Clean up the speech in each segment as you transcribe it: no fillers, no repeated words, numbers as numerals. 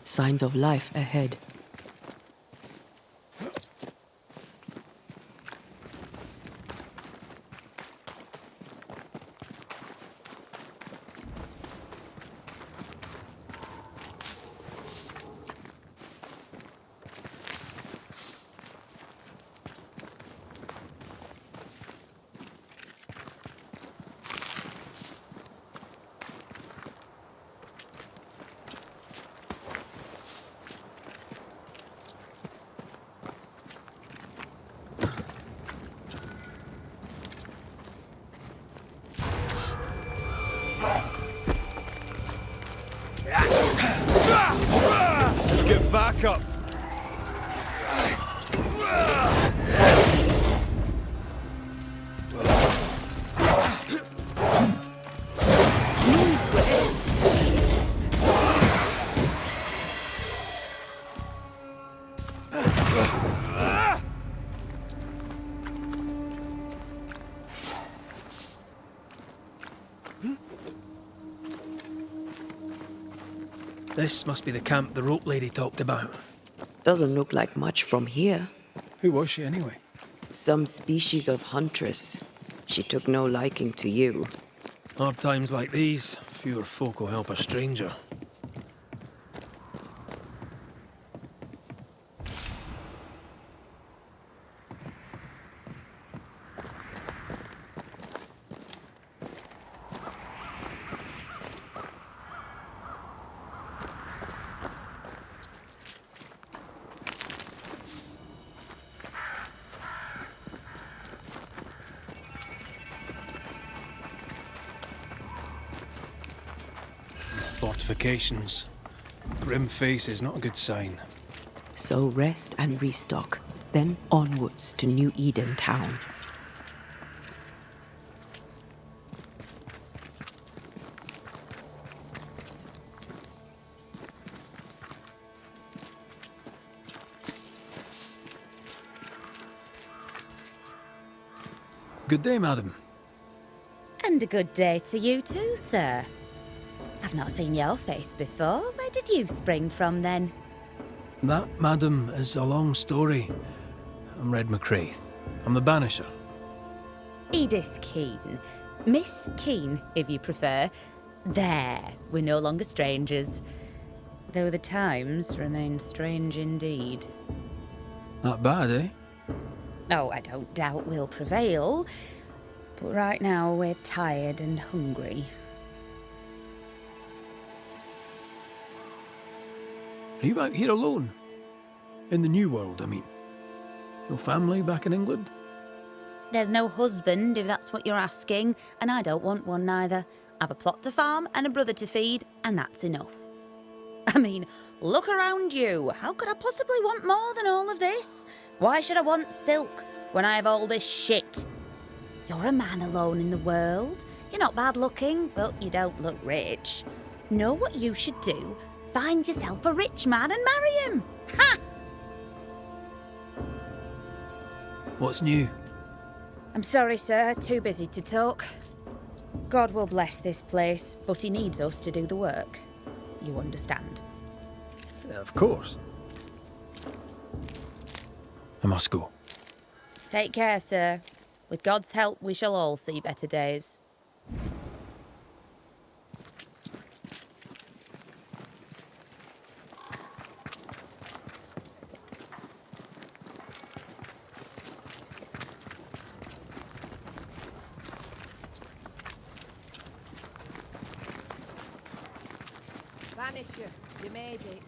signs of life ahead. Get back up! This must be the camp the rope lady talked about. Doesn't look like much from here. Who was she anyway? Some species of huntress. She took no liking to you. Hard times like these, fewer folk will help a stranger. Fortifications. Grim face is not a good sign. So rest and restock, then onwards to New Eden town. Good day, madam. And a good day to you too, sir. I've not seen your face before. Where did you spring from, then? That, madam, is a long story. I'm Red McCraith. I'm the Banisher. Edith Keane. Miss Keane, if you prefer. There, we're no longer strangers. Though the times remain strange indeed. Not bad, eh? Oh, I don't doubt we'll prevail. But right now, we're tired and hungry. Are you out here alone? In the New World, I mean. No family back in England? There's no husband, if that's what you're asking, and I don't want one neither. I've a plot to farm and a brother to feed, and that's enough. I mean, look around you. How could I possibly want more than all of this? Why should I want silk when I have all this shit? You're a man alone in the world. You're not bad looking, but you don't look rich. Know what you should do? Find yourself a rich man and marry him. Ha! What's new? I'm sorry, sir. Too busy to talk. God will bless this place, but he needs us to do the work. You understand? Of course. I must go. Take care, sir. With God's help, we shall all see better days. Banisher, you made it.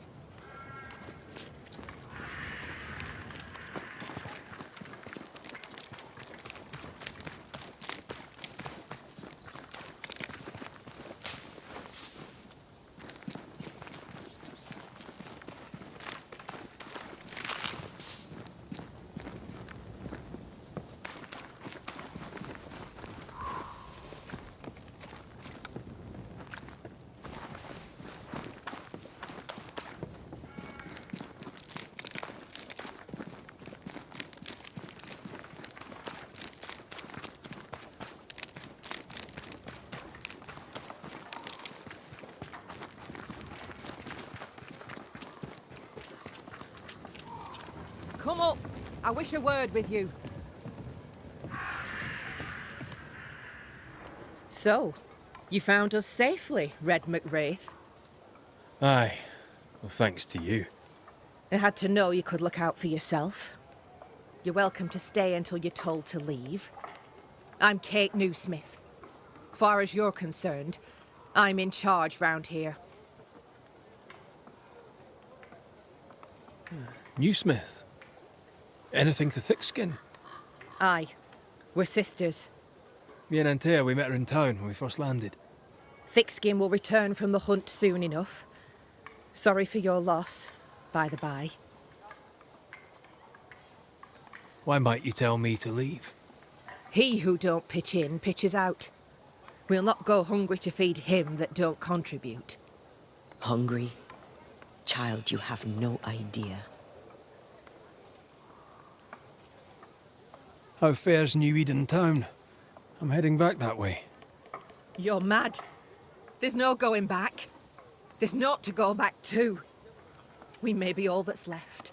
Come up. I wish a word with you. So, you found us safely, Red McWraith. Aye. Well, thanks to you. I had to know you could look out for yourself. You're welcome to stay until you're told to leave. I'm Kate Newsmith. Far as you're concerned, I'm in charge round here. Newsmith. Anything to Thickskin? Aye. We're sisters. Me and Antea, we met her in town when we first landed. Thickskin will return from the hunt soon enough. Sorry for your loss, by the by. Why might you tell me to leave? He who don't pitch in, pitches out. We'll not go hungry to feed him that don't contribute. Hungry? Child, you have no idea. How fares New Eden town? I'm heading back that way. You're mad. There's no going back. There's naught to go back to. We may be all that's left.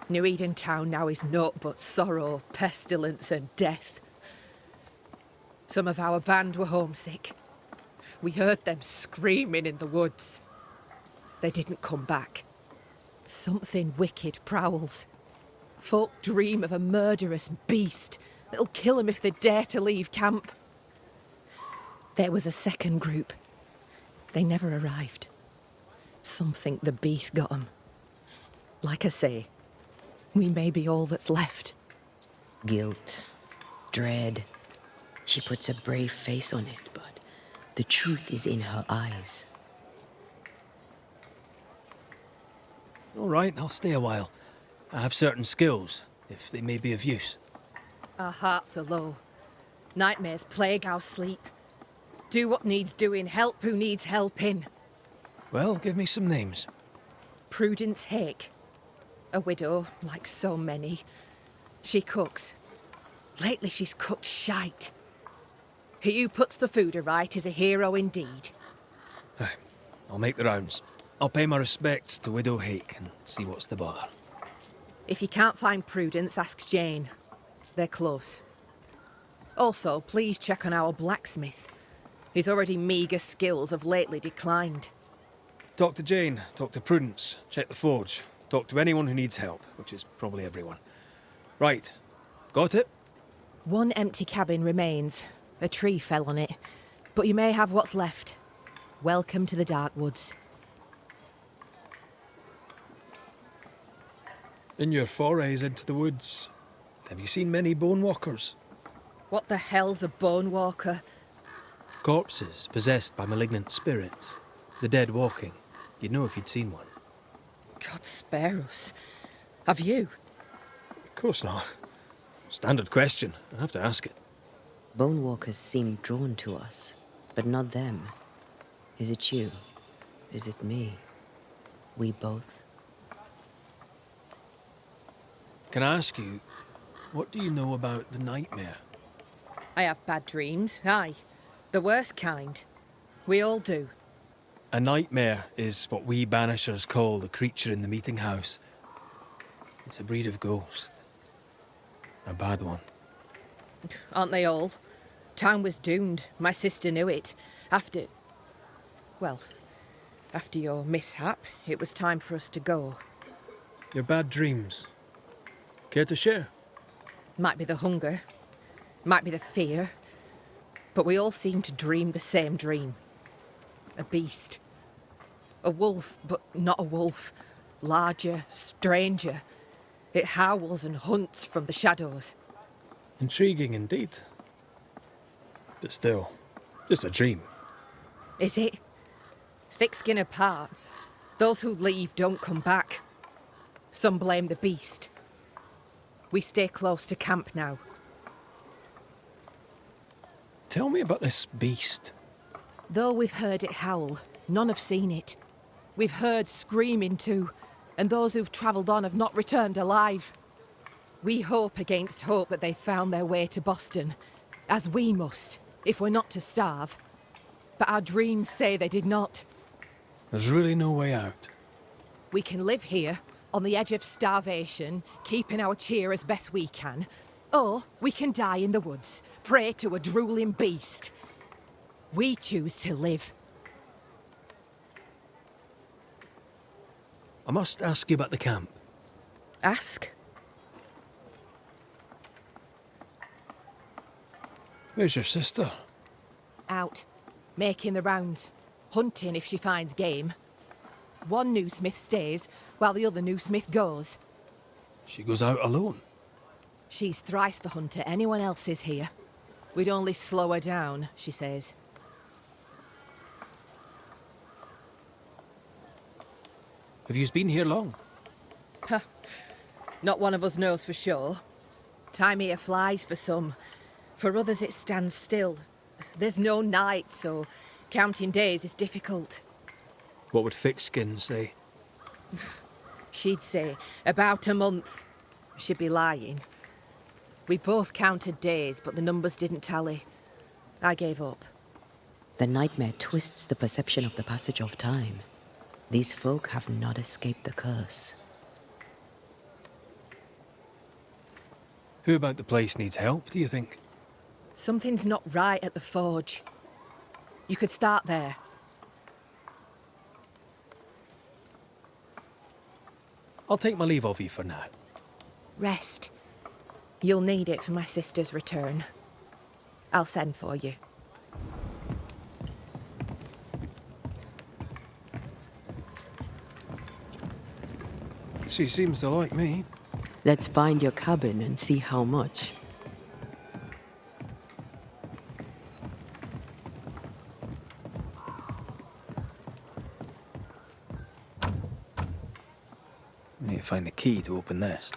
New Eden town now is naught but sorrow, pestilence and death. Some of our band were homesick. We heard them screaming in the woods. They didn't come back. Something wicked prowls. Folk dream of a murderous beast that'll kill them if they dare to leave camp. There was a second group. They never arrived. Some think the beast got them. Like I say, we may be all that's left. Guilt, dread. She puts a brave face on it, but the truth is in her eyes. All right, I'll stay a while. I have certain skills, if they may be of use. Our hearts are low. Nightmares plague our sleep. Do what needs doing, help who needs helping. Well, give me some names. Prudence Hake. A widow, like so many. She cooks. Lately she's cooked shite. He who puts the food aright is a hero indeed. Aye, I'll make the rounds. I'll pay my respects to Widow Hake and see what's the bother. If you can't find Prudence, ask Jane. They're close. Also, please check on our blacksmith. His already meagre skills have lately declined. Talk to Jane, talk to Prudence, check the forge, talk to anyone who needs help, which is probably everyone. Right, got it? One empty cabin remains. A tree fell on it. But you may have what's left. Welcome to the Dark Woods. In your forays into the woods, have you seen many bone walkers? What the hell's a bone walker? Corpses possessed by malignant spirits. The dead walking. You'd know if you'd seen one. God spare us. Have you? Of course not. Standard question. I have to ask it. Bone walkers seem drawn to us, but not them. Is it you? Is it me? We both? Can I ask you, what do you know about the nightmare? I have bad dreams, aye. The worst kind. We all do. A nightmare is what we Banishers call the creature in the meeting house. It's a breed of ghost. A bad one. Aren't they all? Town was doomed. My sister knew it. After your mishap, it was time for us to go. Your bad dreams. Care to share? Might be the hunger. Might be the fear. But we all seem to dream the same dream. A beast. A wolf, but not a wolf. Larger, stranger. It howls and hunts from the shadows. Intriguing indeed. But still, just a dream. Is it? Thick skin apart, those who leave don't come back. Some blame the beast. We stay close to camp now. Tell me about this beast. Though we've heard it howl, none have seen it. We've heard screaming too, and those who've travelled on have not returned alive. We hope against hope that they found their way to Boston, as we must, if we're not to starve. But our dreams say they did not. There's really no way out. We can live here, on the edge of starvation, keeping our cheer as best we can. Or we can die in the woods, prey to a drooling beast. We choose to live. I must ask you about the camp. Ask. Where's your sister? Out, making the rounds, hunting if she finds game. One new smith stays, while the other new smith goes. She goes out alone. She's thrice the hunter anyone else is here. We'd only slow her down, she says. Have you been here long? Huh. Not one of us knows for sure. Time here flies for some. For others it stands still. There's no night, so counting days is difficult. What would Thickskin say? She'd say about a month. She'd be lying. We both counted days, but the numbers didn't tally. I gave up. The nightmare twists the perception of the passage of time. These folk have not escaped the curse. Who about the place needs help, do you think? Something's not right at the forge. You could start there. I'll take my leave of you for now. Rest. You'll need it for my sister's return. I'll send for you. She seems to like me. Let's find your cabin and see how much. We need to find the key to open this.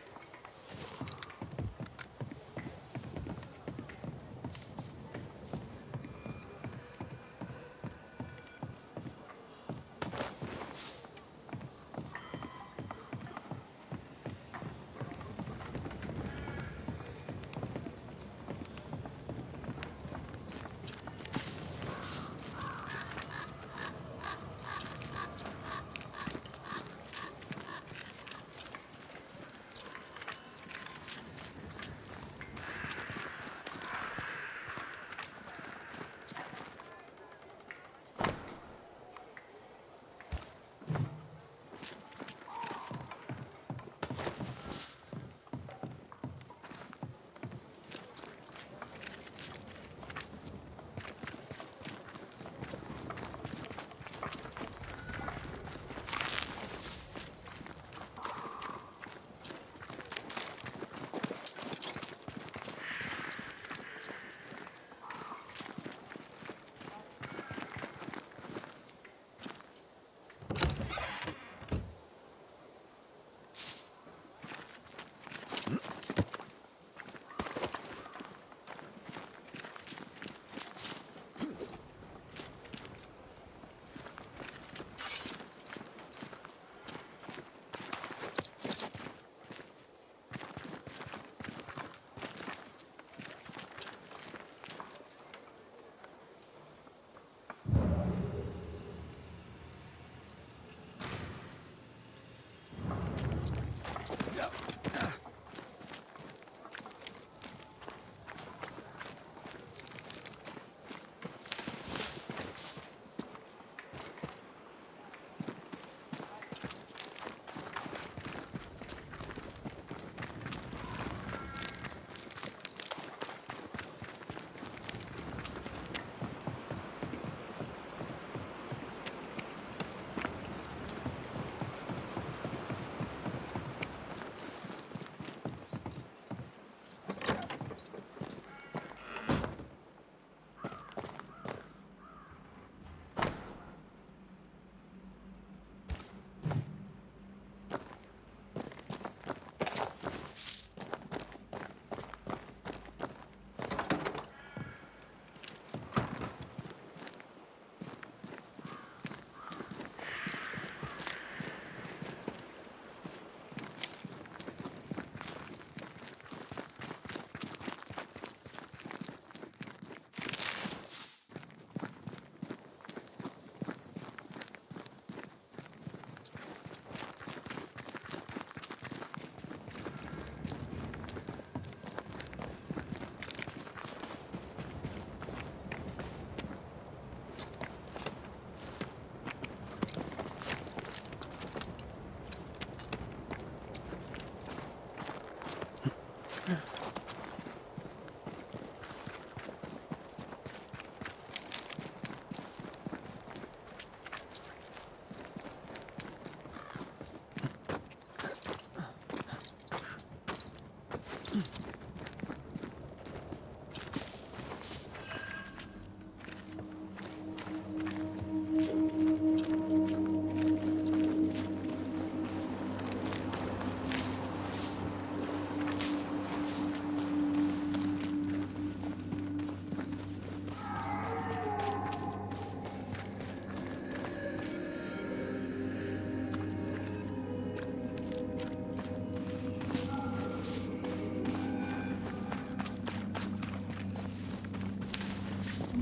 What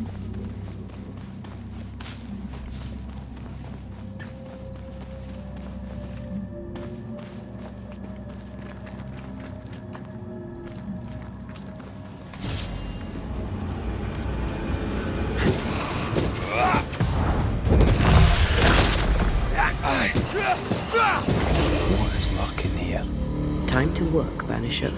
is lurking here? Time to work, Banisher.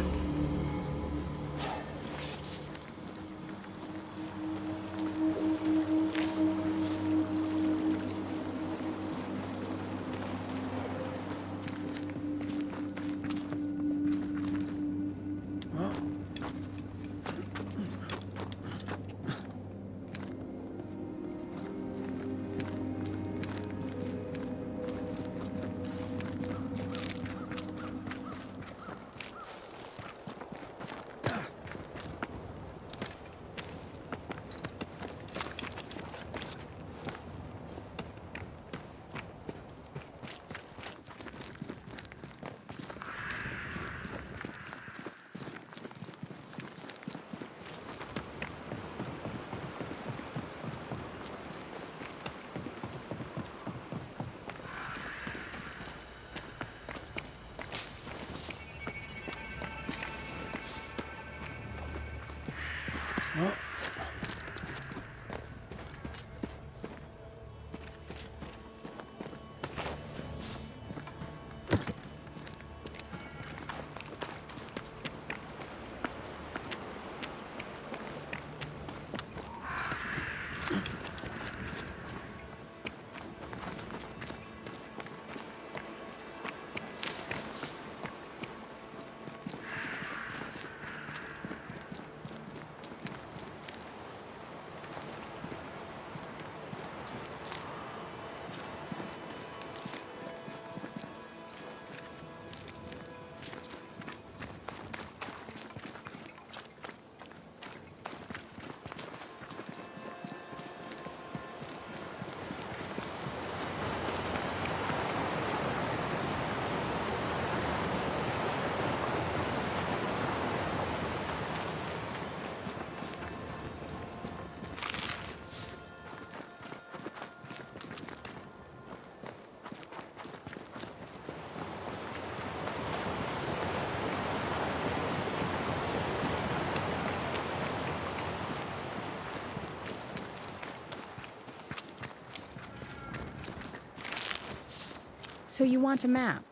So you want a map?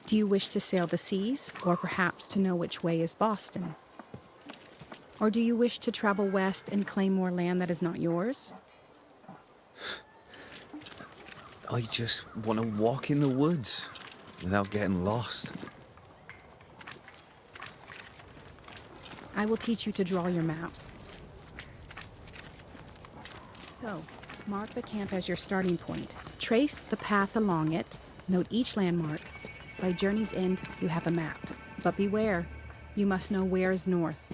Do you wish to sail the seas, or perhaps to know which way is Boston? Or do you wish to travel west and claim more land that is not yours? I just want to walk in the woods without getting lost. I will teach you to draw your map. So, mark the camp as your starting point. Trace the path along it. Note each landmark. By journey's end, you have a map. But beware, you must know where is north.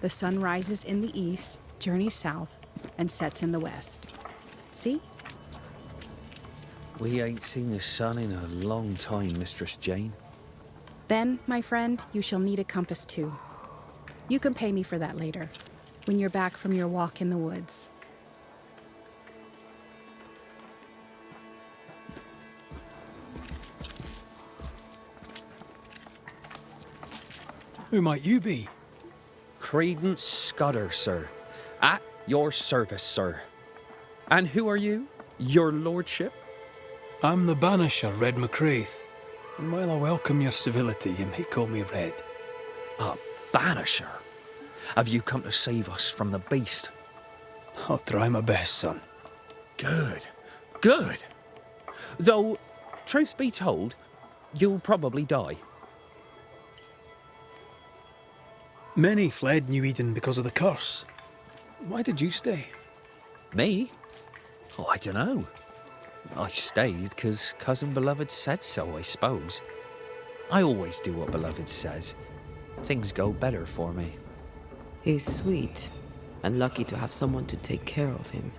The sun rises in the east, journeys south, and sets in the west. See? We ain't seen the sun in a long time, Mistress Jane. Then, my friend, you shall need a compass too. You can pay me for that later, when you're back from your walk in the woods. Who might you be? Credence Scudder, sir. At your service, sir. And who are you? Your lordship? I'm the Banisher, Red McCraith. And while I welcome your civility, you may call me Red. A banisher? Have you come to save us from the beast? I'll try my best, son. Good. Good. Though, truth be told, you'll probably die. Many fled New Eden because of the curse. Why did you stay? Me? Oh, I dunno. I stayed because Cousin Beloved said so, I suppose. I always do what Beloved says. Things go better for me. He's sweet, and lucky to have someone to take care of him.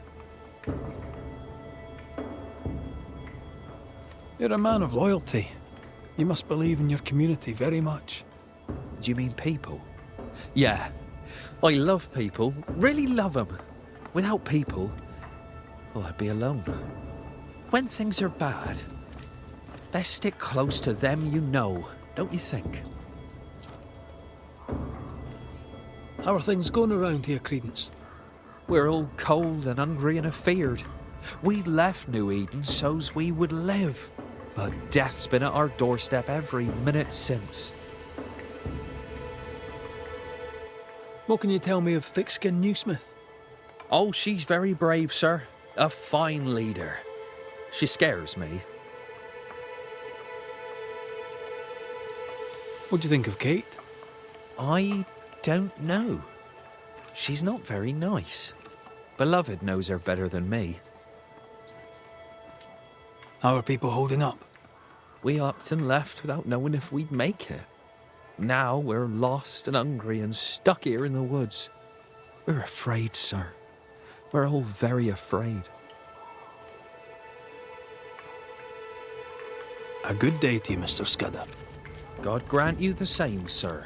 You're a man of loyalty. You must believe in your community very much. Do you mean people? Yeah. I love people, really love them. Without people, oh, I'd be alone. When things are bad, best stick close to them you know, don't you think? How are things going around here, Credence? We're all cold and hungry and afeared. We left New Eden so's we would live, but death's been at our doorstep every minute since. What can you tell me of Thickskin Newsmith? Oh, she's very brave, sir. A fine leader. She scares me. What do you think of Kate? I don't know. She's not very nice. Beloved knows her better than me. How are people holding up? We upped and left without knowing if we'd make it. Now we're lost and hungry and stuck here in the woods. We're afraid, sir. We're all very afraid. A good day to you, Mr. Scudder. God grant you the same, sir.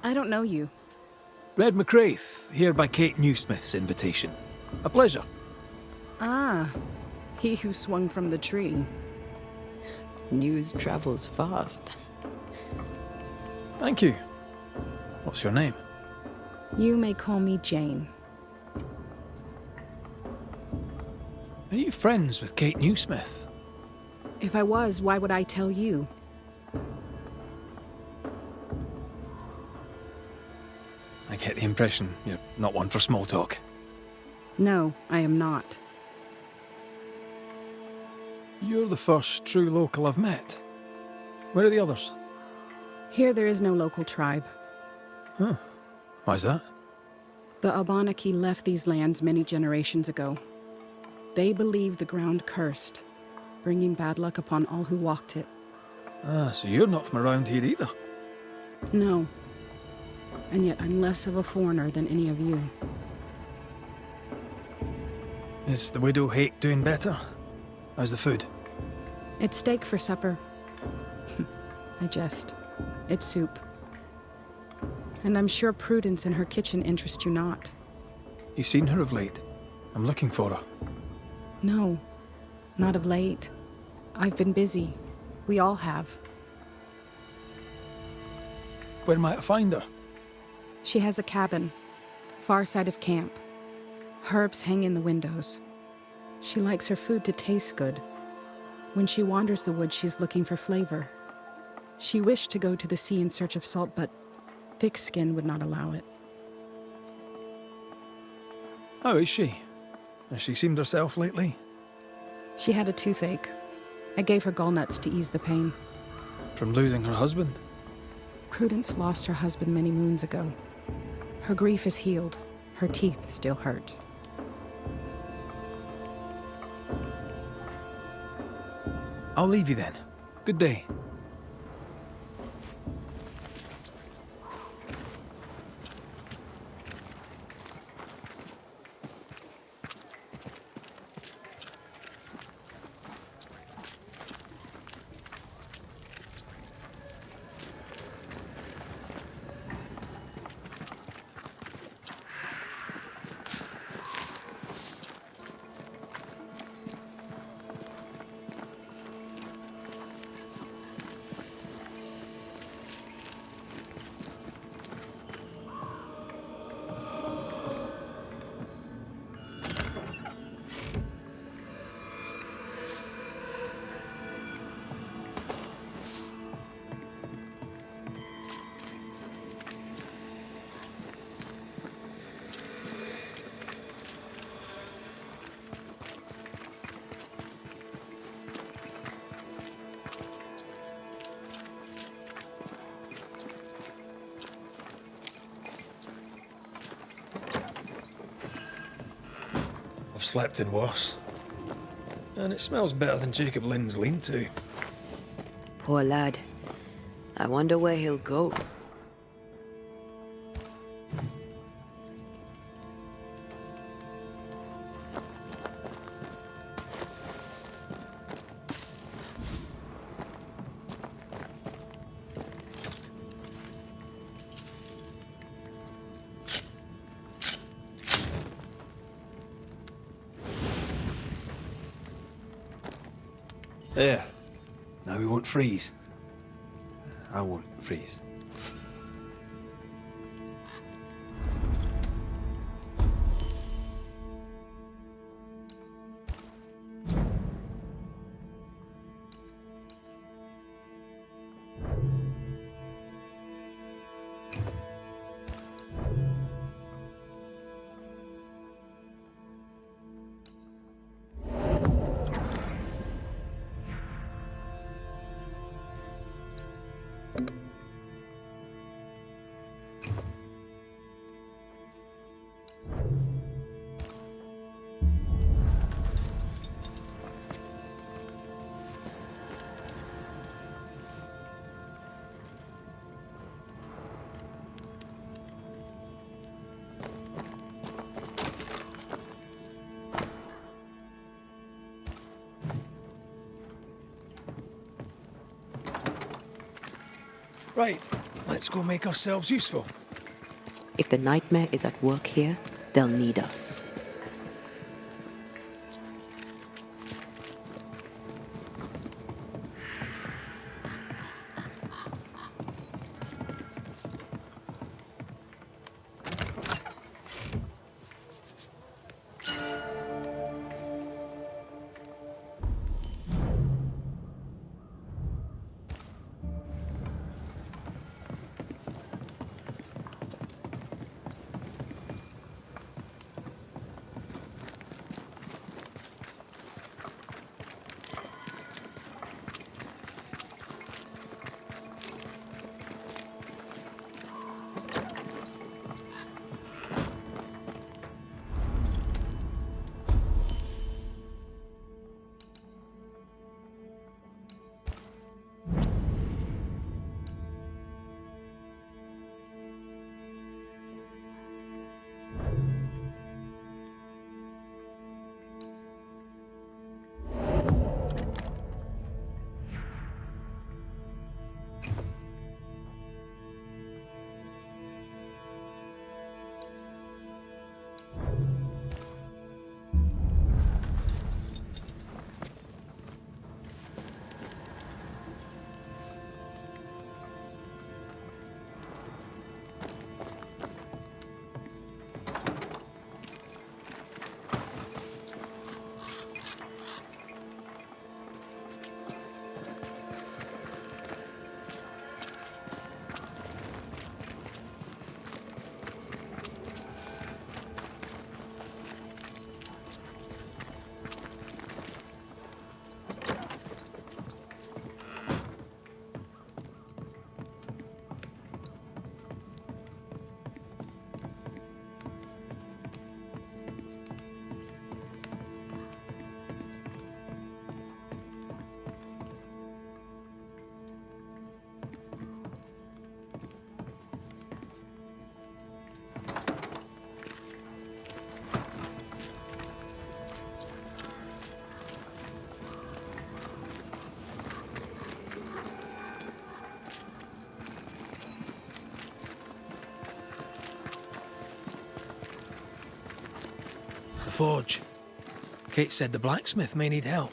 I don't know you. Red McCraith, here by Kate Newsmith's invitation. A pleasure. Ah, he who swung from the tree. News travels fast. Thank you. What's your name? You may call me Jane. Are you friends with Kate Newsmith? If I was, why would I tell you? I get the impression you're not one for small talk. No, I am not. You're the first true local I've met. Where are the others? Here there is no local tribe. Huh. Why's that? The Abenaki left these lands many generations ago. They believe the ground cursed, bringing bad luck upon all who walked it. Ah, so you're not from around here either. No. And yet I'm less of a foreigner than any of you. Is the widow Hake doing better? How's the food? It's steak for supper. I jest. It's soup. And I'm sure Prudence in her kitchen interests you not. You seen her of late? I'm looking for her. No, not of late. I've been busy. We all have. Where might I find her? She has a cabin, far side of camp. Herbs hang in the windows. She likes her food to taste good. When she wanders the woods, she's looking for flavor. She wished to go to the sea in search of salt, but Thickskin would not allow it. How is she? Has she seemed herself lately? She had a toothache. I gave her gallnuts to ease the pain. From losing her husband? Prudence lost her husband many moons ago. Her grief is healed. Her teeth still hurt. I'll leave you then. Good day. I've slept in worse. And it smells better than Jacob Lynn's lean-to. Poor lad. I wonder where he'll go. There. Now we won't freeze. I won't freeze. Right, let's go make ourselves useful. If the nightmare is at work here, they'll need us. The forge. Kate said the blacksmith may need help.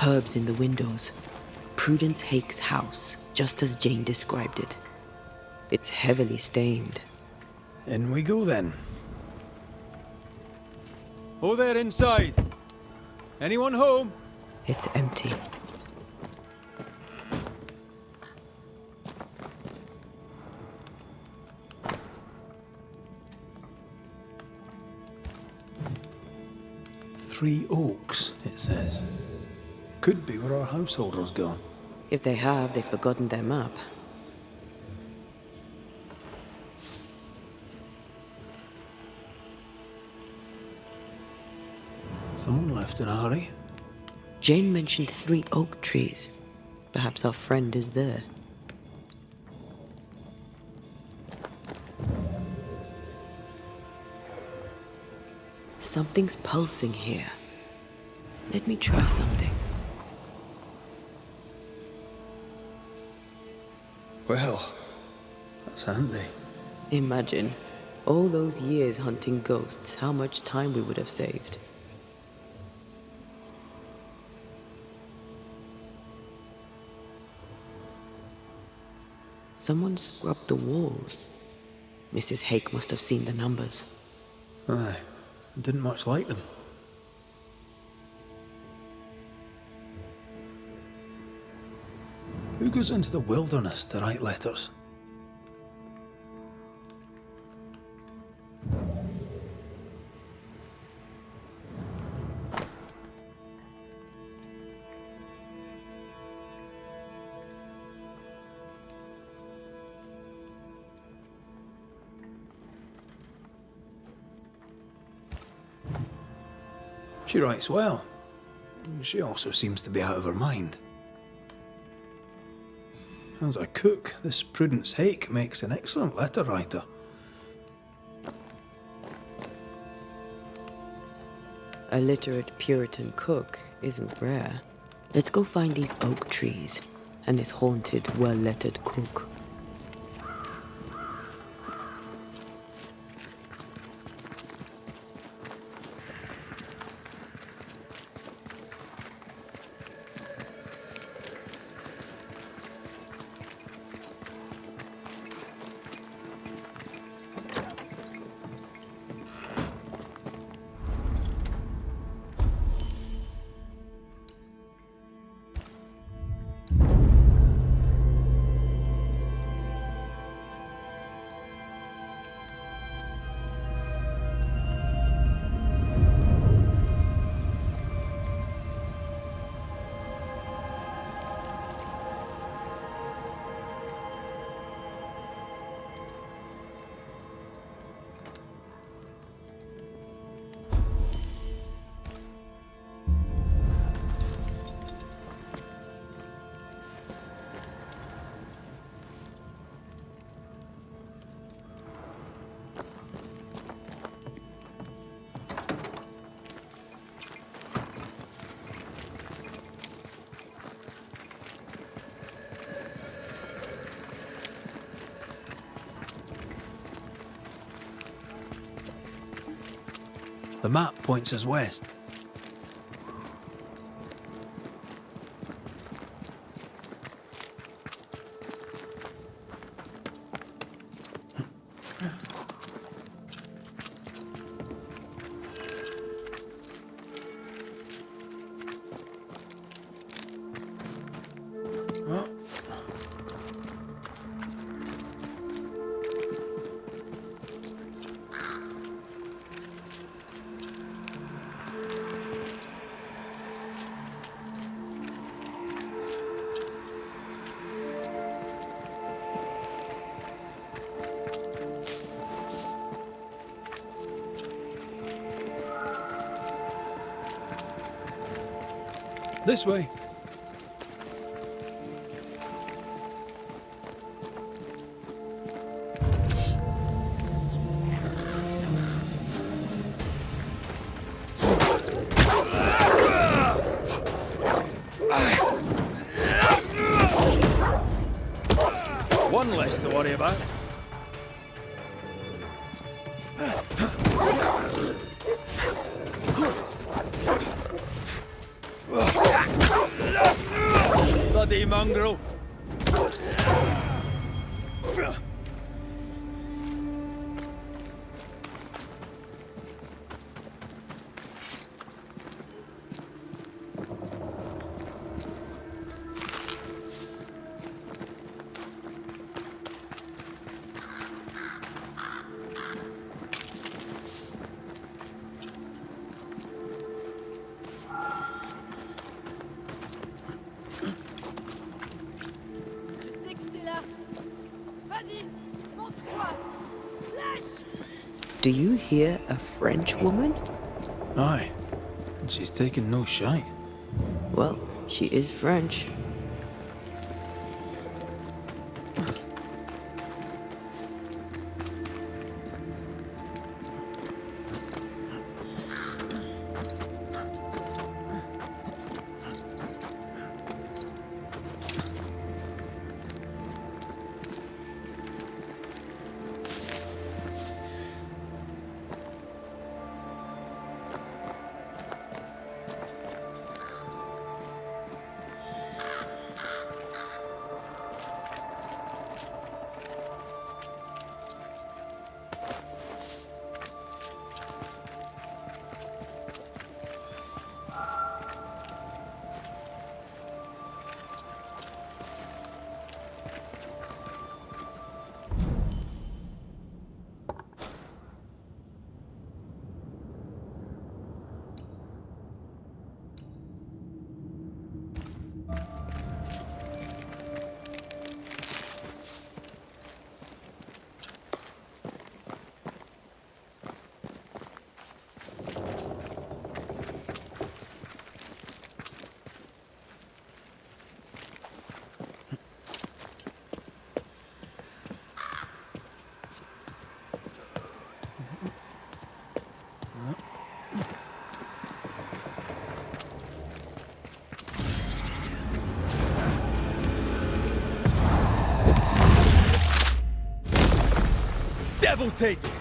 Herbs in the windows. Prudence Hake's house, just as Jane described it. It's heavily stained. In we go then. Oh there inside. Anyone home? It's empty. Three Oaks, it says. Could be where our householder's gone. If they have, they've forgotten their map. Someone left in a hurry. Jane mentioned 3 oak trees. Perhaps our friend is there. Something's pulsing here. Let me try something. Well, that's handy. Imagine, all those years hunting ghosts, how much time we would have saved. Someone scrubbed the walls. Mrs. Hake must have seen the numbers. Aye, didn't much like them. Who goes into the wilderness to write letters? She writes well. She also seems to be out of her mind. As a cook, this Prudence Hake makes an excellent letter writer. A literate Puritan cook isn't rare. Let's go find these oak trees and this haunted, well-lettered cook. The map points us west. This way. One less to worry about. Bloody mongrel! Do you hear a French woman? Aye, and she's taking no shite. Well, she is French. This'll take it.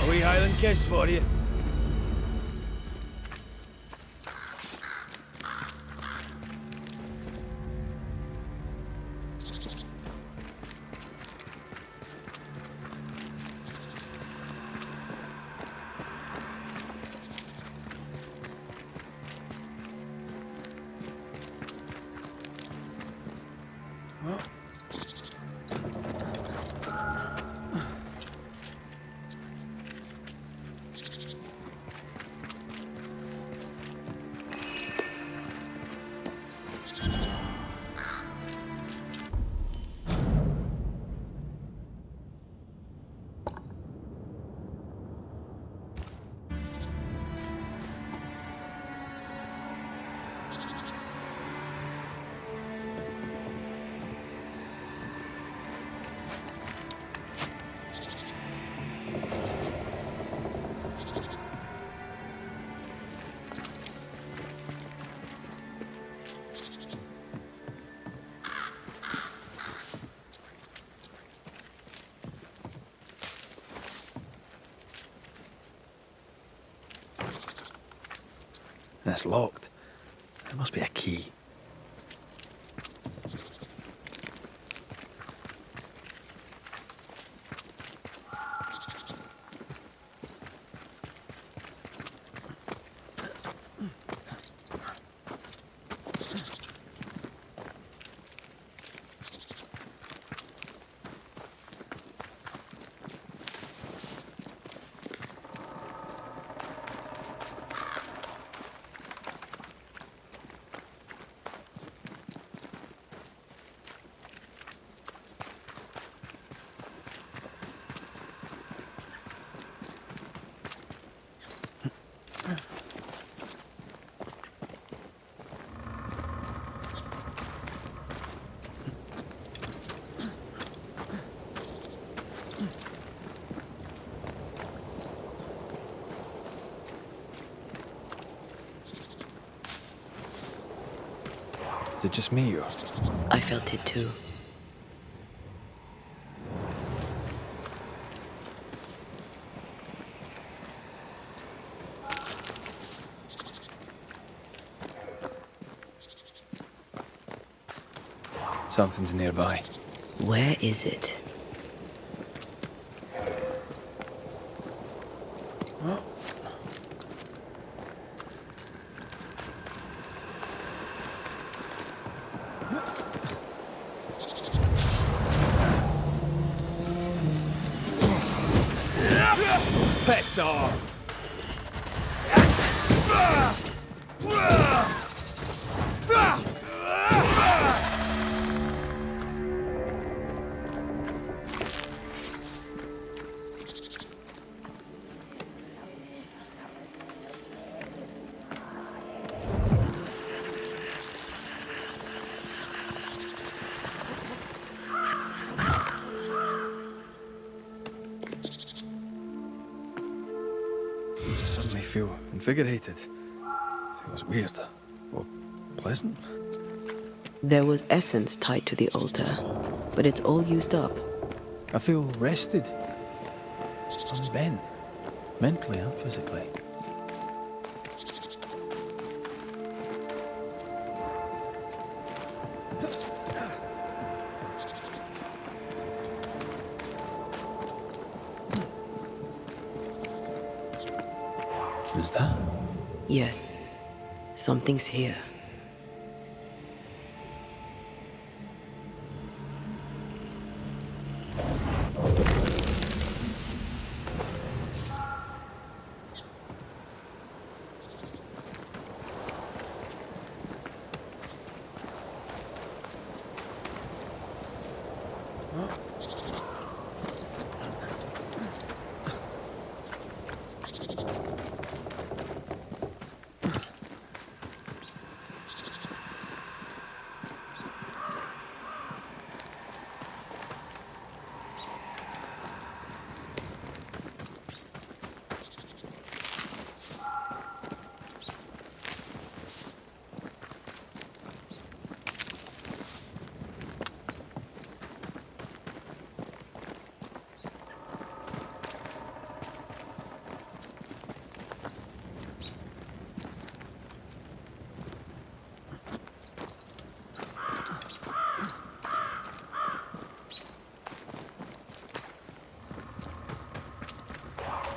A wee Highland kiss for you. It's locked. There must be a key. Is it just me, or...? I felt it too. Something's nearby. Where is it? Piss off! I suddenly feel invigorated. Feels weird. Or pleasant. There was essence tied to the altar, but it's all used up. I feel rested. Unbent. Mentally and physically. Who's that? Yes, something's here.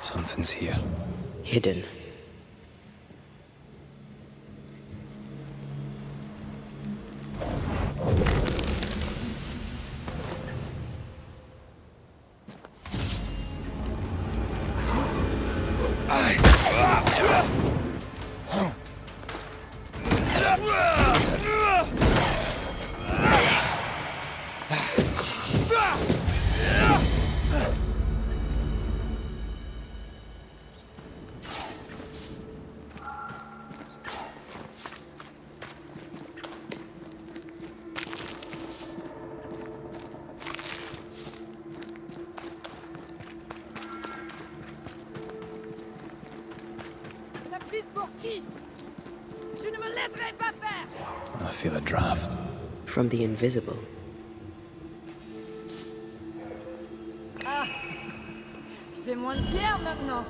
Something's here. Hidden. I feel a draft. From the invisible. Tu fais moins de fier maintenant.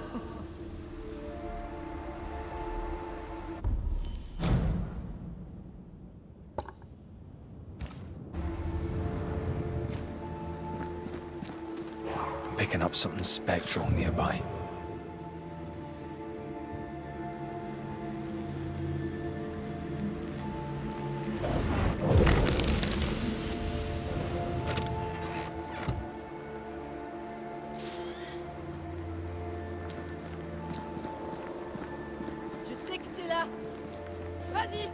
I'm picking up something spectral nearby. Je sais que t'es là. Vas-y,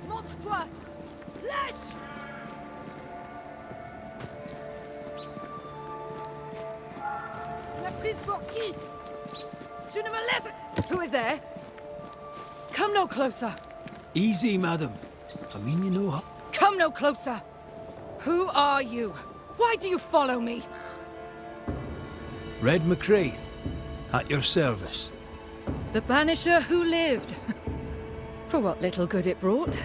montre-toi. Lâche. Tu m'as prise pour qui? Je ne me laisse... Who is there? Come no closer. Easy, madam. I mean, you know how. Come no closer. Who are you? Why do you follow me? Red McCraith, at your service. The Banisher who lived. For what little good it brought.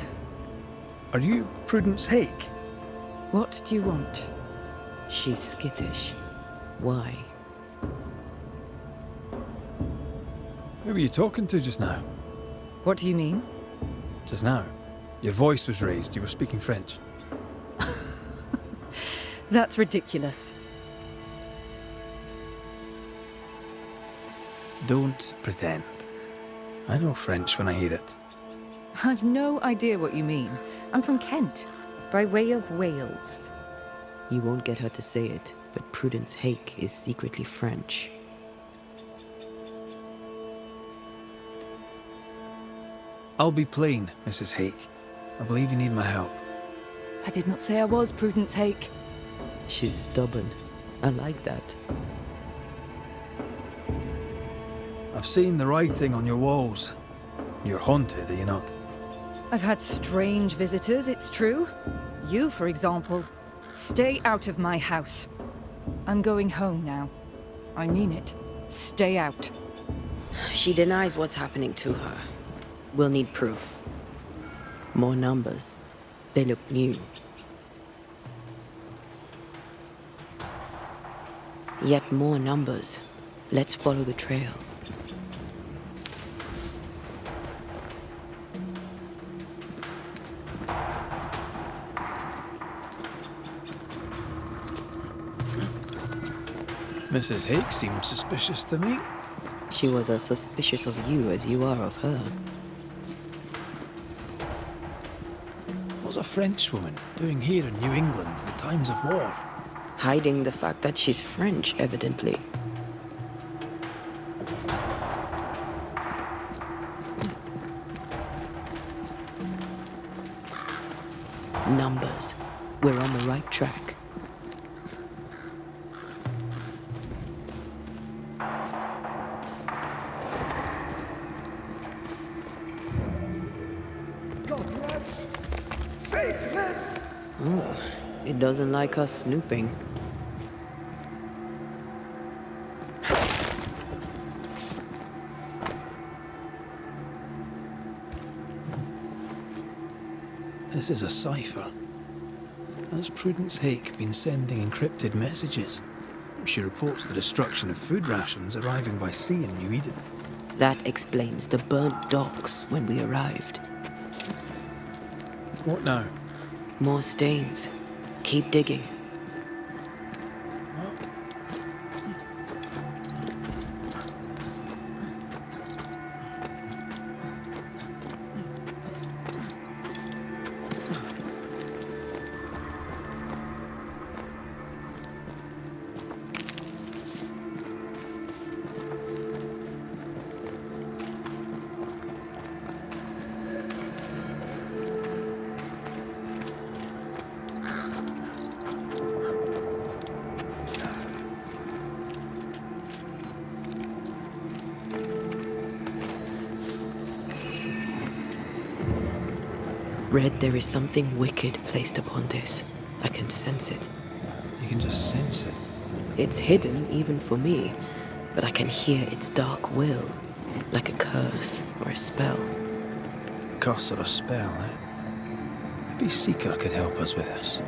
Are you Prudence Hake? What do you want? She's skittish. Why? Who were you talking to just now? What do you mean? Just now. Your voice was raised. You were speaking French. That's ridiculous. Don't pretend. I know French when I hear it. I've no idea what you mean. I'm from Kent, by way of Wales. You won't get her to say it, but Prudence Hake is secretly French. I'll be plain, Mrs. Hake. I believe you need my help. I did not say I was Prudence Hake. She's stubborn. I like that. I've seen the writing on your walls. You're haunted, are you not? I've had strange visitors, it's true. You, for example. Stay out of my house. I'm going home now. I mean it. Stay out. She denies what's happening to her. We'll need proof. More numbers. They look new. Yet more numbers. Let's follow the trail. Mrs. Hake seems suspicious to me. She was as suspicious of you as you are of her. What's a Frenchwoman doing here in New England in times of war? Hiding the fact that she's French, evidently. Numbers. We're on the right track. Godless, faithless. Oh, it doesn't like us snooping. This is a cipher. Has Prudence Hake been sending encrypted messages? She reports the destruction of food rations arriving by sea in New Eden. That explains the burnt docks when we arrived. What now? More stains. Keep digging. Red, there is something wicked placed upon this. I can sense it. You can just sense it. It's hidden, even for me, but I can hear its dark will, like a curse or a spell. A curse or a spell, eh? Maybe Seeker could help us with this.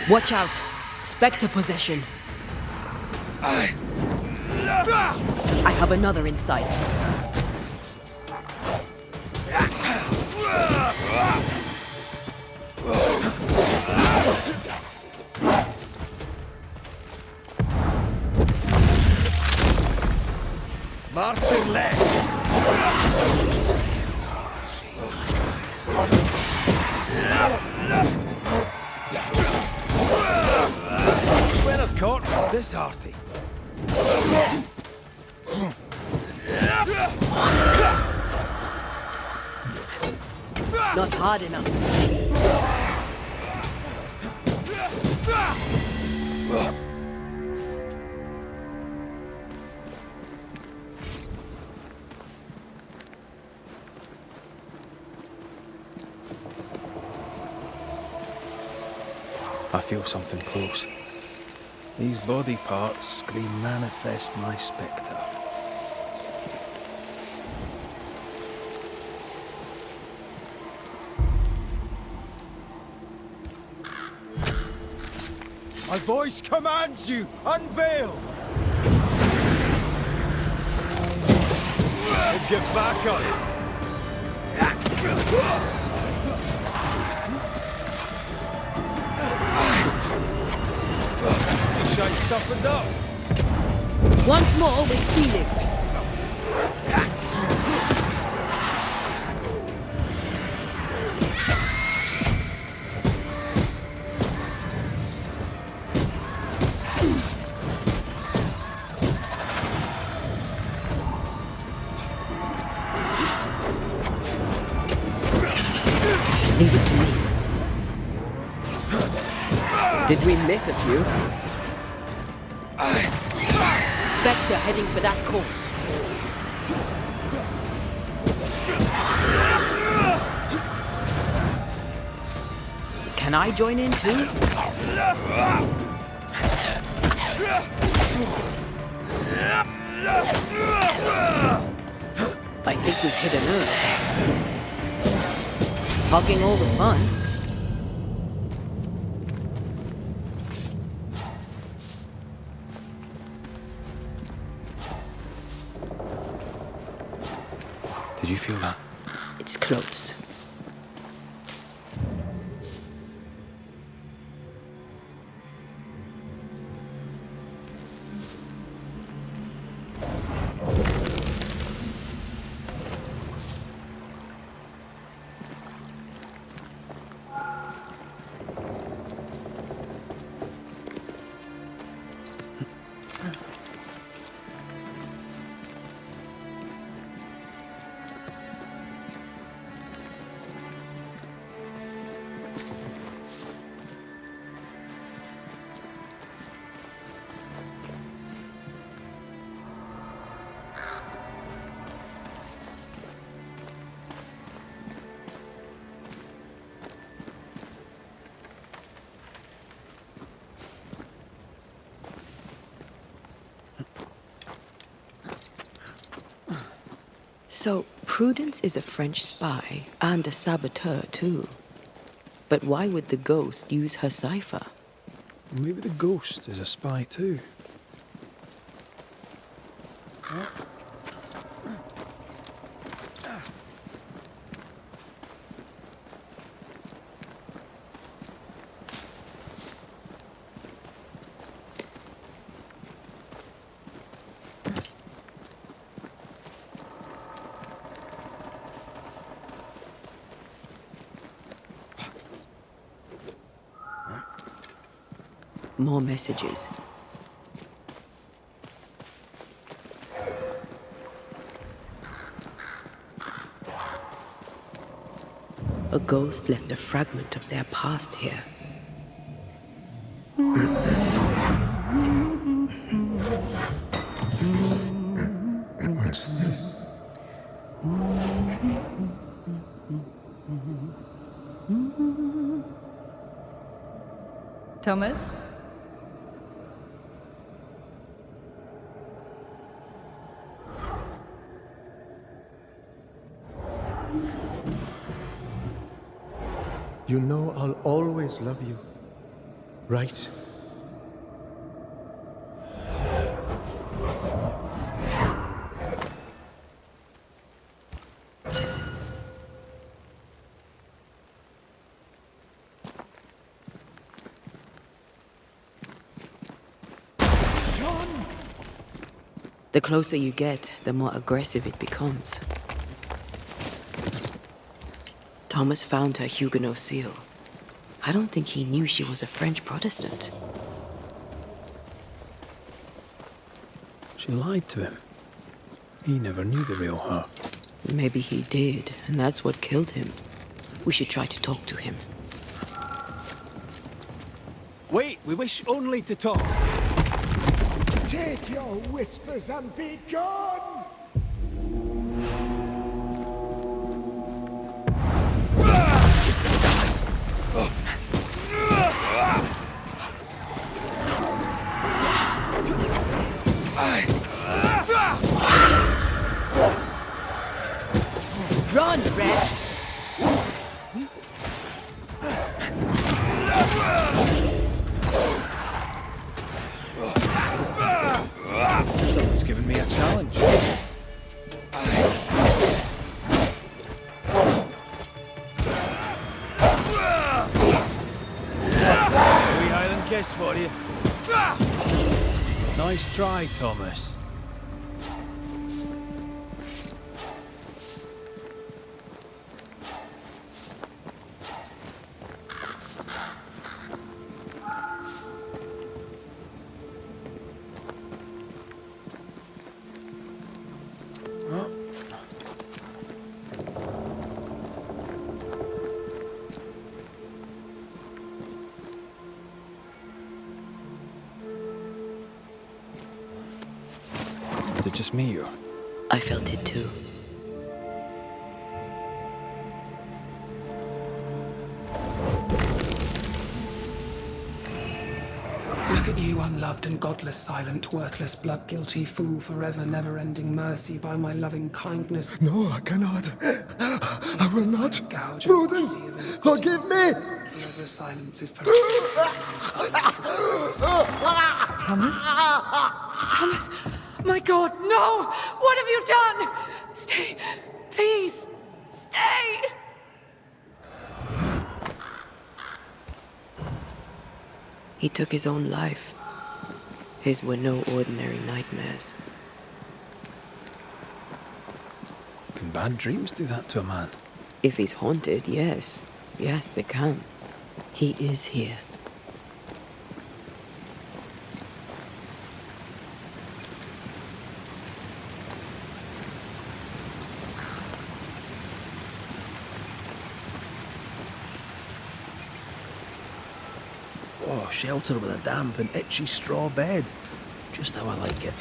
Watch out! Spectre possession. I have another in sight. Marching left! Well, of corpse is this hearty? Not hard enough. I feel something close. These body parts scream manifest my spectre. My voice commands you! Unveil! And get back up! You shite stuffed up! Once more with feeling. Leave it to me. Did we miss a few? Spectre heading for that corpse. Can I join in too? I think we've hit a nerve. Hogging all the fun. Did you feel that? It's close. So, Prudence is a French spy and a saboteur, too. But why would the ghost use her cipher? Maybe the ghost is a spy too. More messages. A ghost left a fragment of their past here. What's this? Thomas? You know I'll always love you, right? The closer you get, the more aggressive it becomes. Thomas found her Huguenot seal. I don't think he knew she was a French Protestant. She lied to him. He never knew the real her. Maybe he did, and that's what killed him. We should try to talk to him. Wait, we wish only to talk. Take your whispers and be gone! Run, Red! Someone's given me a challenge. Wee Highland kiss for you. Nice try, Thomas. Is it just me or? I felt it too. Look at you, unloved and godless, silent, worthless, blood-guilty fool, forever, never-ending mercy by my loving kindness. No, I cannot. I will not. Prudence, forgive me! Forever silence is forever. Silence is forever silence. Thomas? Thomas! My God, no! What have you done? Stay, please! Stay! He took his own life. His were no ordinary nightmares. Can bad dreams do that to a man? If he's haunted, yes. Yes, they can. He is here. Oh, shelter with a damp and itchy straw bed. Just how I like it.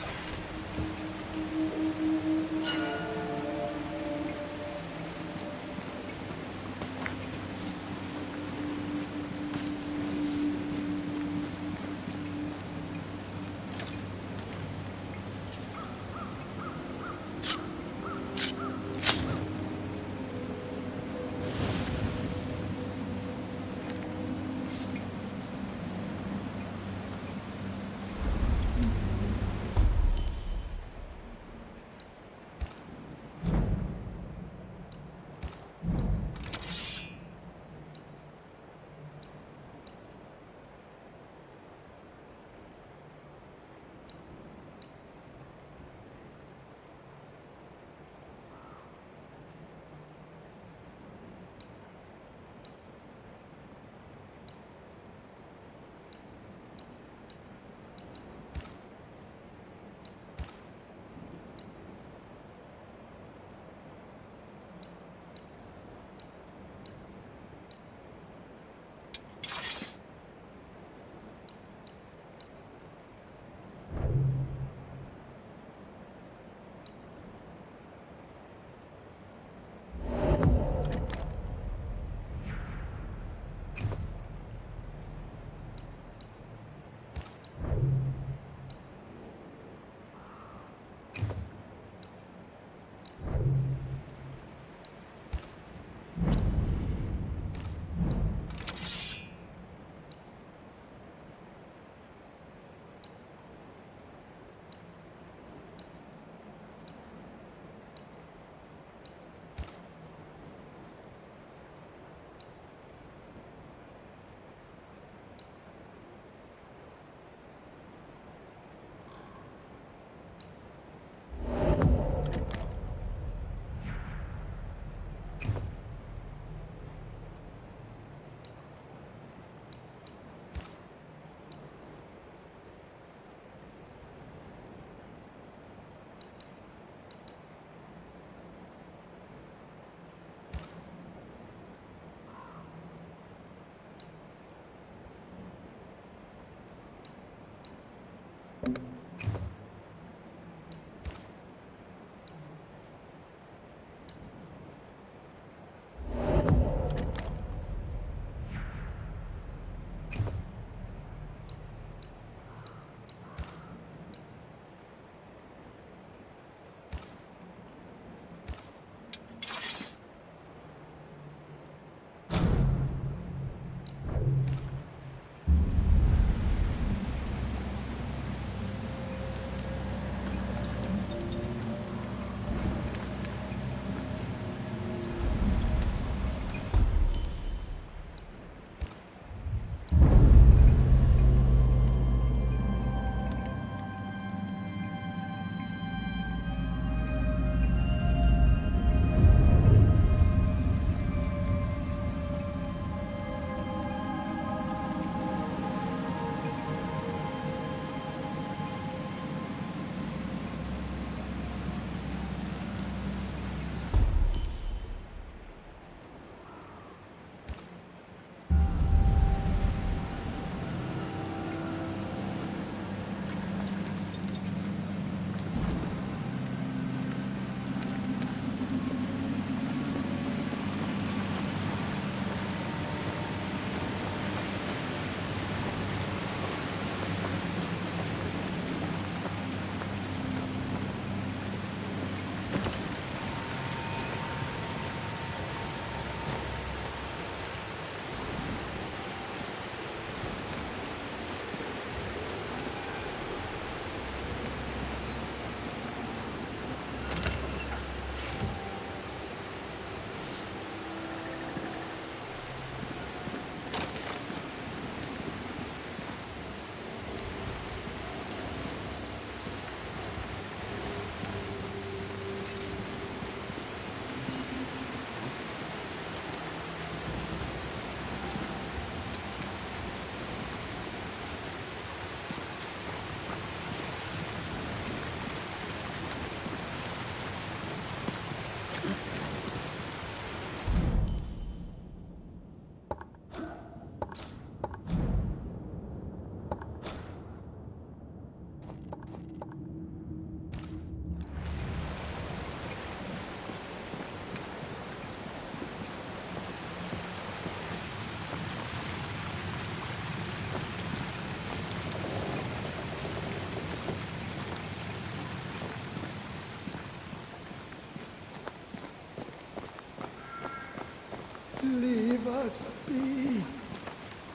us be.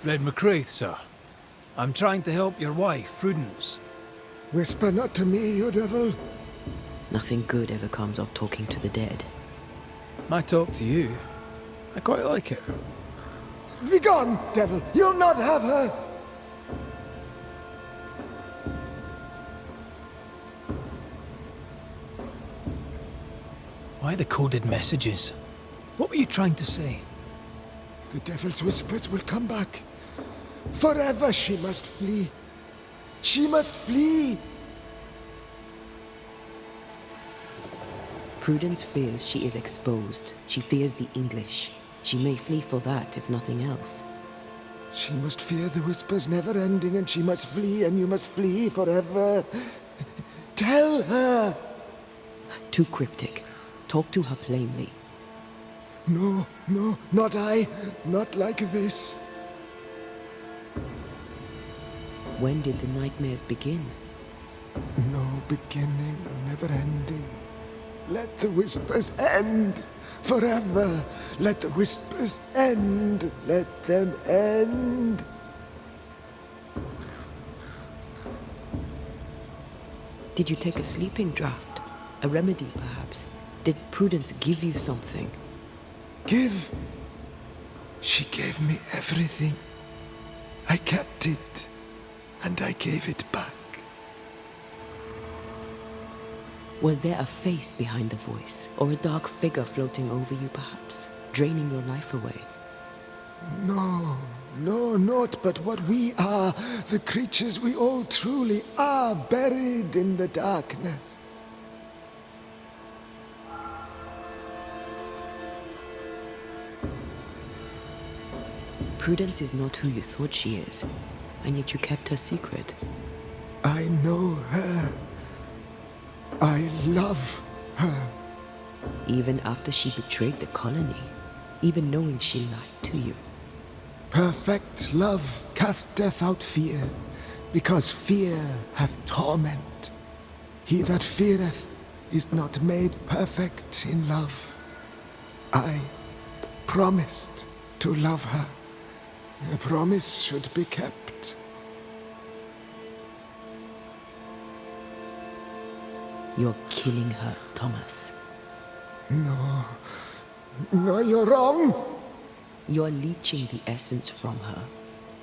Red McCraith, sir. I'm trying to help your wife, Prudence. Whisper not to me, you devil. Nothing good ever comes of talking to the dead. My talk to you, I quite like it. Begone, devil! You'll not have her! Why the coded messages? What were you trying to say? The devil's whispers will come back. Forever she must flee. She must flee! Prudence fears she is exposed. She fears the English. She may flee for that, if nothing else. She must fear the whispers never ending, and she must flee, and you must flee forever. Tell her! Too cryptic. Talk to her plainly. No, no, not I. Not like this. When did the nightmares begin? No beginning, never ending. Let the whispers end. Forever. Let the whispers end. Let them end. Did you take a sleeping draught? A remedy, perhaps? Did Prudence give you something? Give? She gave me everything. I kept it, and I gave it back. Was there a face behind the voice, or a dark figure floating over you, perhaps, draining your life away? No, no, not but what we are, the creatures we all truly are, buried in the darkness. Prudence is not who you thought she is, and yet you kept her secret. I know her. I love her. Even after she betrayed the colony, even knowing she lied to you. Perfect love casteth out fear, because fear hath torment. He that feareth is not made perfect in love. I promised to love her. A promise should be kept. You're killing her, Thomas. No. No, you're wrong. You're leeching the essence from her.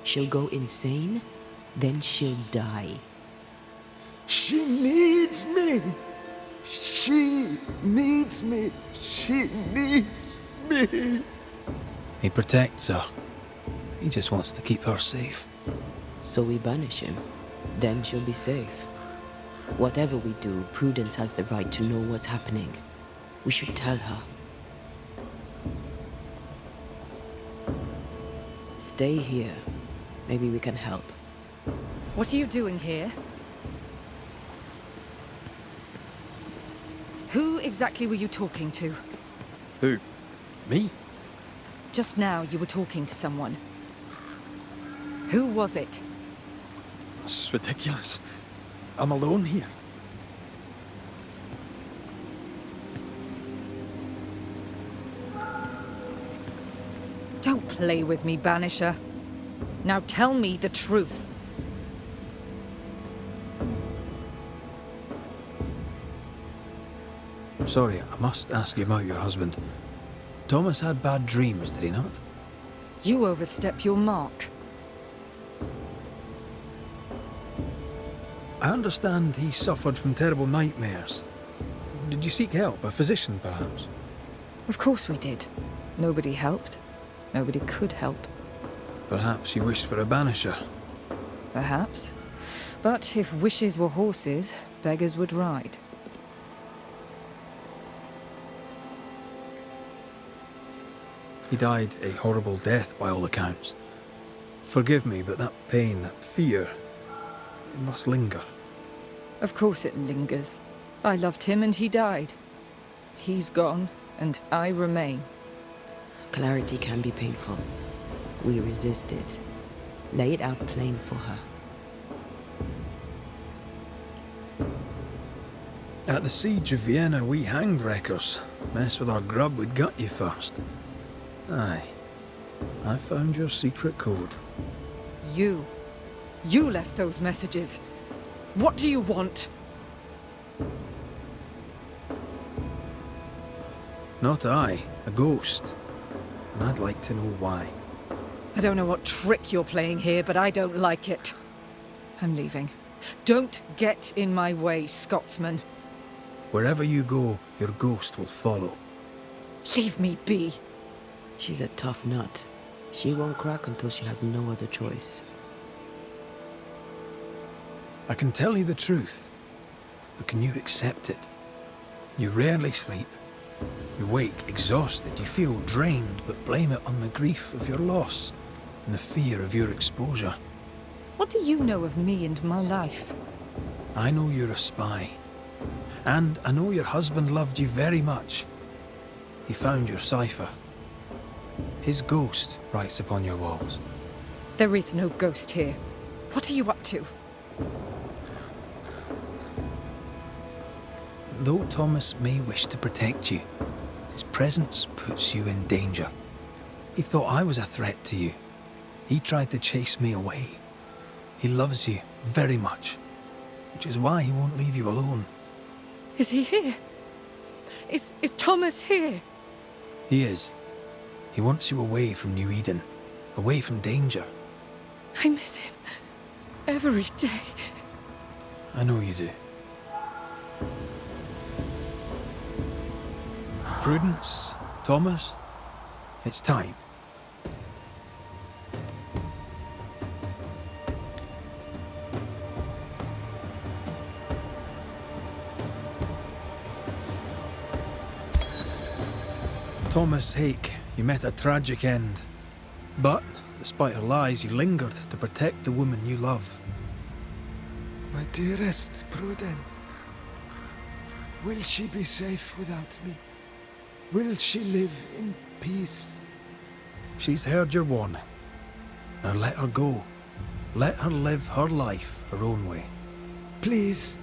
She'll go insane, then she'll die. She needs me. She needs me. She needs me. He protects her. He just wants to keep her safe. So we banish him. Then she'll be safe. Whatever we do, Prudence has the right to know what's happening. We should tell her. Stay here. Maybe we can help. What are you doing here? Who exactly were you talking to? Who? Me? Just now you were talking to someone. Who was it? That's ridiculous. I'm alone here. Don't play with me, Banisher. Now tell me the truth. I'm sorry, I must ask you about your husband. Thomas had bad dreams, did he not? You overstep your mark. I understand he suffered from terrible nightmares. Did you seek help? A physician, perhaps? Of course we did. Nobody helped. Nobody could help. Perhaps you wished for a banisher. Perhaps. But if wishes were horses, beggars would ride. He died a horrible death by all accounts. Forgive me, but that pain, that fear, it must linger. Of course it lingers. I loved him and he died. He's gone, and I remain. Clarity can be painful. We resist it. Lay it out plain for her. At the siege of Vienna, we hanged wreckers. Mess with our grub, we'd gut you first. Aye. I found your secret code. You. You left those messages. What do you want? Not I, a ghost. And I'd like to know why. I don't know what trick you're playing here, but I don't like it. I'm leaving. Don't get in my way, Scotsman. Wherever you go, your ghost will follow. Leave me be. She's a tough nut. She won't crack until she has no other choice. I can tell you the truth, but can you accept it? You rarely sleep. You wake exhausted, you feel drained, but blame it on the grief of your loss and the fear of your exposure. What do you know of me and my life? I know you're a spy. And I know your husband loved you very much. He found your cipher. His ghost writes upon your walls. There is no ghost here. What are you up to? Though Thomas may wish to protect you, his presence puts you in danger. He thought I was a threat to you. He tried to chase me away. He loves you very much, which is why he won't leave you alone. Is he here? Is Thomas here? He is. He wants you away from New Eden, away from danger. I miss him every day. I know you do. Prudence, Thomas, it's time. Thomas Hake, you met a tragic end. But, despite her lies, you lingered to protect the woman you love. My dearest Prudence, will she be safe without me? Will she live in peace? She's heard your warning. Now let her go. Let her live her life her own way. Please,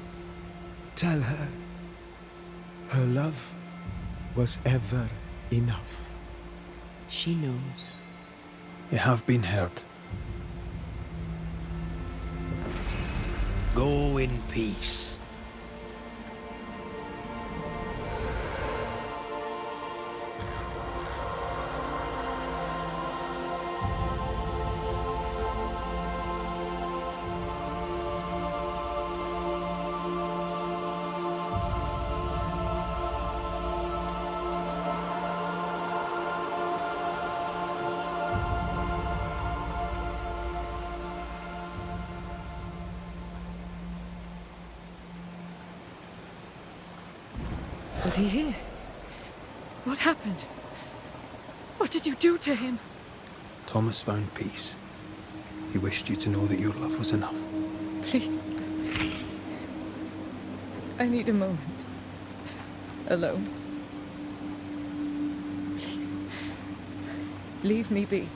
tell her. Her love was ever enough. She knows. You have been heard. Go in peace. Was he here? What happened? What did you do to him? Thomas found peace. He wished you to know that your love was enough. Please. I need a moment. Alone. Please. Leave me be.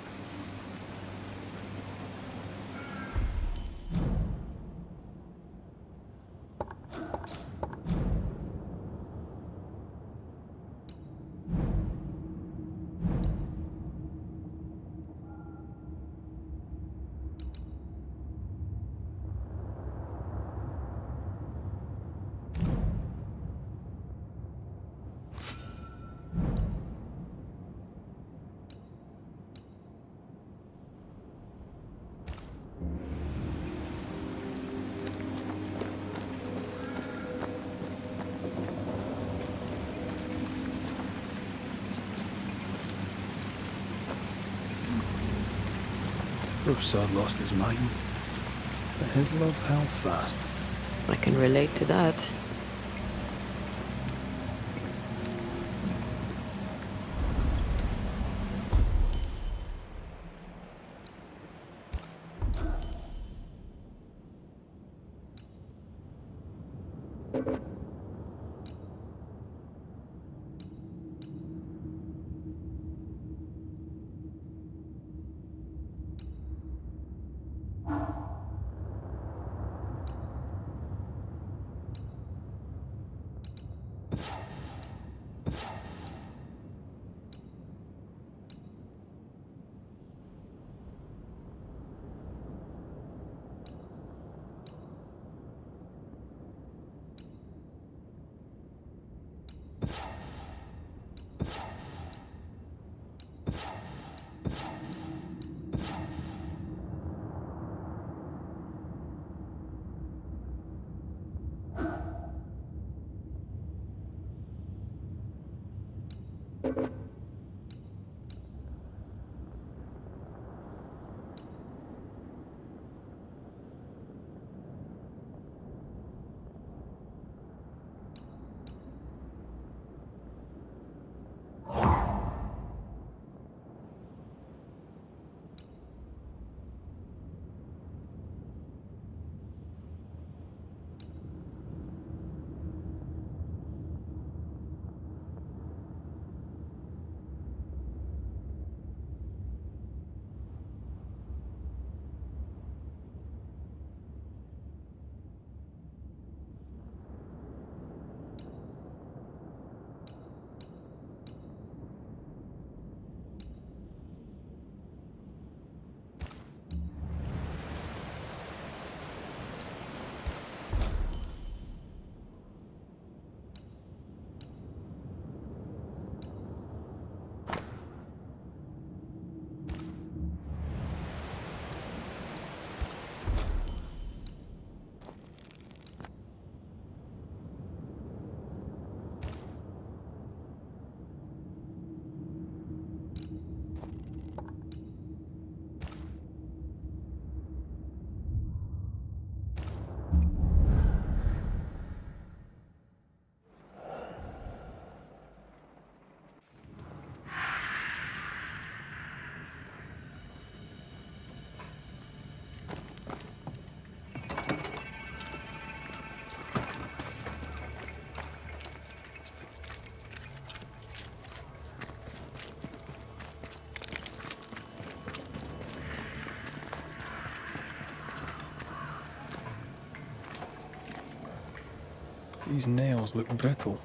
Broussard lost his mind, but his love held fast. I can relate to that. These nails look brittle.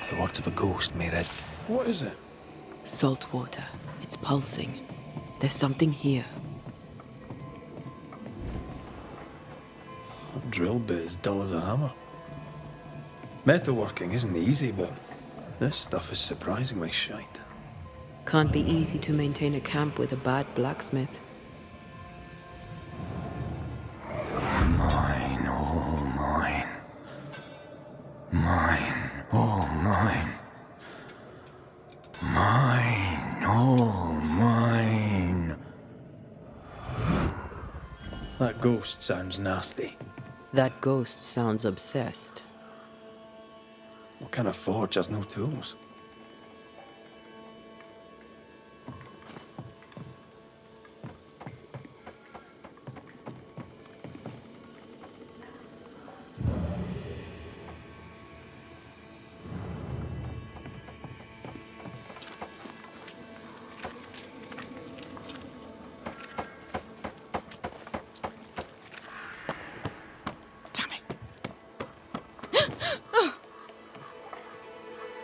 The words of a ghost may rest. What is it? Salt water. It's pulsing. There's something here. That drill bit is dull as a hammer. Metalworking isn't easy, but this stuff is surprisingly shite. Can't be easy to maintain a camp with a bad blacksmith. Mine, all mine. Mine, all mine. Mine, all mine. That ghost sounds nasty. That ghost sounds obsessed. What kind of forge has no tools?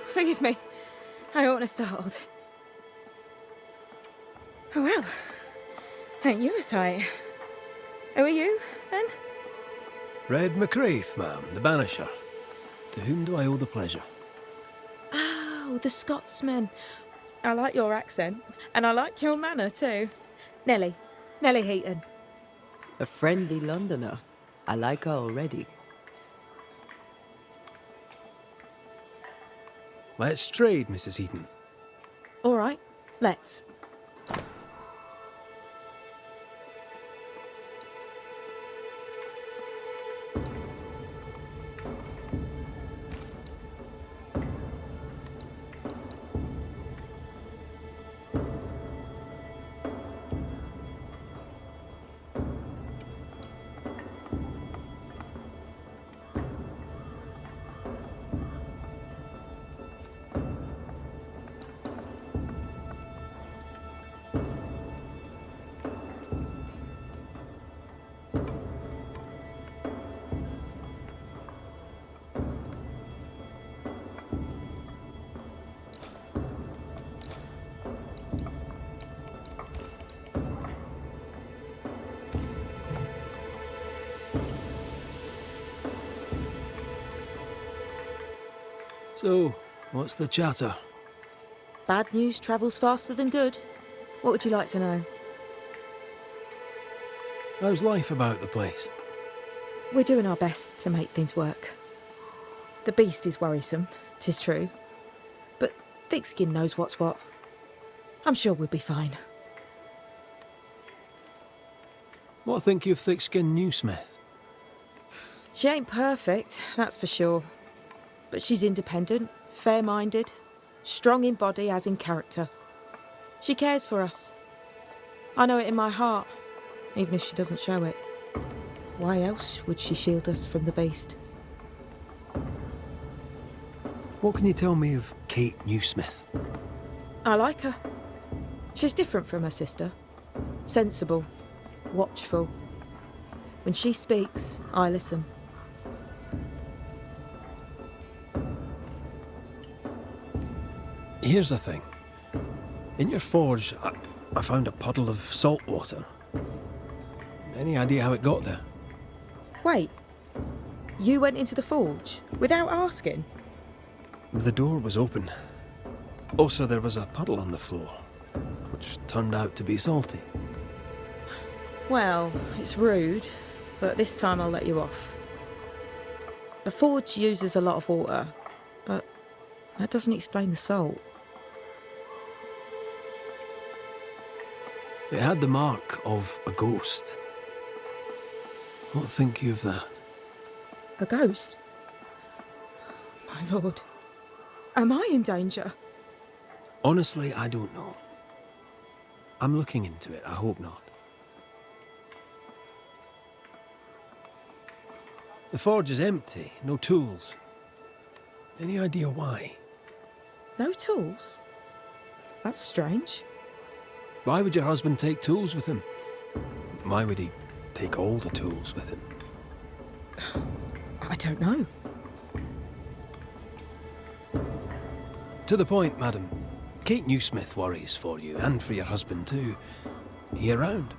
Forgive me. I oughtn't have startled. Oh well. Ain't you a sight? Who are you, then? Red McCraith, ma'am, the Banisher. To whom do I owe the pleasure? Oh, the Scotsman. I like your accent, and I like your manner too. Nellie. Nellie Heaton. A friendly Londoner. I like her already. Let's trade, Mrs. Heaton. All right, let's. So, what's the chatter? Bad news travels faster than good. What would you like to know? How's life about the place? We're doing our best to make things work. The beast is worrisome, 'tis true. But Thickskin knows what's what. I'm sure we'll be fine. What think you of Thickskin Newsmith? She ain't perfect, that's for sure. But she's independent, fair-minded, strong in body as in character. She cares for us. I know it in my heart, even if she doesn't show it. Why else would she shield us from the beast? What can you tell me of Kate Newsmith? I like her. She's different from her sister. Sensible, watchful. When she speaks, I listen. Here's the thing. In your forge, I found a puddle of salt water. Any idea how it got there? Wait, you went into the forge without asking? The door was open. Also, there was a puddle on the floor, which turned out to be salty. Well, it's rude, but this time I'll let you off. The forge uses a lot of water, but that doesn't explain the salt. It had the mark of a ghost. What think you of that? A ghost? My lord, am I in danger? Honestly, I don't know. I'm looking into it, I hope not. The forge is empty, no tools. Any idea why? No tools? That's strange. Why would your husband take tools with him? Why would he take all the tools with him? I don't know. To the point, madam. Kate Newsmith worries for you, and for your husband too. Are you around?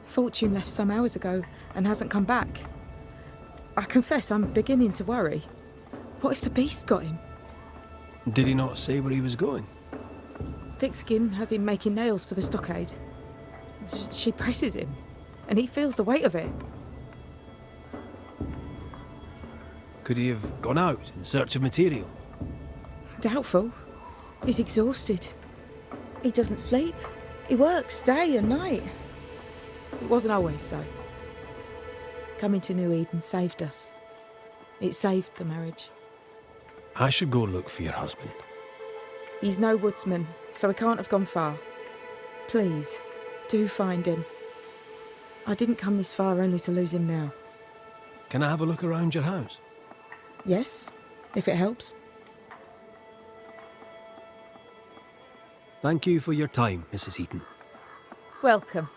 Fortune left some hours ago and hasn't come back. I confess I'm beginning to worry. What if the beast got him? Did he not say where he was going? Thickskin has him making nails for the stockade. She presses him, and he feels the weight of it. Could he have gone out in search of material? Doubtful. He's exhausted. He doesn't sleep. He works day and night. It wasn't always so. Coming to New Eden saved us. It saved the marriage. I should go look for your husband. He's no woodsman, so he can't have gone far. Please, do find him. I didn't come this far only to lose him now. Can I have a look around your house? Yes, if it helps. Thank you for your time, Mrs. Eaton. Welcome.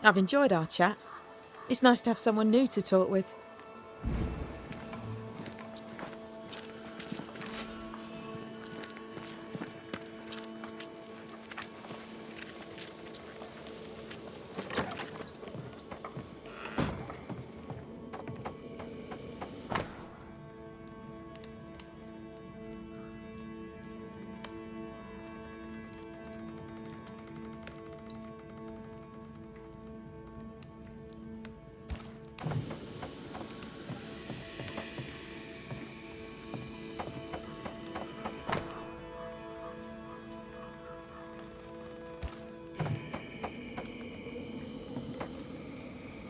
I've enjoyed our chat. It's nice to have someone new to talk with.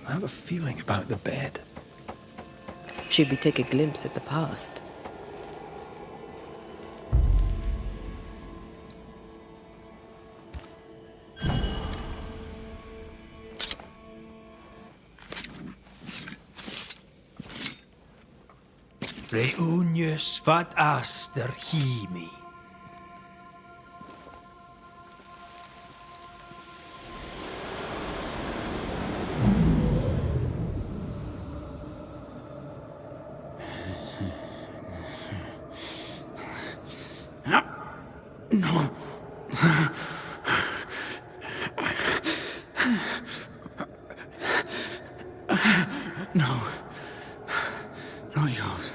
I have a feeling about the bed. Should we take a glimpse at the past? Reunius vat aster himi. No. No. Not yours.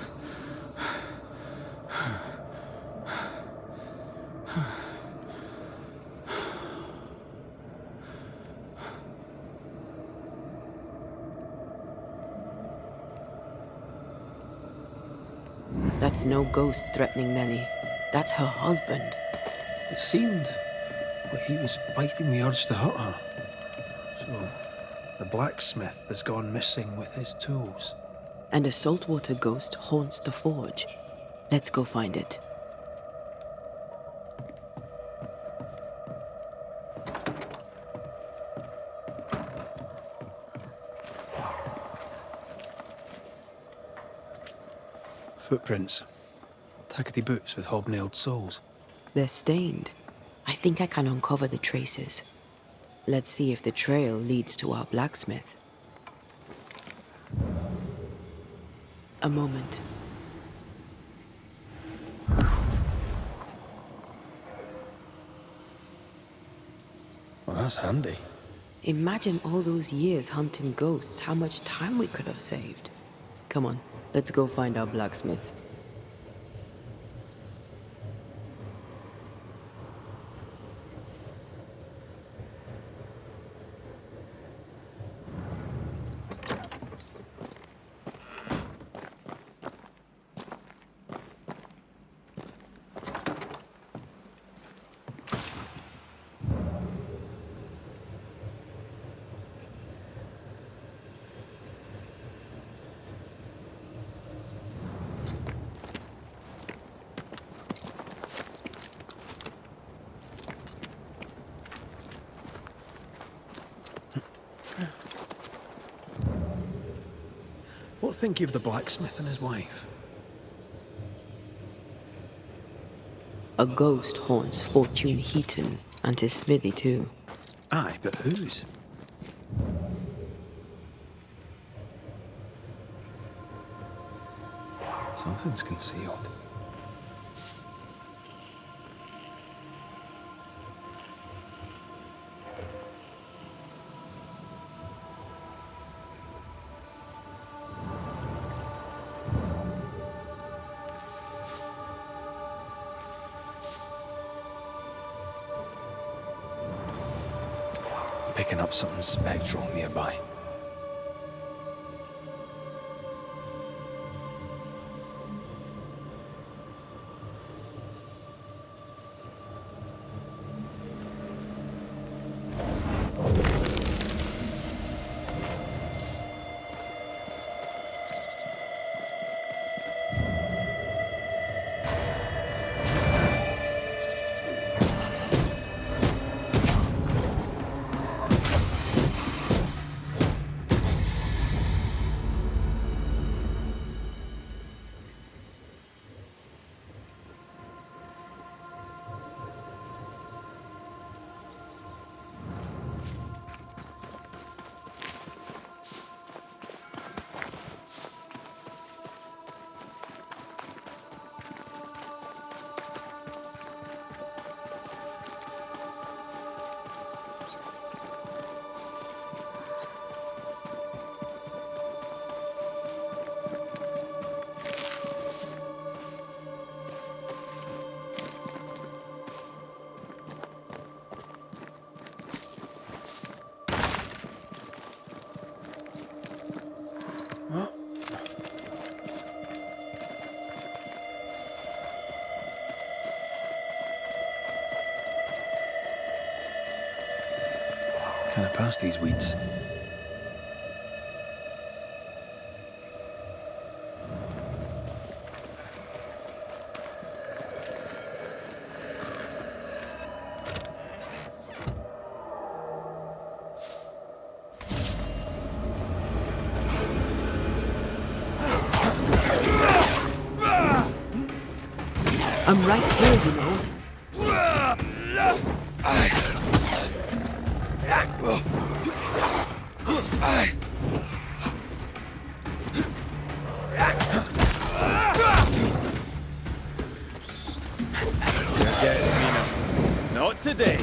That's no ghost threatening Nellie. That's her husband. It seemed like he was fighting the urge to hurt her. So, the blacksmith has gone missing with his tools. And a saltwater ghost haunts the forge. Let's go find it. Footprints. Tackety boots with hobnailed soles. They're stained. I think I can uncover the traces. Let's see if the trail leads to our blacksmith. A moment. Well, that's handy. Imagine all those years hunting ghosts, how much time we could have saved. Come on, let's go find our blacksmith. What think you of the blacksmith and his wife? A ghost haunts Fortune Heaton and his smithy too. Aye, but whose? Something's concealed. Picking up something spectral nearby. Can I pass these weeds? I'm right here, you know. You're getting me now. Not today.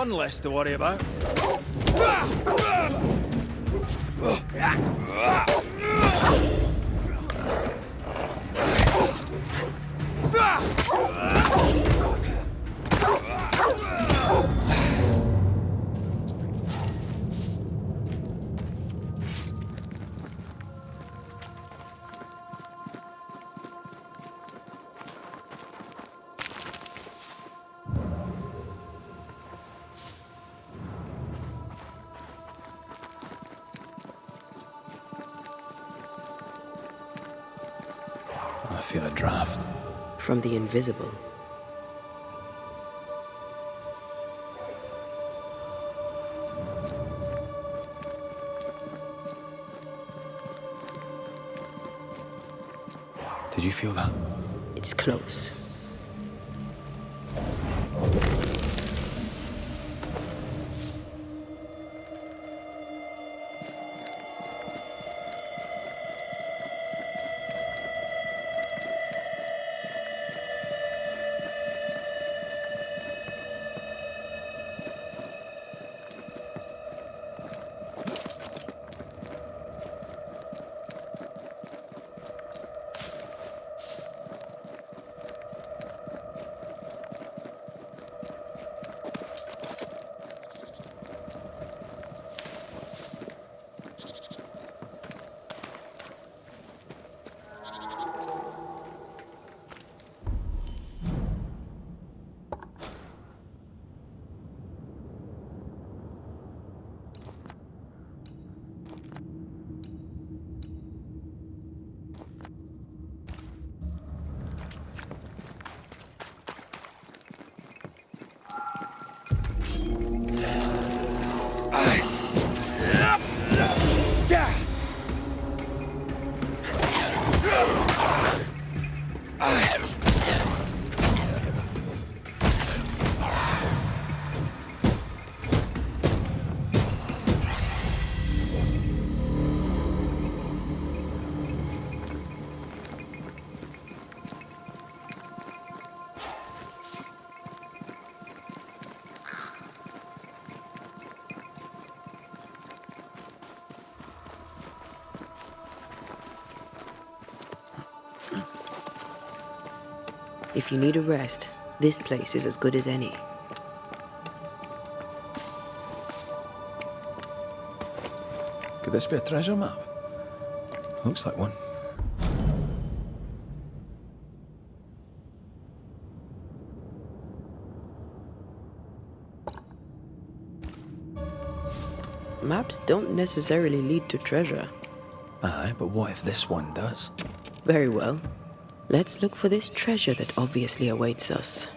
one less to worry about. I feel a draft. From the invisible. Did you feel that? It's close. If you need a rest, this place is as good as any. Could this be a treasure map? Looks like one. Maps don't necessarily lead to treasure. Aye, but what if this one does? Very well. Let's look for this treasure that obviously awaits us.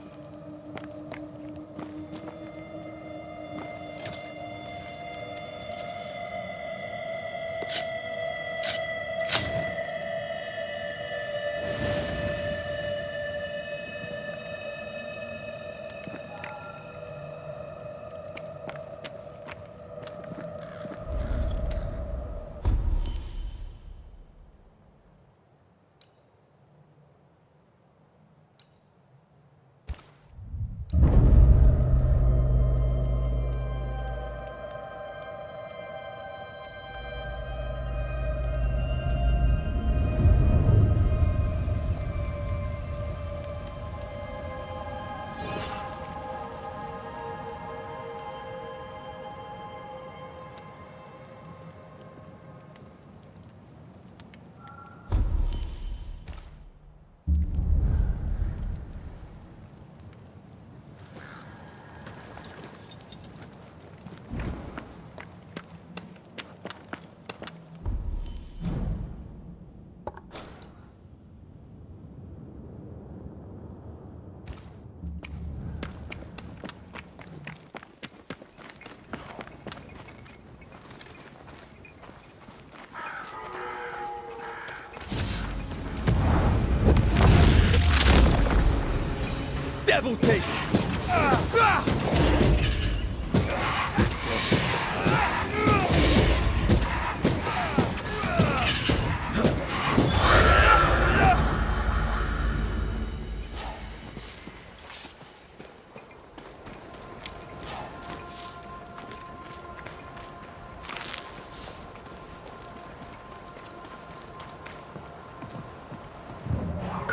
Devil take!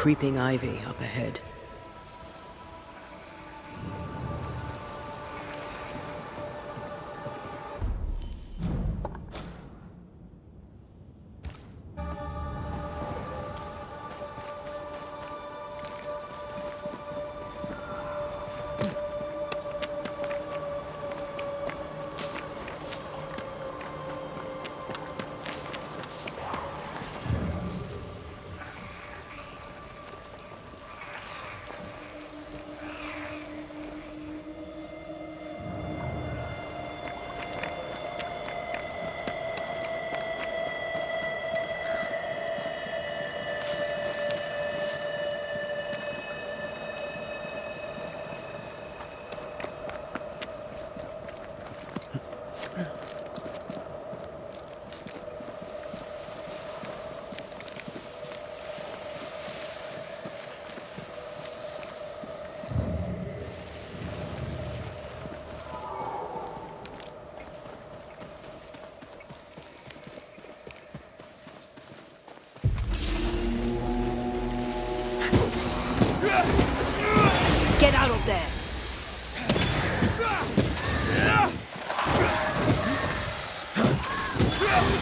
creeping ivy up ahead. Get out of there!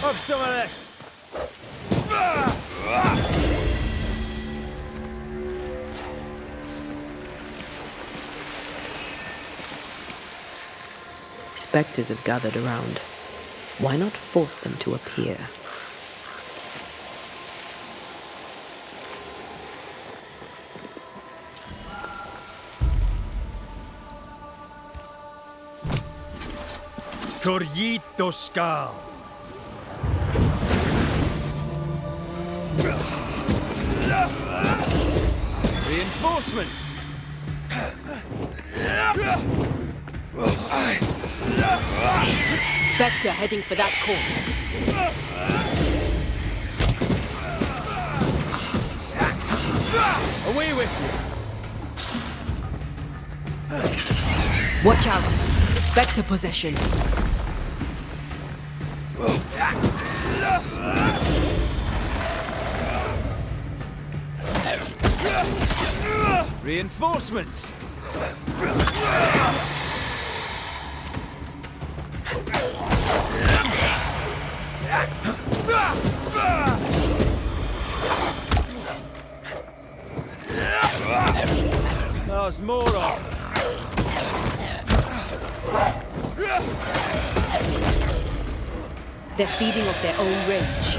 Have some of this! Spectres have gathered around. Why not force them to appear? Corrito Skal! Reinforcements! Spectre heading for that corpse. Away with you! Watch out! Spectre possession. Reinforcements! There's more of them. They're feeding off their own rage.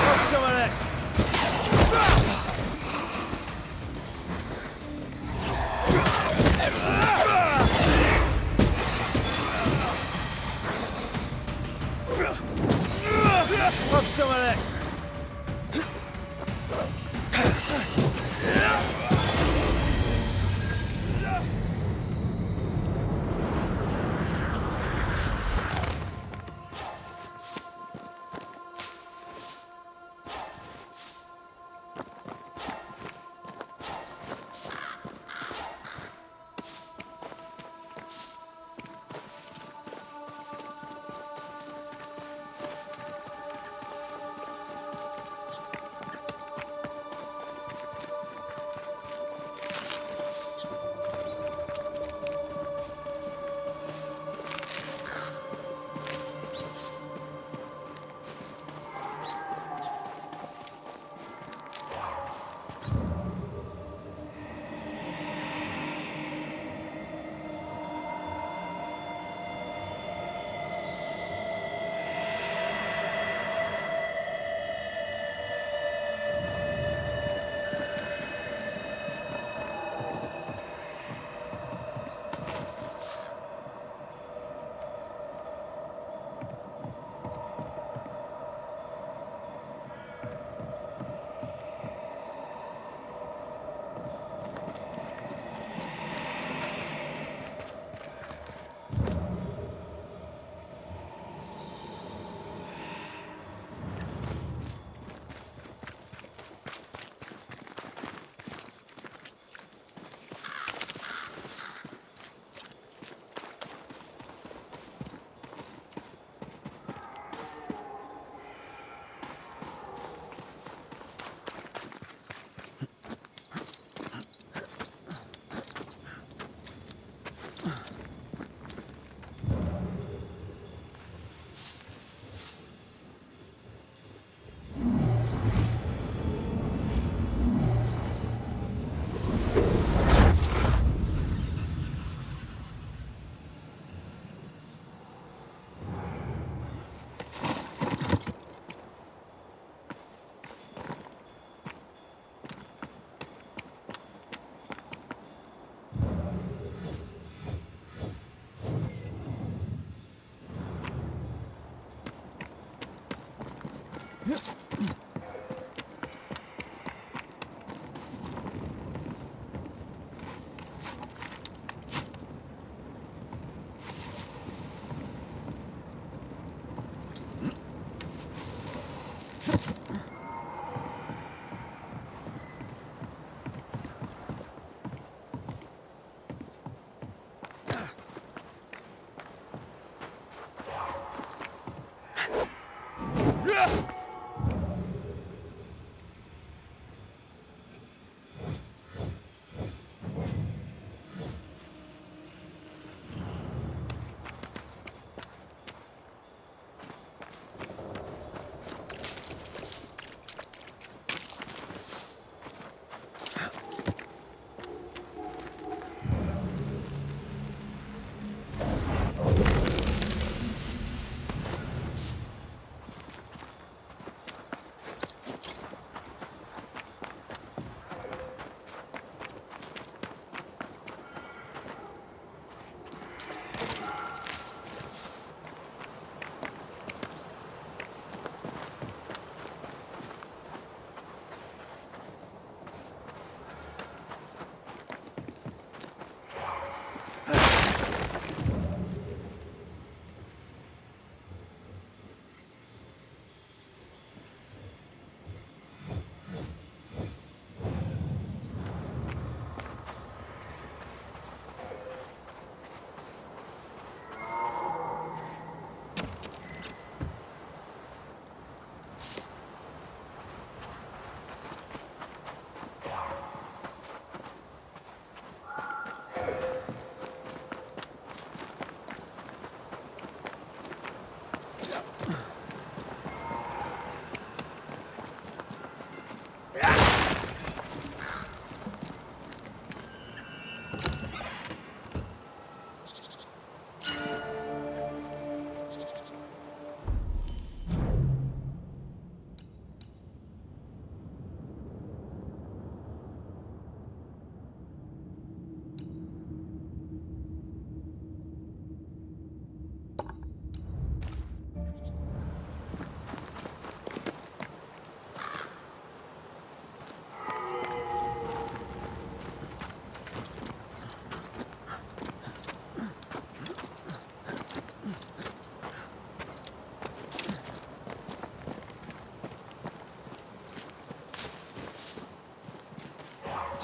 Have some of this! Have some of this!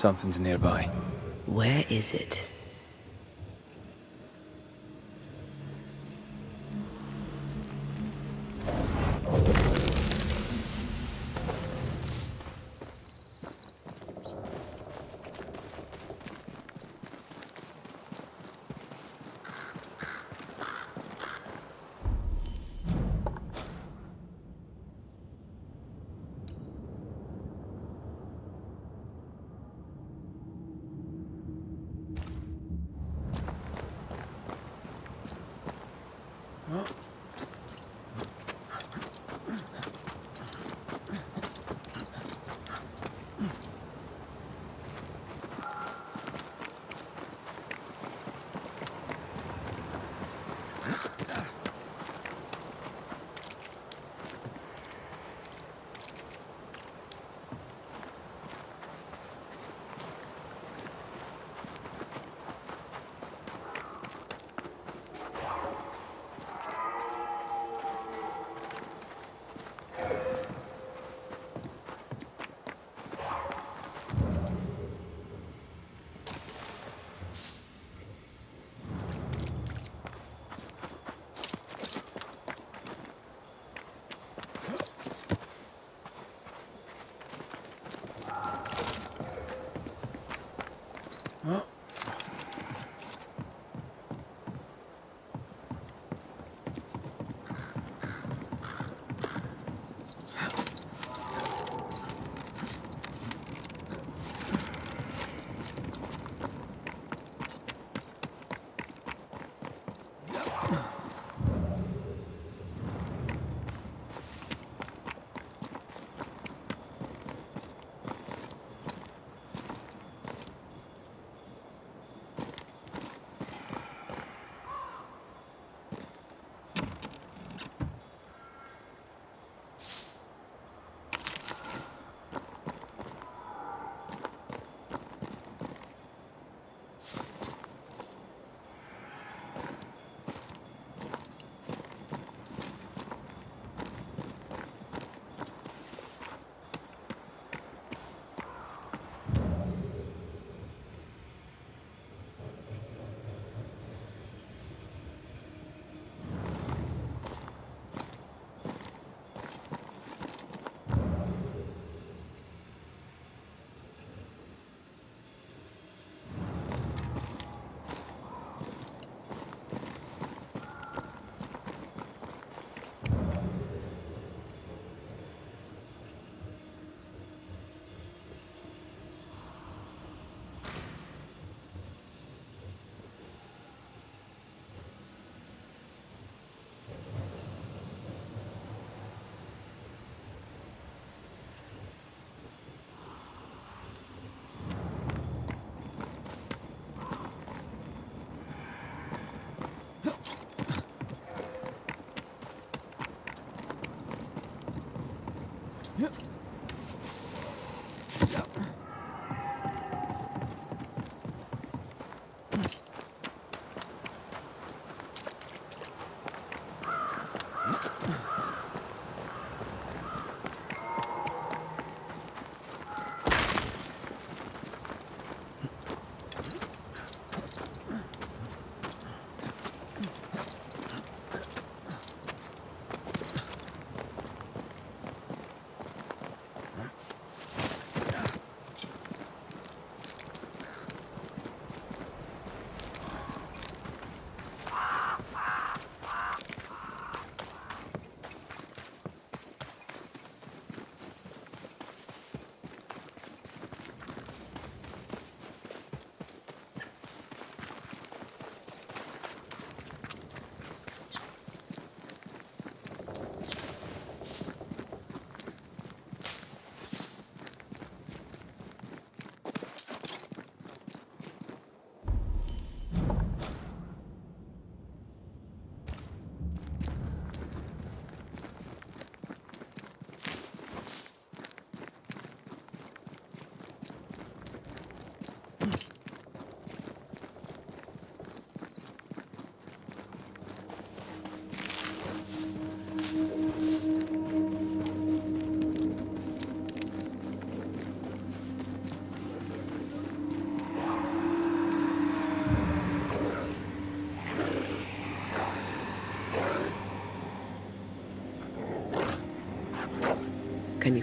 Something's nearby. Where is it?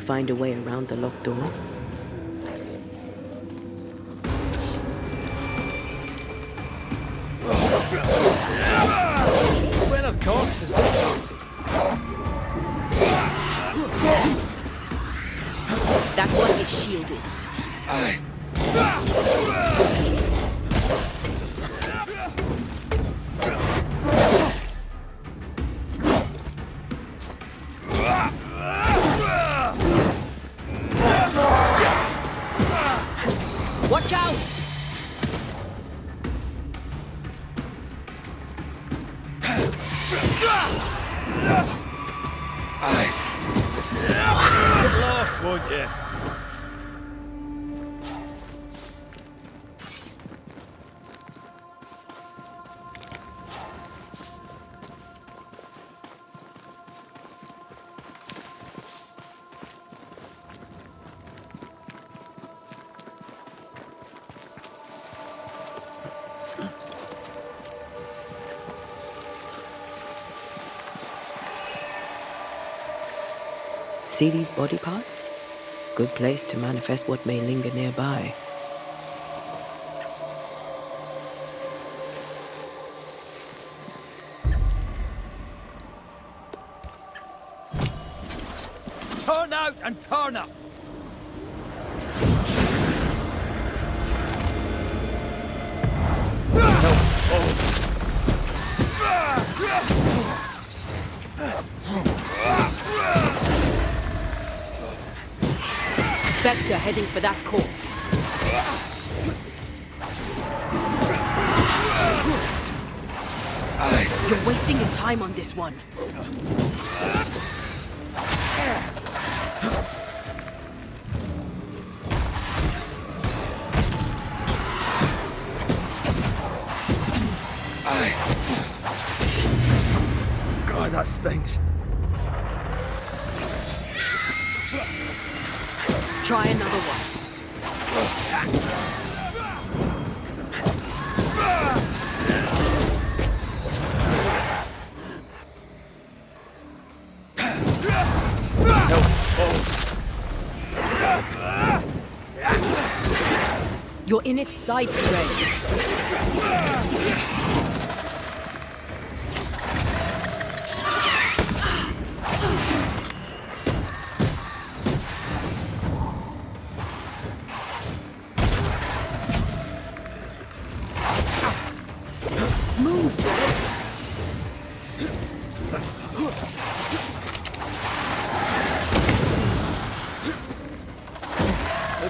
find a way around the locked door? When of corpse is this empty? That one is shielded. Watch out! Get lost, won't you? See these body parts? Good place to manifest what may linger nearby. Turn out and turn up! Spectre heading for that corpse. You're wasting your time on this one. God, that stings. Try another one. You're in its sights, Ray.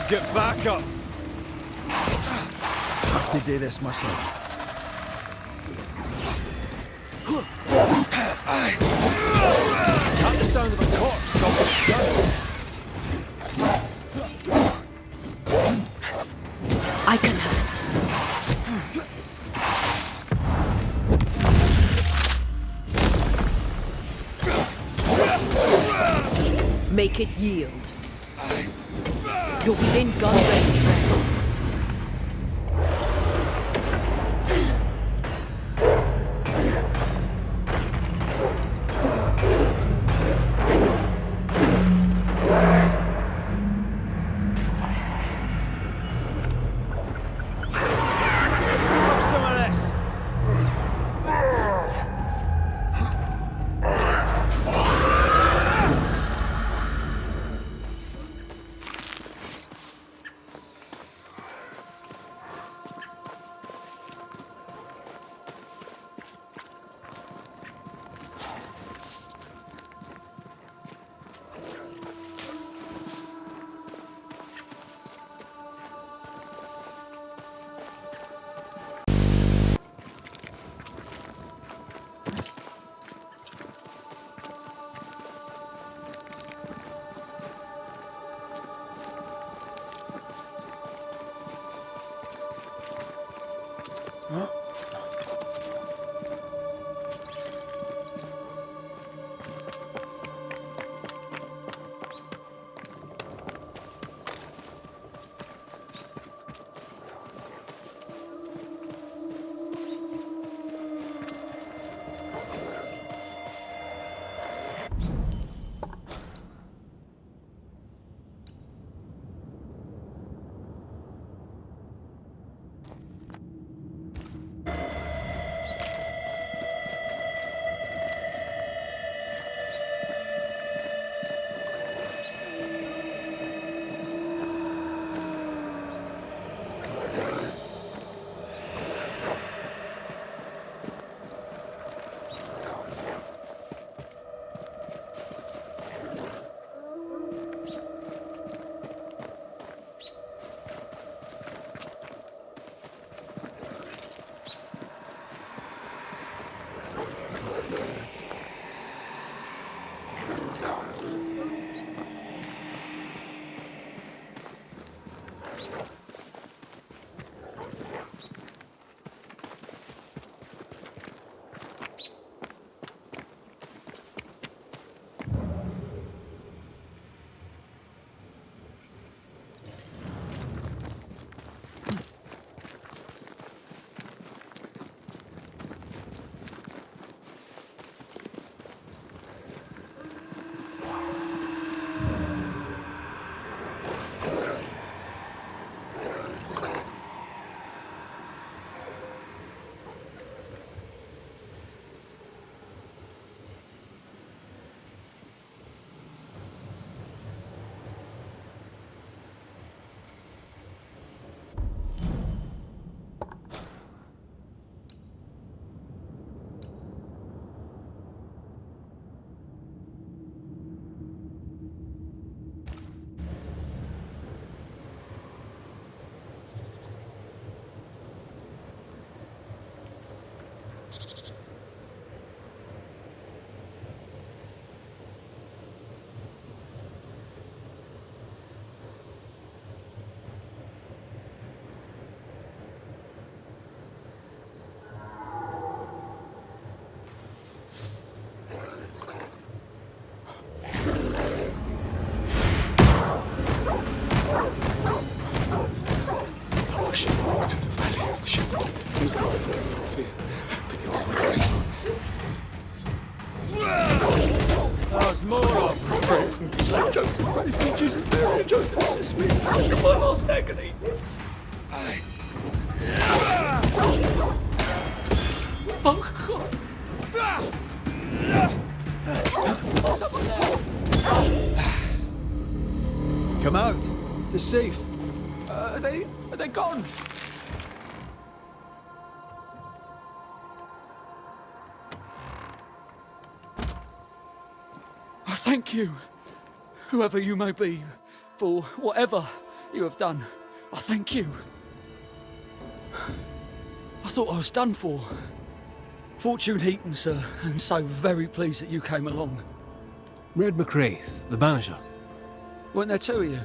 Get back up! Have to do this myself. Not the sound of a corpse going I can help. Make it yield. You're within gun range, Red. Have some of this! Christ, I pray for Jesus, Mary, and Joseph, assist me in my last agony. Oh, God. Oh, someone there. Come out. It's safe. Are they gone? I thank you, whoever you may be, for whatever you have done. I thank you. I thought I was done for. Fortune Heaton, sir, and so very pleased that you came along. Red McCraith, the Banisher. Weren't there two of you?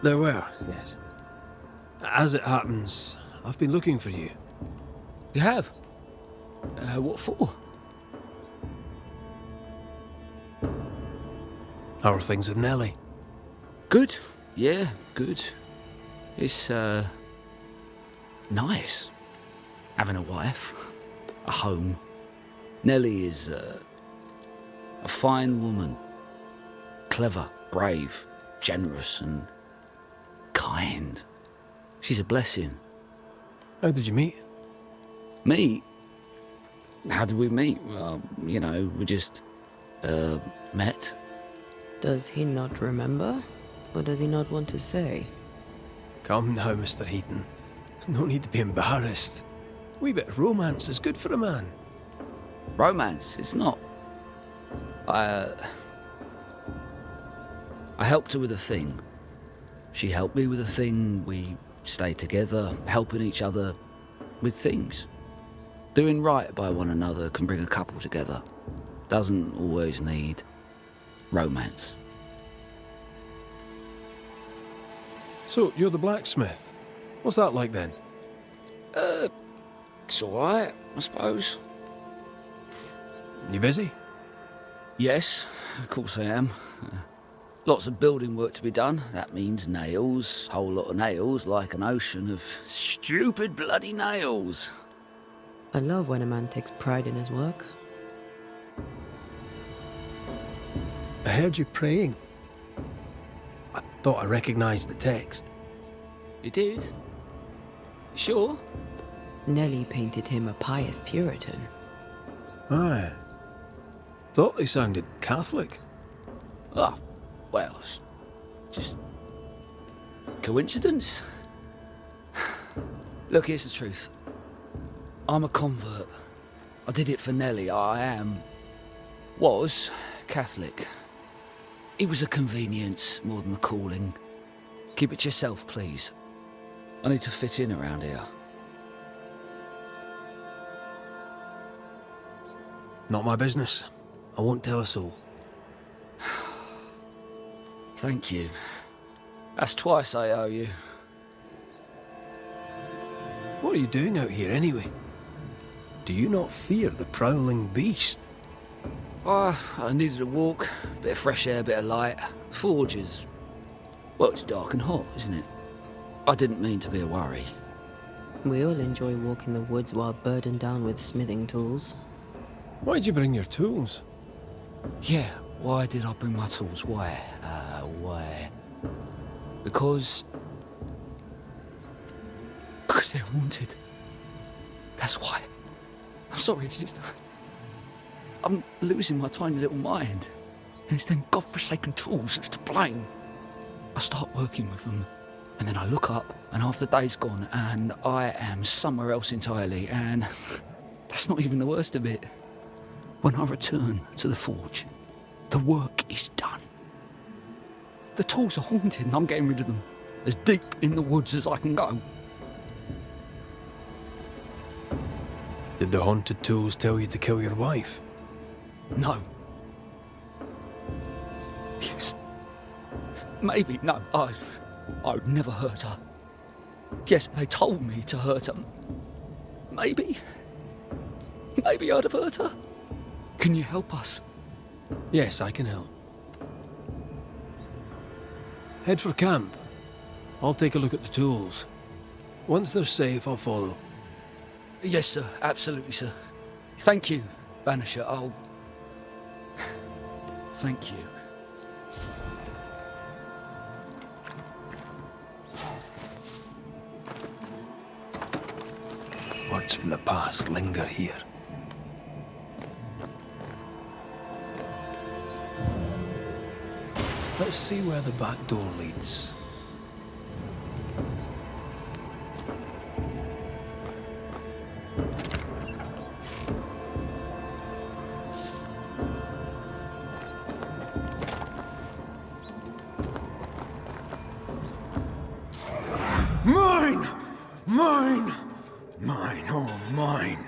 There were, yes. As it happens, I've been looking for you. You have? What for? How are things with Nellie? Good. Yeah, good. It's, nice. Having a wife. A home. Nellie is, a fine woman. Clever, brave, generous and kind. She's a blessing. How did you meet? Meet? How did we meet? Well, you know, we just, met. Does he not remember? Or does he not want to say? Come now, Mr. Heaton. No need to be embarrassed. A wee bit of romance is good for a man. Romance? It's not. I helped her with a thing. She helped me with a thing. We stayed together, helping each other with things. Doing right by one another can bring a couple together. Doesn't always need romance. So, you're the blacksmith. What's that like then? It's alright, I suppose. You busy? Yes, of course I am. Lots of building work to be done. That means nails. Whole lot of nails, like an ocean of stupid bloody nails. I love when a man takes pride in his work. I heard you praying. I thought I recognised the text. You did? Sure? Nellie painted him a pious Puritan. Aye. Thought they sounded Catholic. Ah, well, just coincidence? Look, here's the truth. I'm a convert. I did it for Nellie. Was Catholic. It was a convenience more than a calling. Keep it to yourself, please. I need to fit in around here. Not my business. I won't tell a soul. Thank you. That's twice I owe you. What are you doing out here anyway? Do you not fear the prowling beast? I needed a walk, bit of fresh air, bit of light. The forge is... well, it's dark and hot, isn't it? I didn't mean to be a worry. We all enjoy walking the woods while burdened down with smithing tools. Why'd you bring your tools? Yeah, why did I bring my tools? Why? Why? Because they're haunted. That's why. I'm sorry, it's just... I'm losing my tiny little mind. And it's them godforsaken tools that's to blame. I start working with them, and then I look up, and half the day's gone, and I am somewhere else entirely, and that's not even the worst of it. When I return to the forge, the work is done. The tools are haunted, and I'm getting rid of them. As deep in the woods as I can go. Did the haunted tools tell you to kill your wife? No. Yes. Maybe, no. I would never hurt her. Yes, they told me to hurt her. Maybe I'd have hurt her. Can you help us? Yes, I can help. Head for camp. I'll take a look at the tools. Once they're safe, I'll follow. Yes, sir. Absolutely, sir. Thank you, Banisher. Thank you. Words from the past linger here. Let's see where the back door leads. Mine! Mine! Mine, oh mine!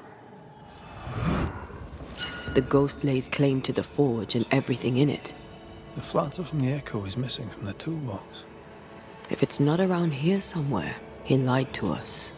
The ghost lays claim to the forge and everything in it. The flatter from the echo is missing from the toolbox. If it's not around here somewhere, he lied to us.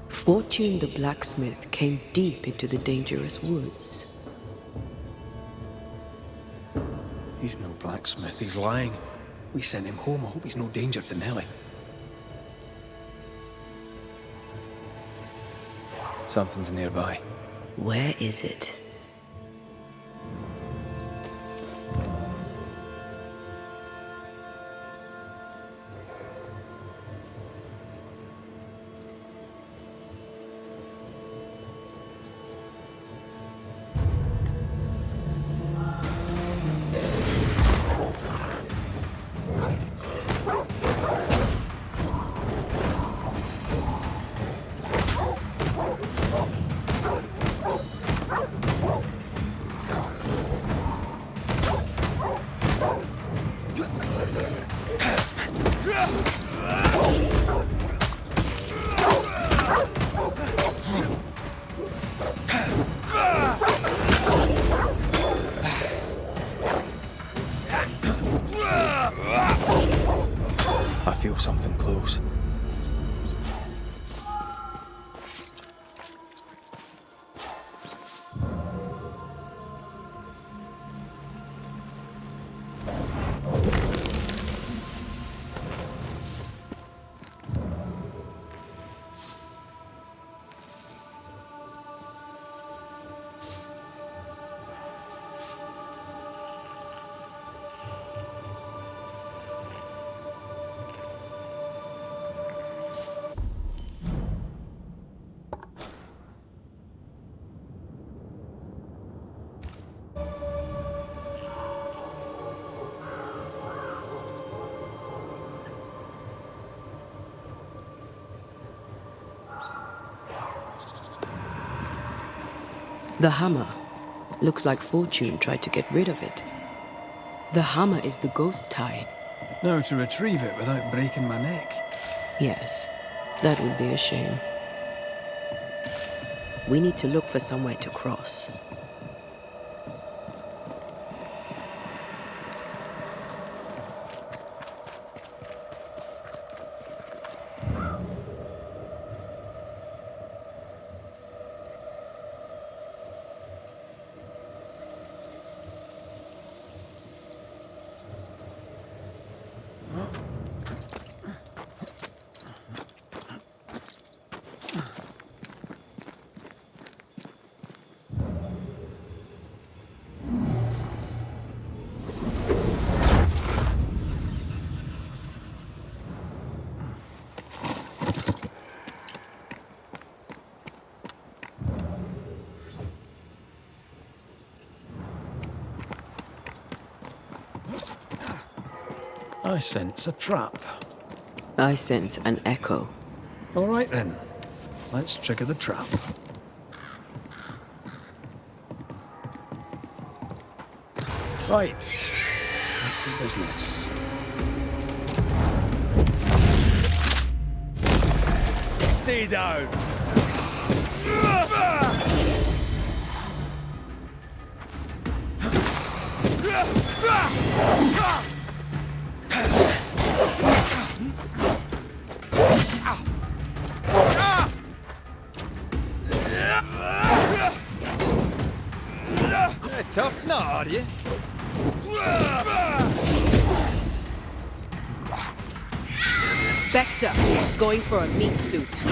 Fortune the blacksmith came deep into the dangerous woods. He's no blacksmith, he's lying. We sent him home, I hope he's no danger to Nellie. Something's nearby. Where is it? I feel something close. The hammer. Looks like Fortune tried to get rid of it. The hammer is the ghost tie. Now to retrieve it without breaking my neck. Yes, that would be a shame. We need to look for somewhere to cross. I sense a trap. I sense an echo. All right then, let's trigger the trap. Right, back to business. Stay down. Tough nut, are you? Spectre, going for a meat suit.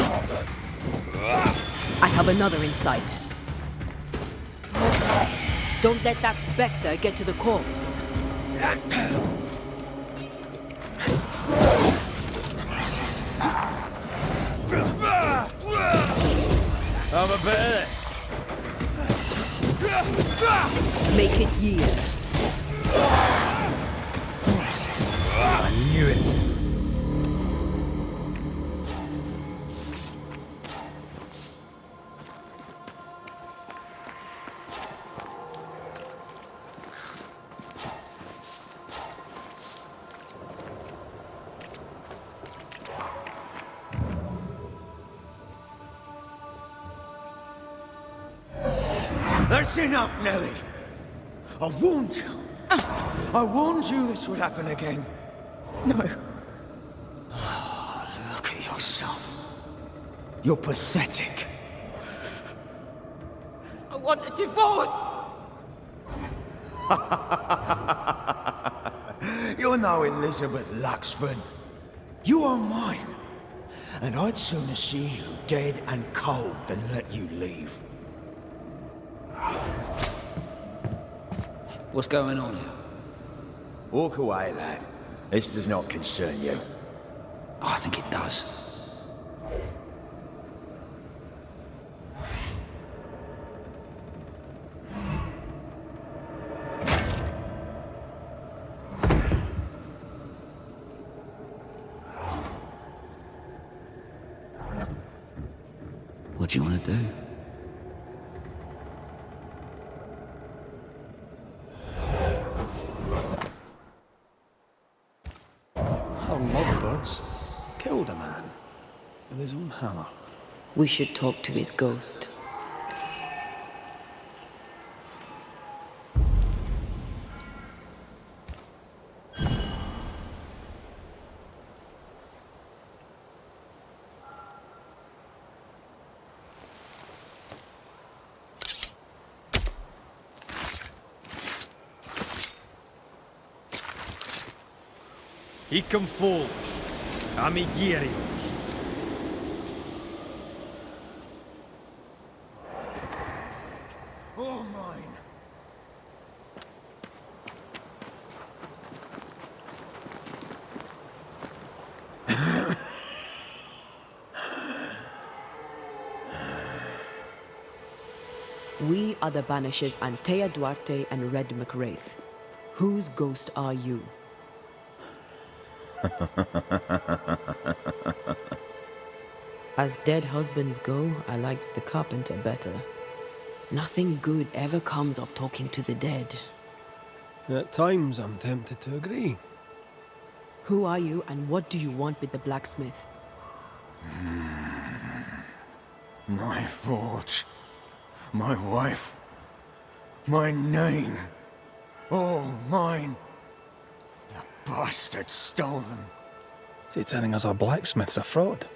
I have another in sight. Don't let that Spectre get to the corpse. Have a bit of this. Make it yield. I knew it. That's enough, Nellie. I warned you. I warned you this would happen again. No. Oh, look at yourself. You're pathetic. I want a divorce! You're no Elizabeth Luxford. You are mine. And I'd sooner see you dead and cold than let you leave. What's going on here? Walk away, lad. This does not concern you. I think it does. What do you want to do? Our lovebirds killed a man with his own hammer. We should talk to his ghost. Icum folos, amiguerios. All mine. We are the Banishers Antea Duarte and Red McWraith. Whose ghost are you? As dead husbands go, I liked the carpenter better. Nothing good ever comes of talking to the dead. At times, I'm tempted to agree. Who are you and what do you want with the blacksmith? My forge. My wife. My name. All mine. The bastard stole them. Is he telling us our blacksmith's a fraud?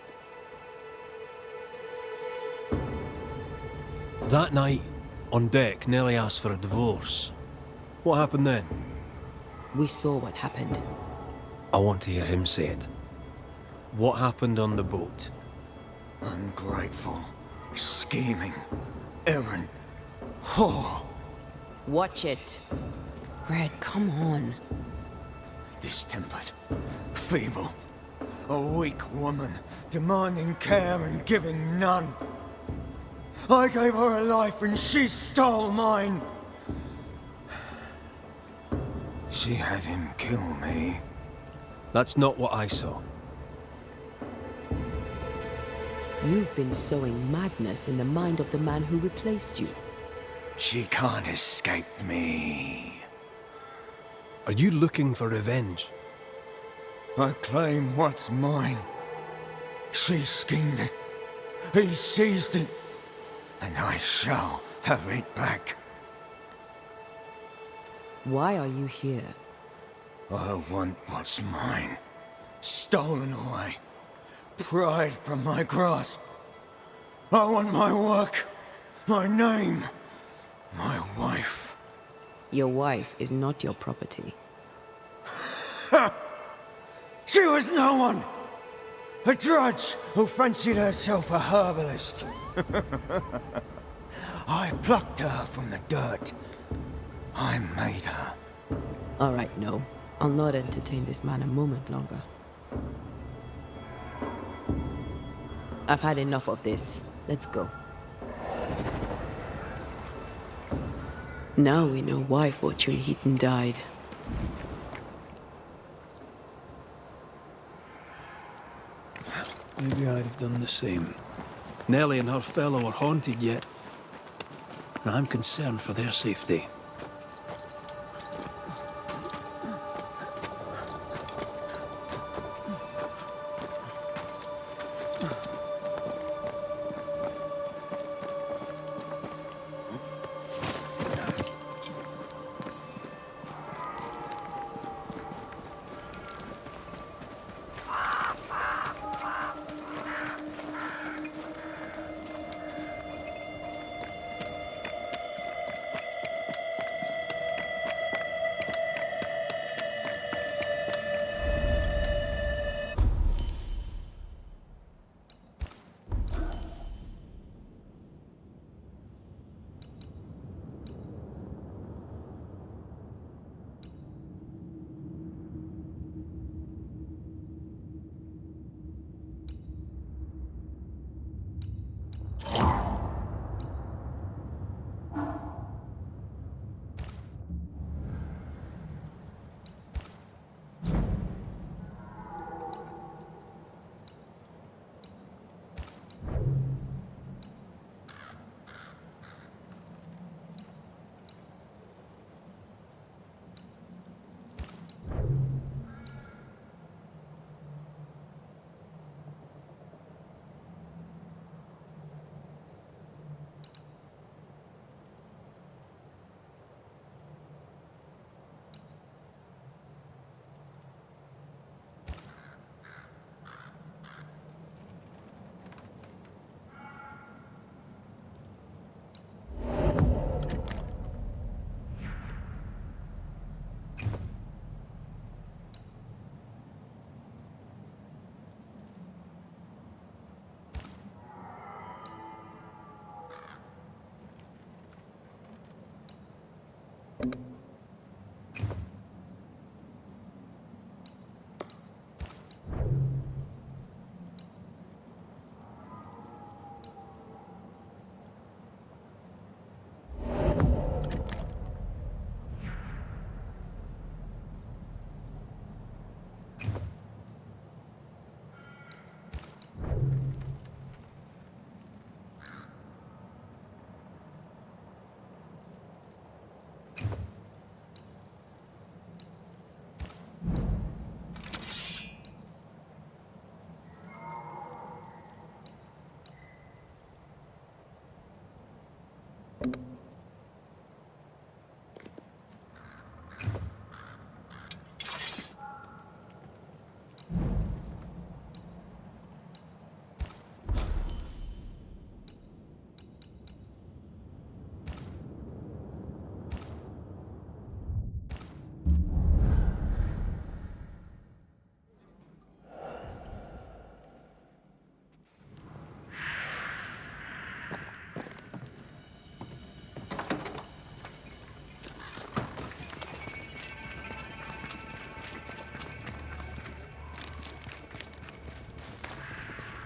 That night, on deck, Nellie asked for a divorce. What happened then? We saw what happened. I want to hear him say it. What happened on the boat? Ungrateful. Scheming. Errant. Whore. Watch it. Red, come on. Distempered. Feeble. A weak woman, demanding care and giving none. I gave her a life and she stole mine. She had him kill me. That's not what I saw. You've been sowing madness in the mind of the man who replaced you. She can't escape me. Are you looking for revenge? I claim what's mine. She schemed it. He seized it. And I shall have it back. Why are you here? I want what's mine. Stolen away. Pried from my grasp. I want my work. My name. My wife. Your wife is not your property. She was no one! A drudge who fancied herself a herbalist. I plucked her from the dirt. I made her. All right, no. I'll not entertain this man a moment longer. I've had enough of this. Let's go. Now we know why Fortune Heaton died. Maybe I'd have done the same. Nellie and her fellow are haunted yet, and I'm concerned for their safety.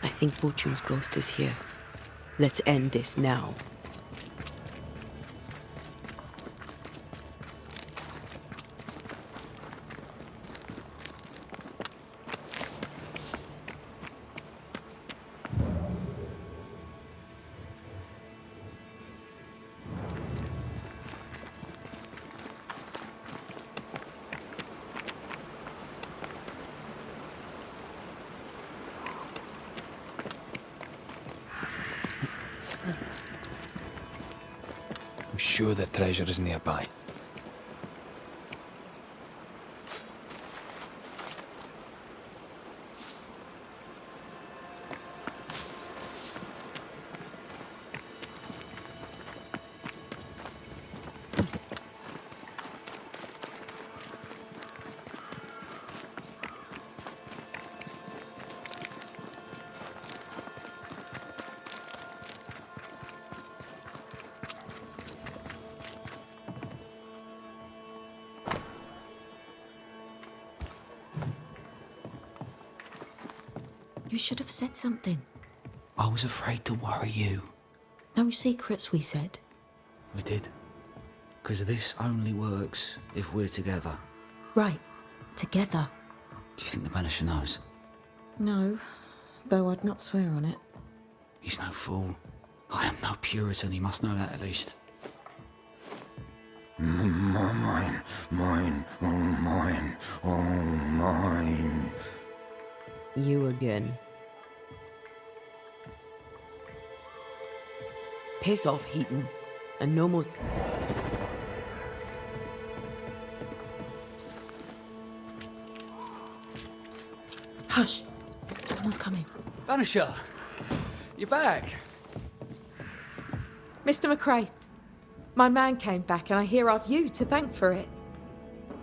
I think Fortune's ghost is here. Let's end this now. I'm sure the treasure is nearby. You should have said something. I was afraid to worry you. No secrets, we said. We did. Because this only works if we're together. Right. Together. Do you think the Banisher knows? No, though I'd not swear on it. He's no fool. I am no Puritan, he must know that at least. Mine, oh mine. You again. Piss off, Heaton, and no more... Hush! Someone's coming. Banisher, you're back. Mr. McRae, my man came back and I hear I've you to thank for it.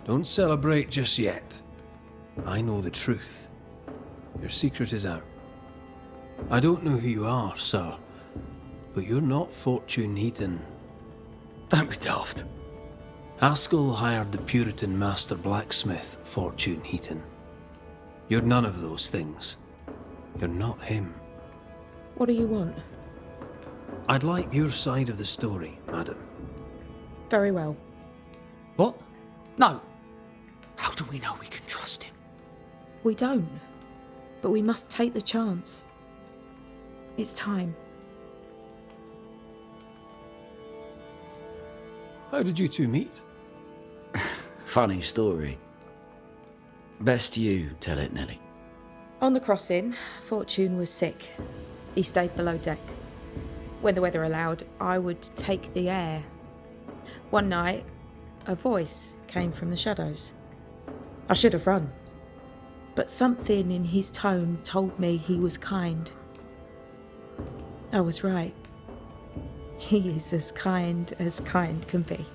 Don't celebrate just yet. I know the truth. Your secret is out. I don't know who you are, sir, but you're not Fortune Heaton. Don't be daft. Haskell hired the Puritan master blacksmith, Fortune Heaton. You're none of those things. You're not him. What do you want? I'd like your side of the story, madam. Very well. What? No. How do we know we can trust him? We don't. But we must take the chance. It's time. How did you two meet? Funny story. Best you tell it, Nelly. On the crossing, Fortune was sick. He stayed below deck. When the weather allowed, I would take the air. One night, a voice came from the shadows. I should have run, but something in his tone told me he was kind. I was right. He is as kind can be.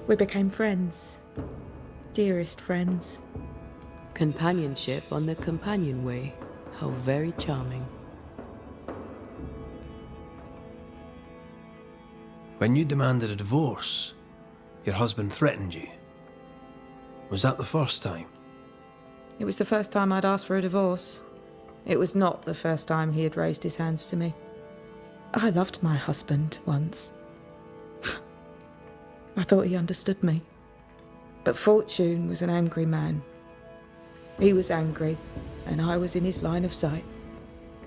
We became friends. Dearest friends. Companionship on the companion way. How very charming. When you demanded a divorce, your husband threatened you. Was that the first time? It was the first time I'd asked for a divorce. It was not the first time he had raised his hands to me. I loved my husband once. I thought he understood me. But Fortune was an angry man. He was angry, and I was in his line of sight.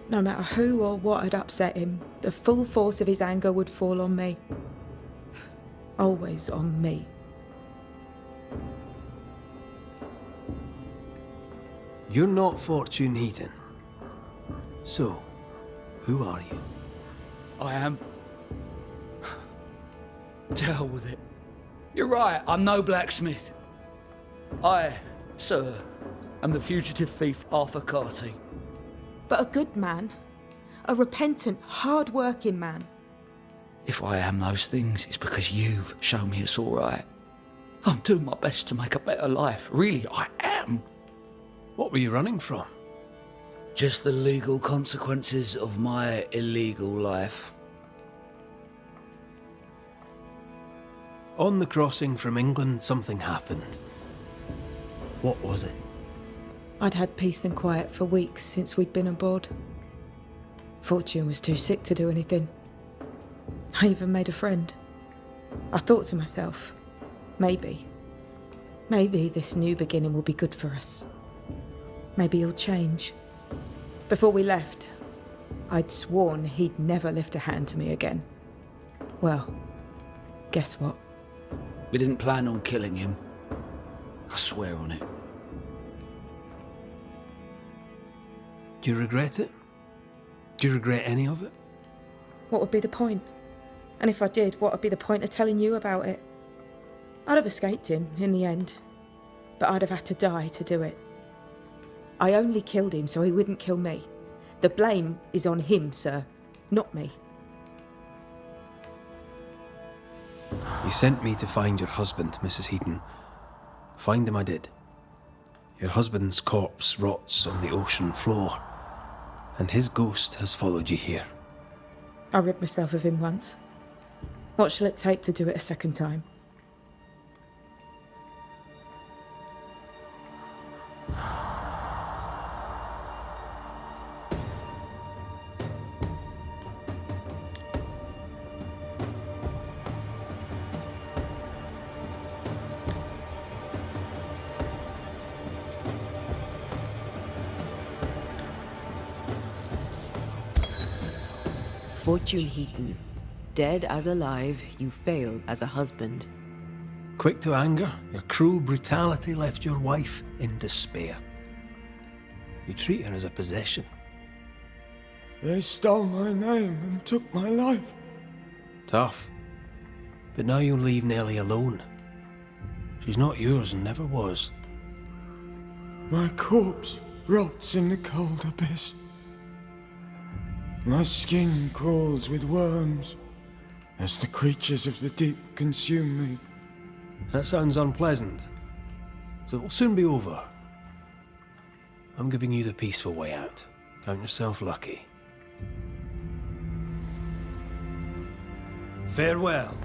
No matter who or what had upset him, the full force of his anger would fall on me. Always on me. You're not Fortune Heaton. So, who are you? I am. To hell with it. You're right, I'm no blacksmith. I, sir, am the fugitive thief Arthur Carty. But a good man. A repentant, hard-working man. If I am those things, it's because you've shown me it's all right. I'm doing my best to make a better life. Really, I am. What were you running from? Just the legal consequences of my illegal life. On the crossing from England, something happened. What was it? I'd had peace and quiet for weeks since we'd been aboard. Fortune was too sick to do anything. I even made a friend. I thought to myself, maybe this new beginning will be good for us. Maybe he'll change. Before we left, I'd sworn he'd never lift a hand to me again. Well, guess what? We didn't plan on killing him. I swear on it. Do you regret it? Do you regret any of it? What would be the point? And if I did, what would be the point of telling you about it? I'd have escaped him in the end, but I'd have had to die to do it. I only killed him so he wouldn't kill me. The blame is on him, sir, not me. You sent me to find your husband, Mrs. Heaton. Find him I did. Your husband's corpse rots on the ocean floor, and his ghost has followed you here. I rid myself of him once. What shall it take to do it a second time? Fortune Heaton, dead as alive, you failed as a husband. Quick to anger, your cruel brutality left your wife in despair. You treat her as a possession. They stole my name and took my life. Tough. But now you'll leave Nellie alone. She's not yours and never was. My corpse rots in the cold abyss. My skin crawls with worms as the creatures of the deep consume me. That sounds unpleasant. So it'll soon be over. I'm giving you the peaceful way out. Count yourself lucky. Farewell.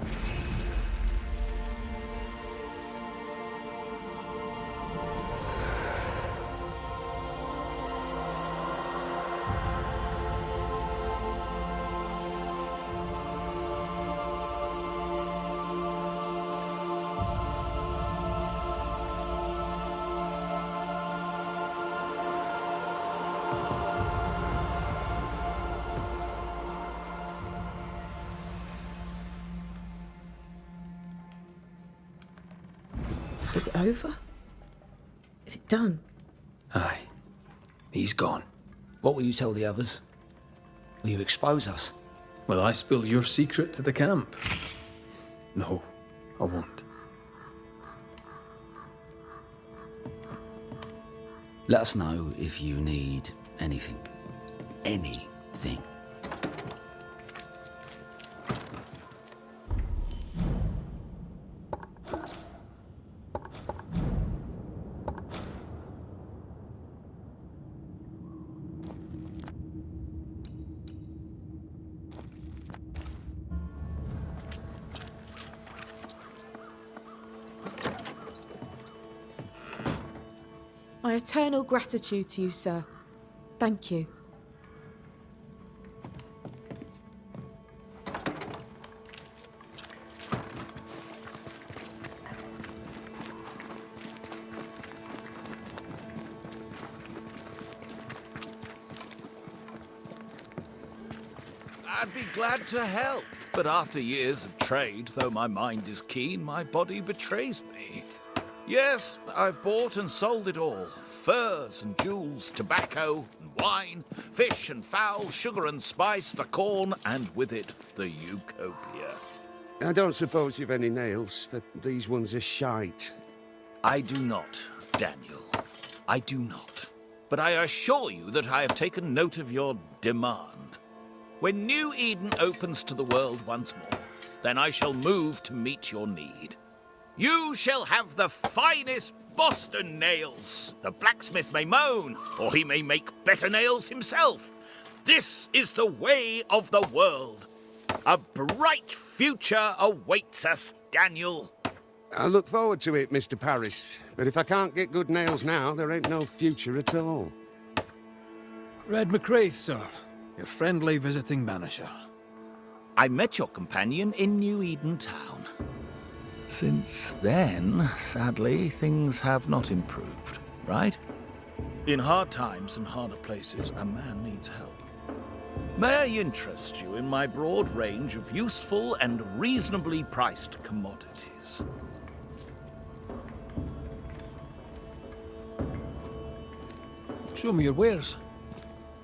Is it over? Is it done? Aye. He's gone. What will you tell the others? Will you expose us? Will I spill your secret to the camp? No, I won't. Let us know if you need anything. Anything. My eternal gratitude to you, sir. Thank you. I'd be glad to help, but after years of trade, though my mind is keen, my body betrays me. Yes, I've bought and sold it all. Furs and jewels, tobacco and wine, fish and fowl, sugar and spice, the corn, and with it, the eucopia. I don't suppose you've any nails, but these ones are shite. I do not, Daniel. I do not. But I assure you that I have taken note of your demand. When New Eden opens to the world once more, then I shall move to meet your need. You shall have the finest Boston nails. The blacksmith may moan, or he may make better nails himself. This is the way of the world. A bright future awaits us, Daniel. I look forward to it, Mr. Paris. But if I can't get good nails now, there ain't no future at all. Red McCraith, sir. Your friendly visiting banisher. I met your companion in New Eden Town. Since then, sadly, things have not improved, right? In hard times and harder places, a man needs help. May I interest you in my broad range of useful and reasonably priced commodities? Show me your wares.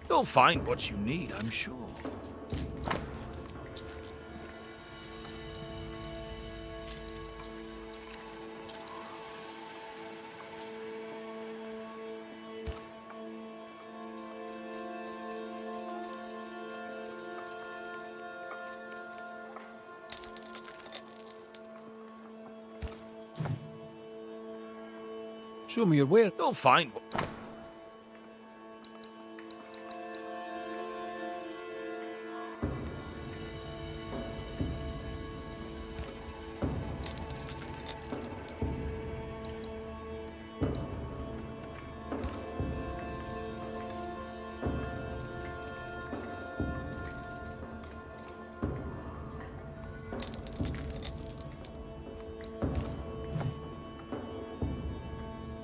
You'll find what you need, I'm sure. Show me your ware. You'll find what...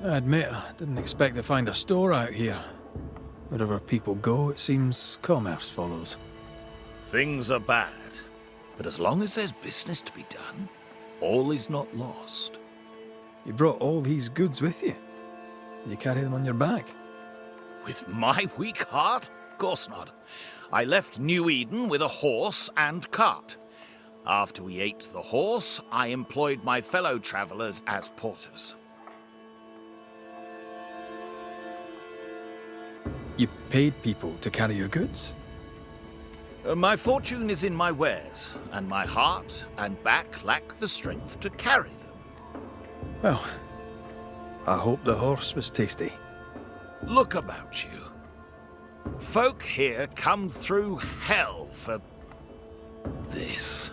I admit, I didn't expect to find a store out here. Wherever people go, it seems commerce follows. Things are bad, but as long as there's business to be done, all is not lost. You brought all these goods with you. Did you carry them on your back? With my weak heart? Of course not. I left New Eden with a horse and cart. After we ate the horse, I employed my fellow travelers as porters. You paid people to carry your goods? My fortune is in my wares, and my heart and back lack the strength to carry them. Well, I hope the horse was tasty. Look about you. Folk here come through hell for this.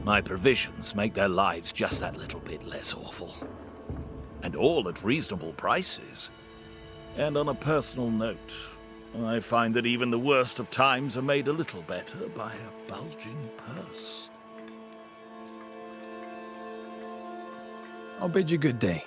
My provisions make their lives just that little bit less awful. And all at reasonable prices. And on a personal note, I find that even the worst of times are made a little better by a bulging purse. I'll bid you good day.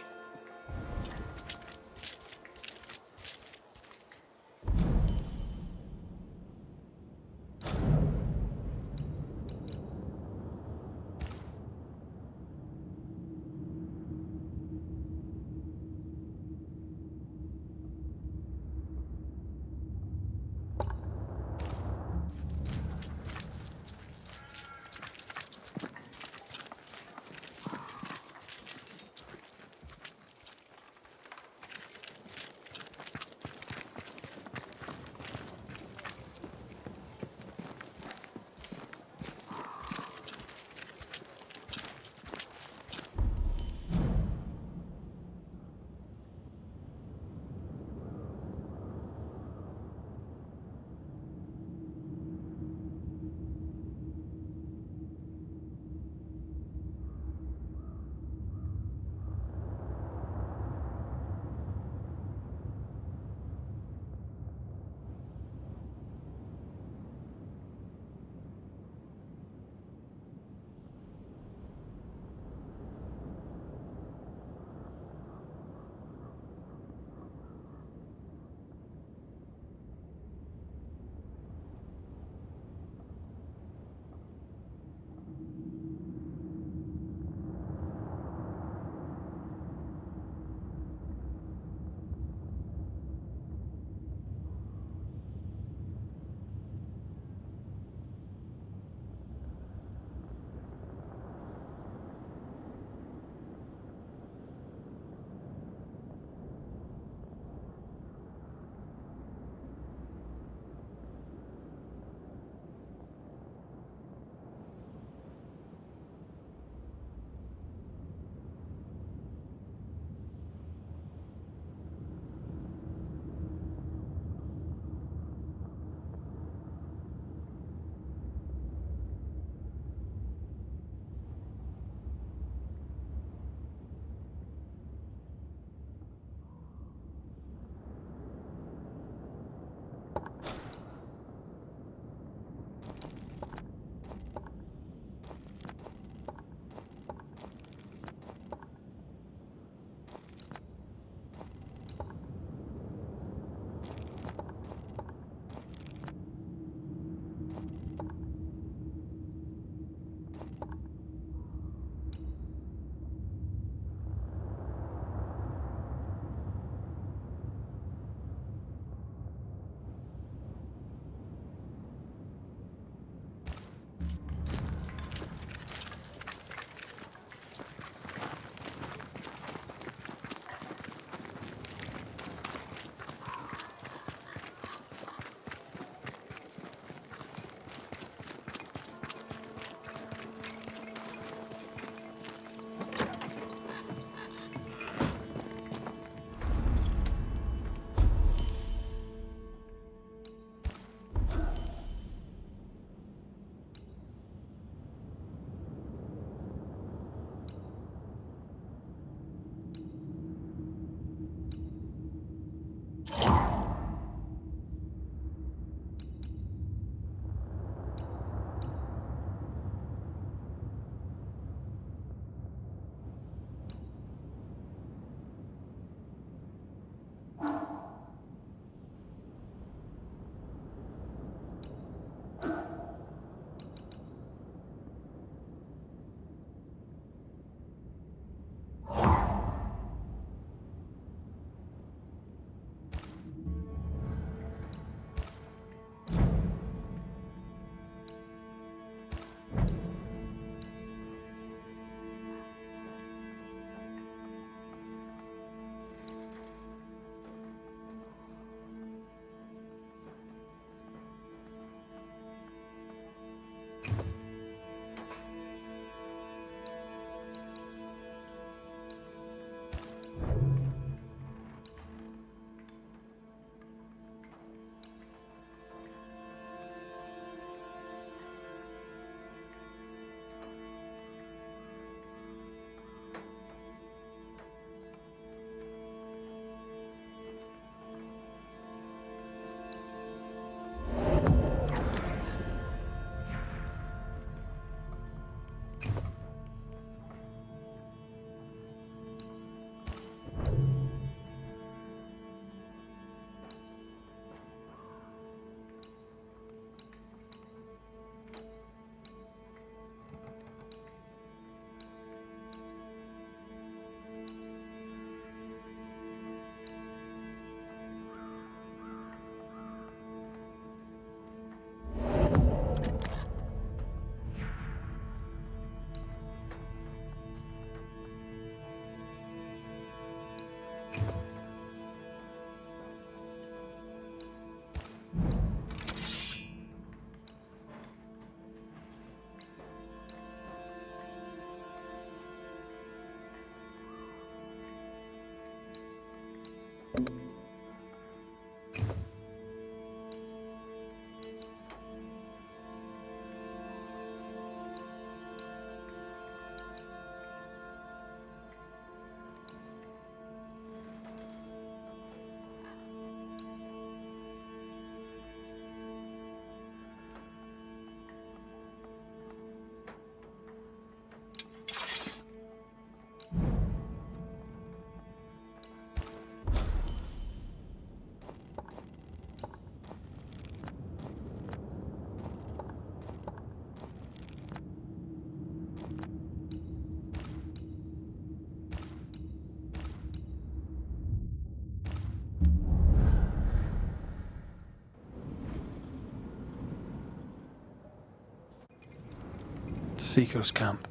Seeker's camp.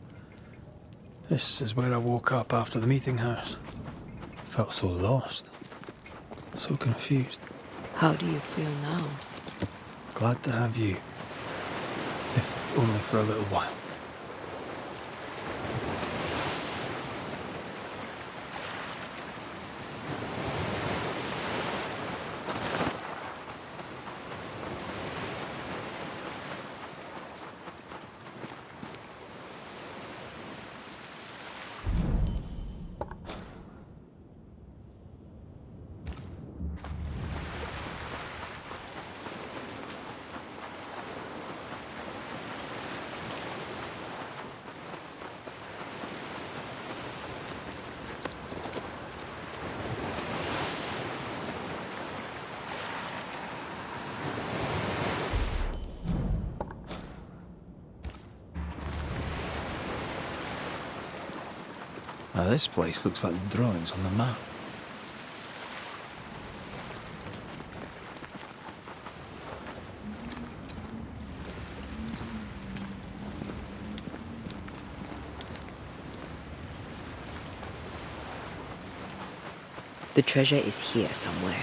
This is where I woke up after the meeting house. Felt so lost, so confused. How do you feel now? Glad to have you, if only for a little while. Now this place looks like the drawings on the map. The treasure is here somewhere.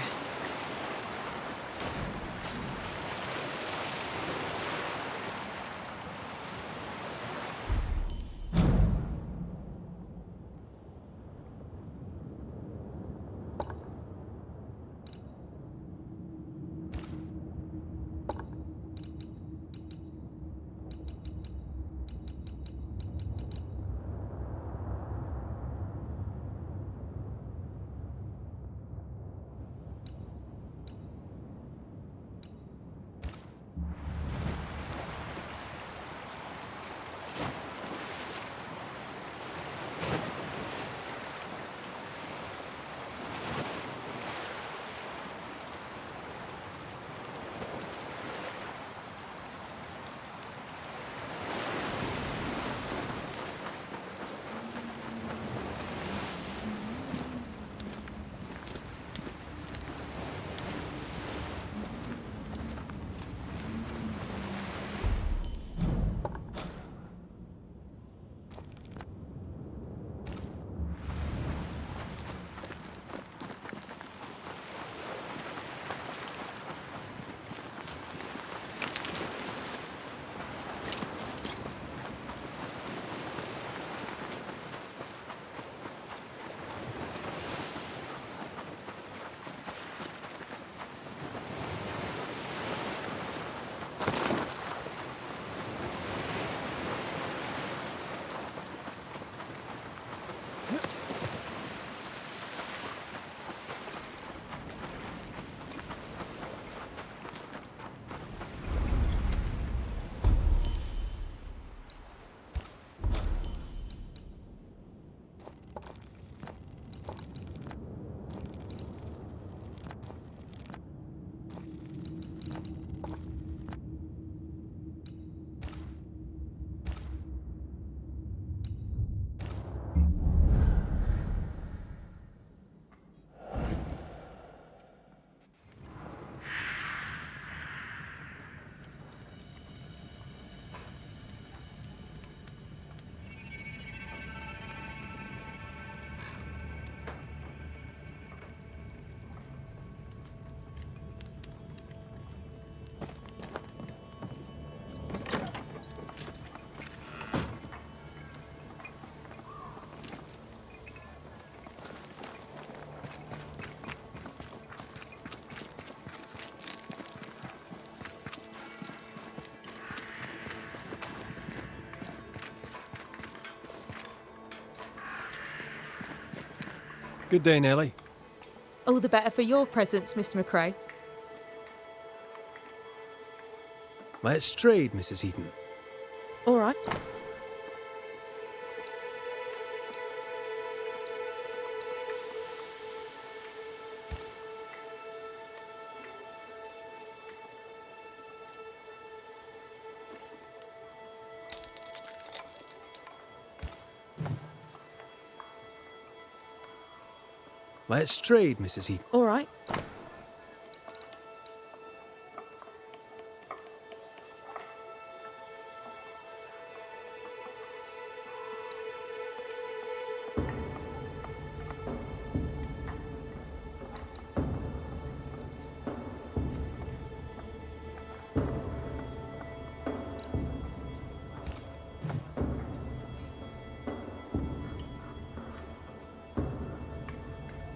Good day, Nellie. All the better for your presence, Mr. McRae. Let's trade, Mrs. Eden. All right. Let's trade, Mrs. Eden. All right.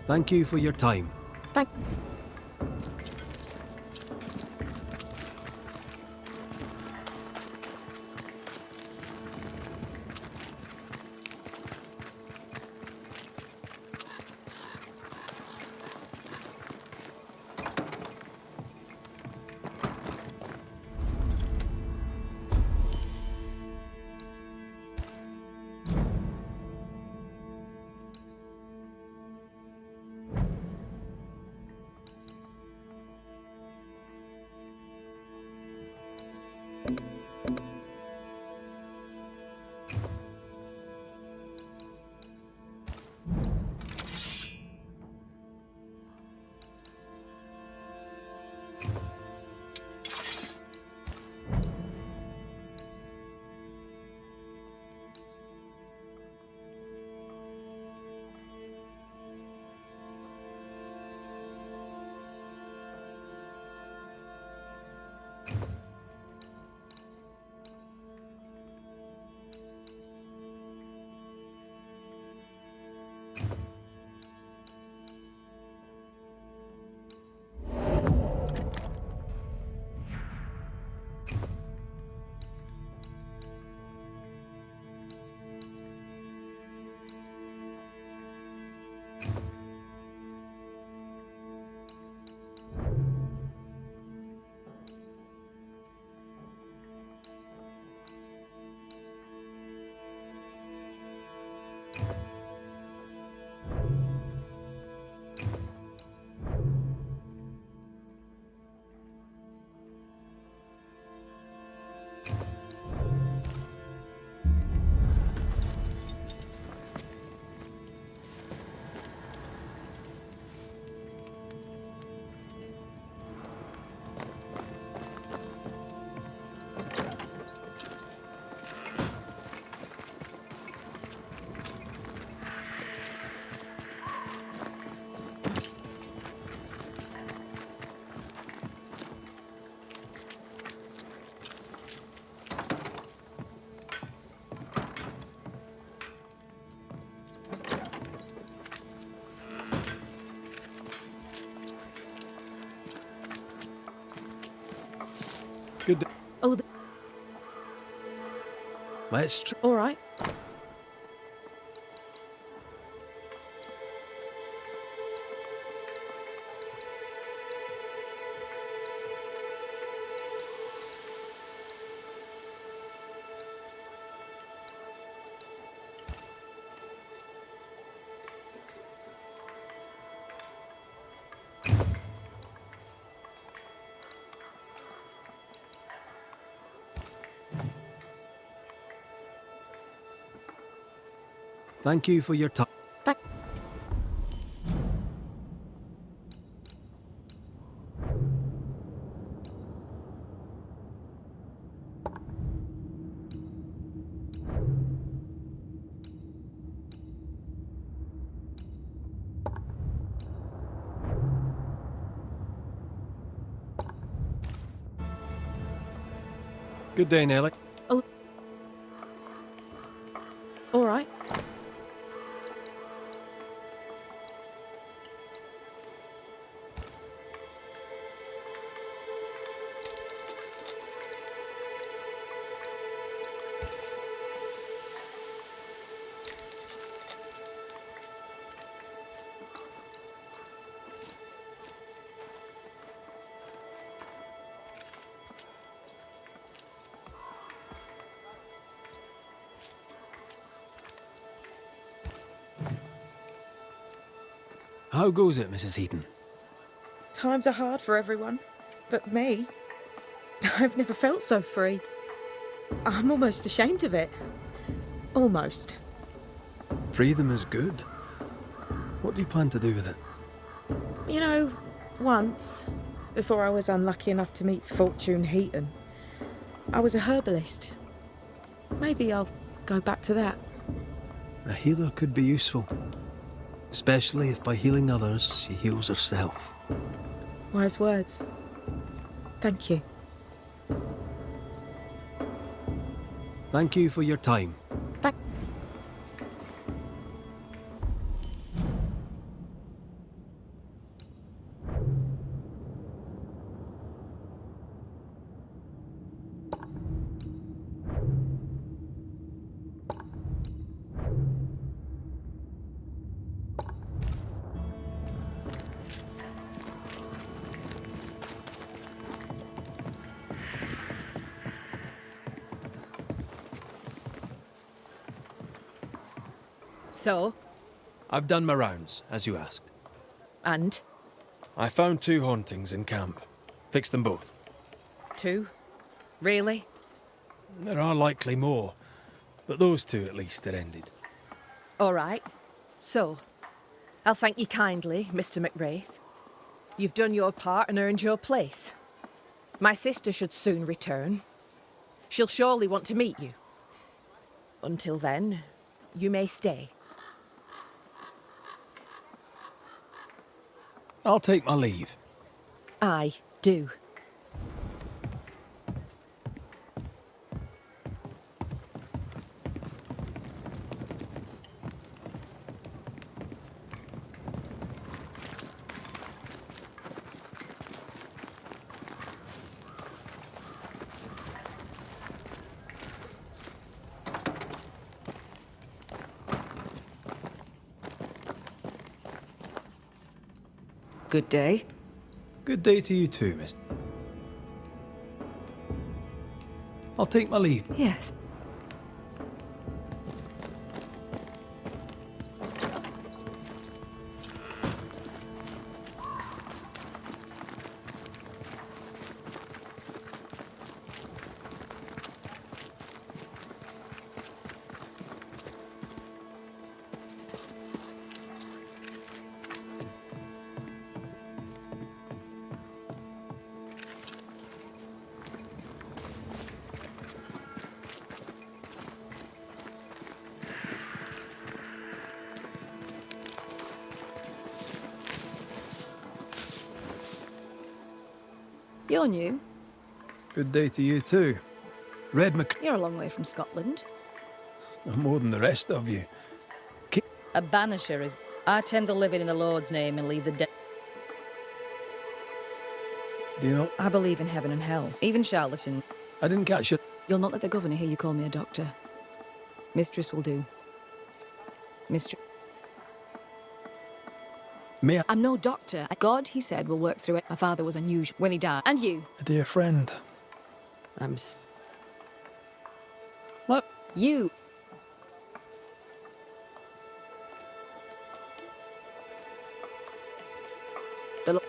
Thank you for your time. Thank. Good day. Oh, Let's all right. Thank you for your time. Good day, Nellie. Oh, all right. How goes it, Mrs. Heaton? Times are hard for everyone, but me, I've never felt so free. I'm almost ashamed of it. Almost. Freedom is good. What do you plan to do with it? You know, once, before I was unlucky enough to meet Fortune Heaton, I was a herbalist. Maybe I'll go back to that. A healer could be useful, especially if by healing others she heals herself. Wise words. Thank you. Thank you for your time. So? I've done my rounds, as you asked. And? I found 2 hauntings in camp. Fixed them both. 2? Really? There are likely more, but those 2 at least are ended. All right. So, I'll thank you kindly, Mr. McWraith. You've done your part and earned your place. My sister should soon return. She'll surely want to meet you. Until then, you may stay. I'll take my leave. I do. Good day. Good day to you too, miss. I'll take my leave. Yes. You're new. Good day to you too. Red You're a long way from Scotland. more than the rest of you. A banisher is... I tend the living in the Lord's name and leave the dead. Do you know? I believe in heaven and hell. Even charlatan. I didn't catch it. You'll not let the governor hear you call me a doctor. Mistress will do. Mistress. Me? I'm no doctor. God, he said, will work through it. My father was unusual when he died. And you? A dear friend. What? You. The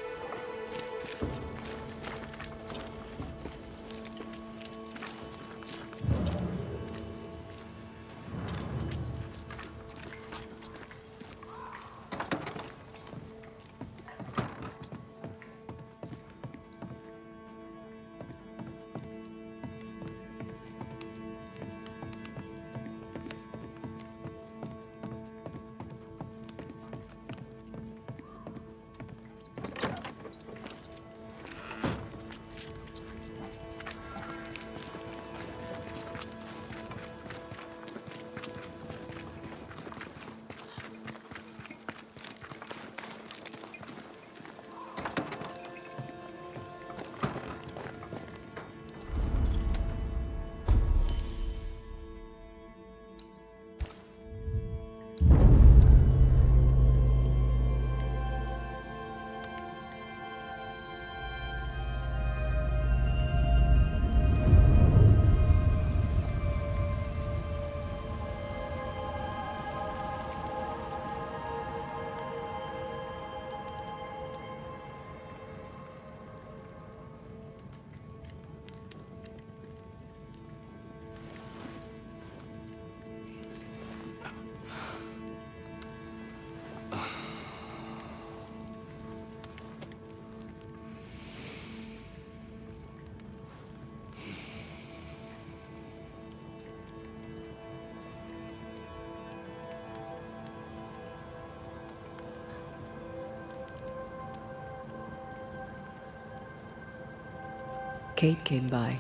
Kate came by.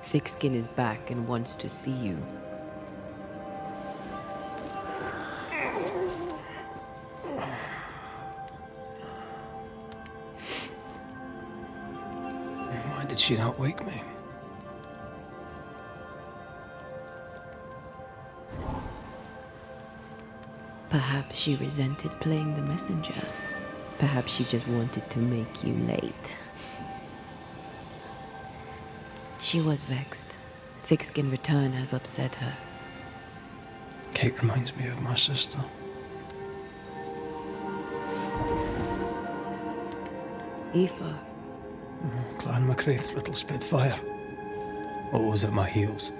Thickskin is back and wants to see you. Why did she not wake me? Perhaps she resented playing the messenger. Perhaps she just wanted to make you late. She was vexed. Thickskin return has upset her. Kate reminds me of my sister. Aoife. Clan MacRaith's little Spitfire. Always at my heels.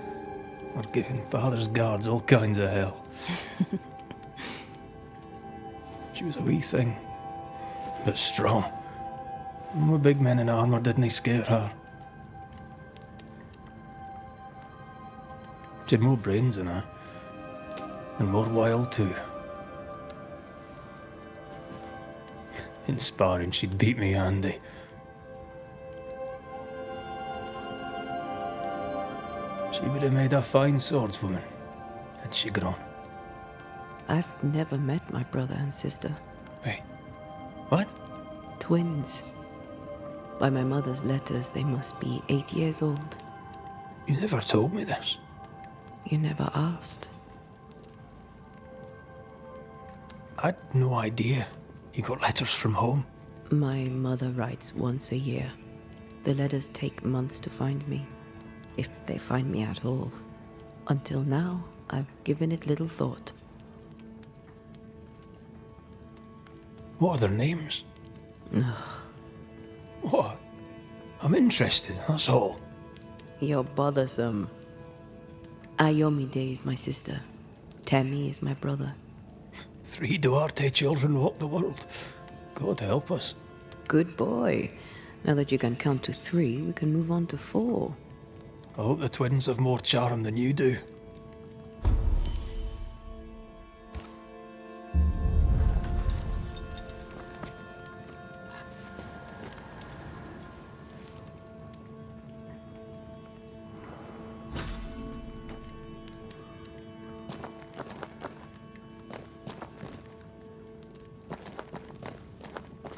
Or giving father's guards all kinds of hell. She was a wee thing, but strong. And we big men in armour didn't scare her. She had more brains than I, and more wild too. In sparring, she'd beat me handy. She would have made a fine swordswoman, had she grown. I've never met my brother and sister. Wait, what? Twins. By my mother's letters, they must be 8 years old. You never told me this. You never asked. I'd no idea you got letters from home. My mother writes once a year. The letters take months to find me, if they find me at all. Until now, I've given it little thought. What are their names? What? I'm interested, that's all. You're bothersome. Ayomide is my sister. Temi is my brother. 3 Duarte children walk the world. God help us. Good boy. Now that you can count to 3, we can move on to 4. I hope the twins have more charm than you do.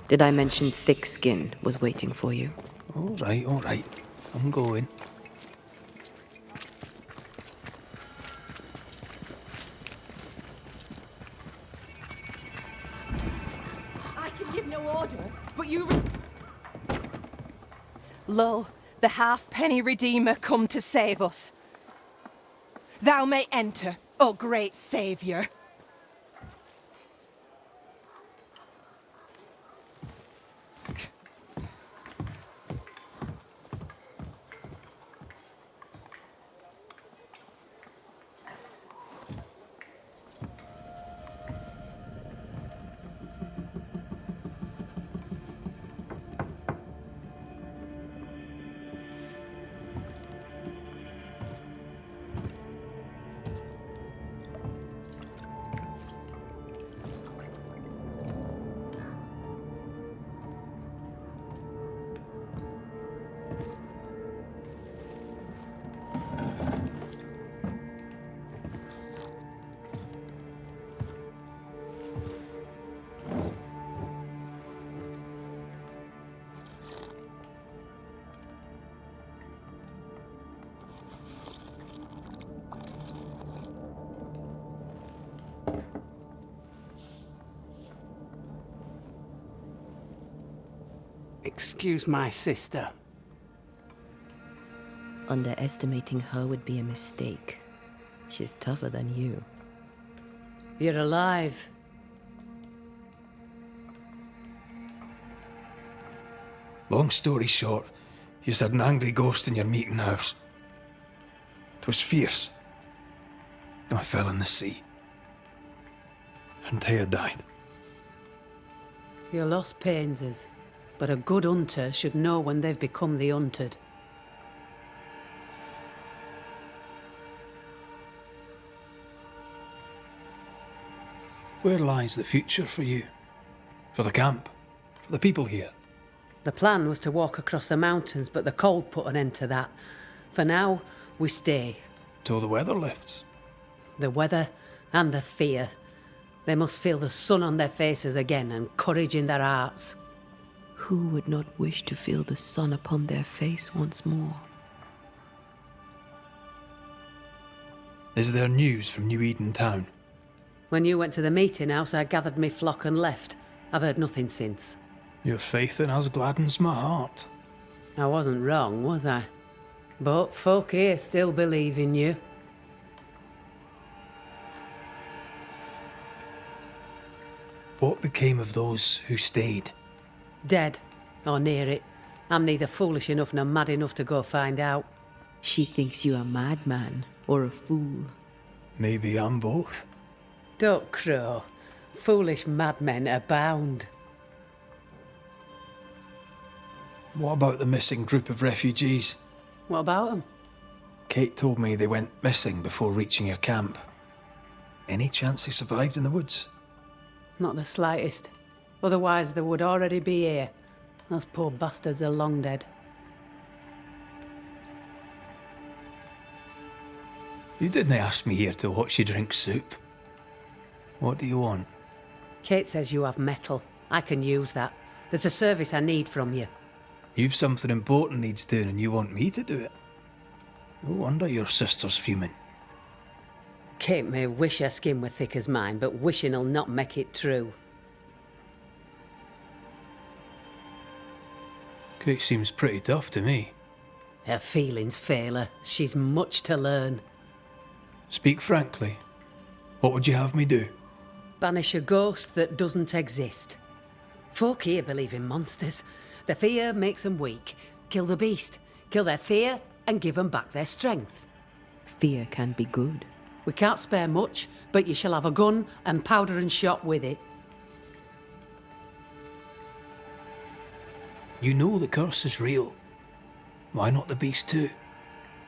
Did I mention thick skin was waiting for you? All right. I'm going. I can give no order, but you... Lo, the halfpenny Redeemer come to save us. Thou may enter, O great Saviour. Excuse my sister. Underestimating her would be a mistake. She's tougher than you. You're alive. Long story short, you had an angry ghost in your meeting house. 'Twas fierce. I fell in the sea. And Thea died. Your loss pains us, but a good hunter should know when they've become the hunted. Where lies the future for you? For the camp? For the people here? The plan was to walk across the mountains, but the cold put an end to that. For now, we stay. Till the weather lifts. The weather and the fear. They must feel the sun on their faces again and courage in their hearts. Who would not wish to feel the sun upon their face once more? Is there news from New Eden town? When you went to the meeting house, I gathered me flock and left. I've heard nothing since. Your faith in us gladdens my heart. I wasn't wrong, was I? But folk here still believe in you. What became of those who stayed? Dead, or near it. I'm neither foolish enough nor mad enough to go find out. She thinks you a madman or a fool. Maybe I'm both. Don't crow. Foolish madmen abound. What about the missing group of refugees? What about them? Kate told me they went missing before reaching your camp. Any chance they survived in the woods? Not the slightest. Otherwise they would already be here. Those poor bastards are long dead. You didn't ask me here to watch you drink soup. What do you want? Kate says you have metal. I can use that. There's a service I need from you. You've something important needs doing and you want me to do it? No wonder your sister's fuming. Kate may wish her skin were thick as mine, but wishing'll not make it true. Kate seems pretty tough to me. Her feelings fail her. She's much to learn. Speak frankly. What would you have me do? Banish a ghost that doesn't exist. Folk here believe in monsters. The fear makes them weak. Kill the beast. Kill their fear and give them back their strength. Fear can be good. We can't spare much, but you shall have a gun and powder and shot with it. You know the curse is real. Why not the beast too?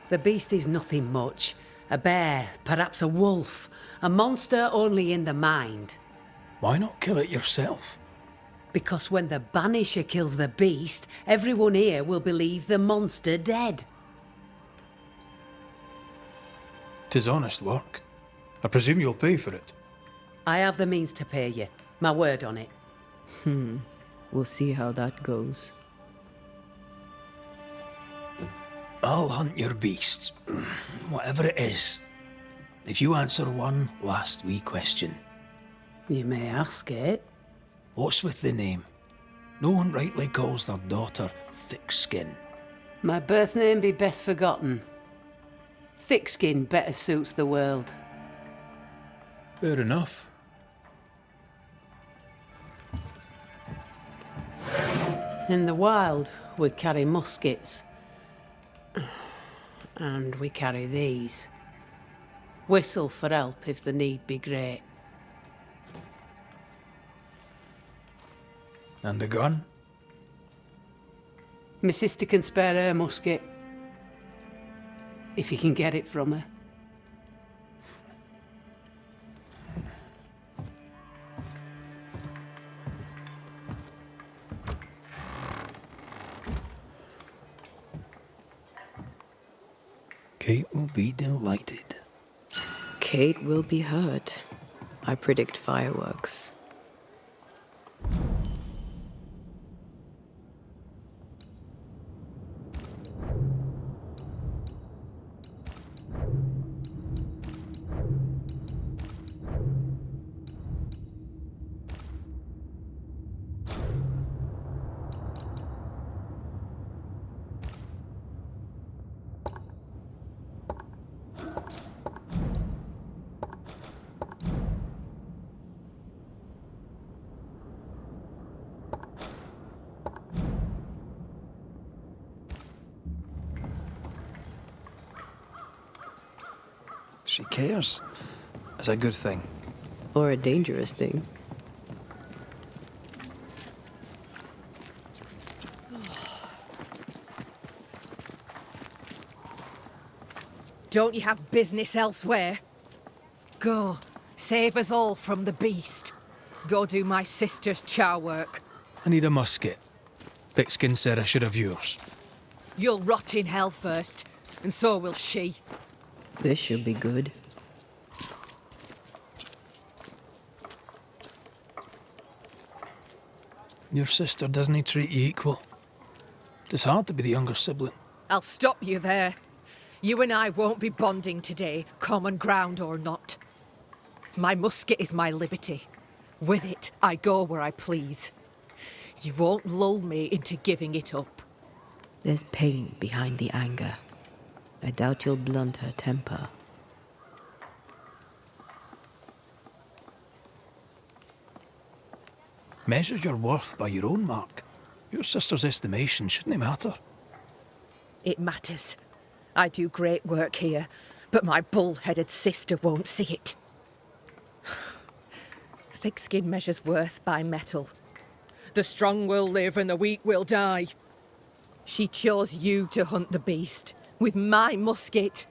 The beast is nothing much. A bear, perhaps a wolf. A monster only in the mind. Why not kill it yourself? Because when the Banisher kills the beast, everyone here will believe the monster dead. 'Tis honest work. I presume you'll pay for it. I have the means to pay you. My word on it. We'll see how that goes. I'll hunt your beast, whatever it is, if you answer one last wee question. You may ask it. What's with the name? No one rightly calls their daughter Thick Skin. My birth name be best forgotten. Thick skin better suits the world. Fair enough. In the wild, we carry muskets. And we carry these. Whistle for help if the need be great. And the gun? My sister can spare her musket. If you can get it from her. Kate will be delighted. Kate will be hurt. I predict fireworks. She cares. It's a good thing. Or a dangerous thing. Don't you have business elsewhere? Go, save us all from the beast. Go do my sister's chow work. I need a musket. Thickskin said I should have yours. You'll rot in hell first, and so will she. This should be good. Your sister doesn't treat you equal. It's hard to be the younger sibling. I'll stop you there. You and I won't be bonding today, common ground or not. My musket is my liberty. With it, I go where I please. You won't lull me into giving it up. There's pain behind the anger. I doubt you'll blunt her temper. Measure your worth by your own mark. Your sister's estimation shouldn't matter. It matters. I do great work here, but my bull-headed sister won't see it. Thick skin measures worth by metal. The strong will live and the weak will die. She chose you to hunt the beast with my musket.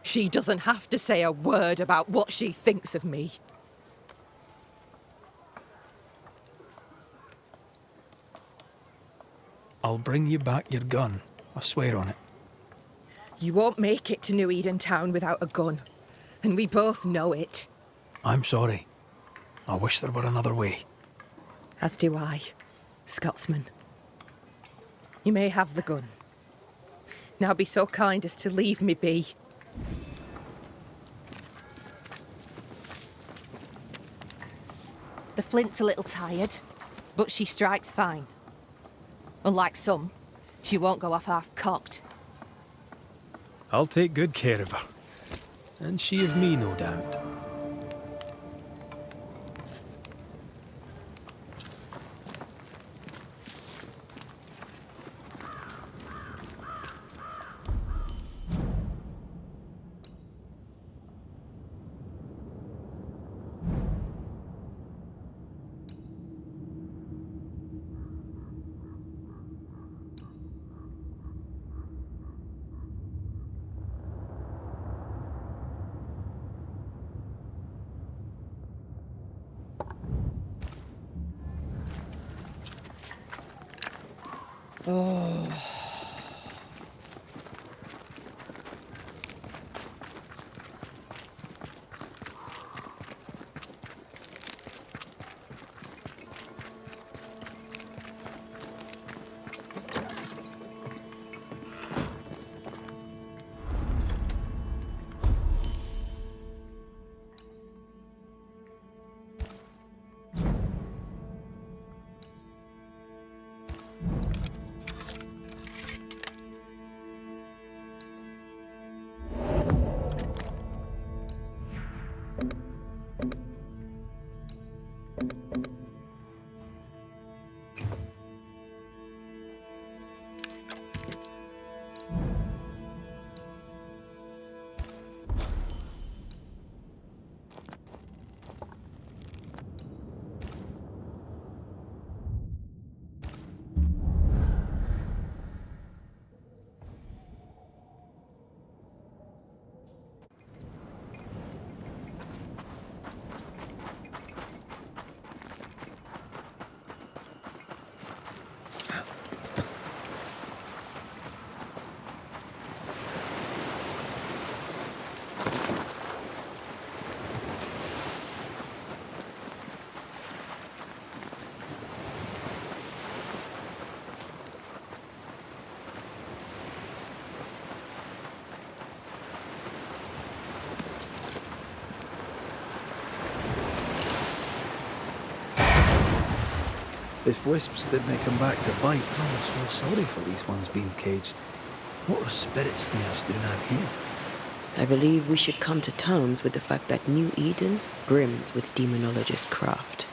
She doesn't have to say a word about what she thinks of me. I'll bring you back your gun. I swear on it. You won't make it to New Eden Town without a gun, and we both know it. I'm sorry. I wish there were another way. As do I, Scotsman. You may have the gun. Now be so kind as to leave me be. The flint's a little tired, but she strikes fine. Unlike some, she won't go off half-cocked. I'll take good care of her. And she of me, no doubt. Oh. If wisps didn't come back to bite, I almost feel sorry for these ones being caged. What are spirit snares doing out here? I believe we should come to terms with the fact that New Eden brims with demonologist craft.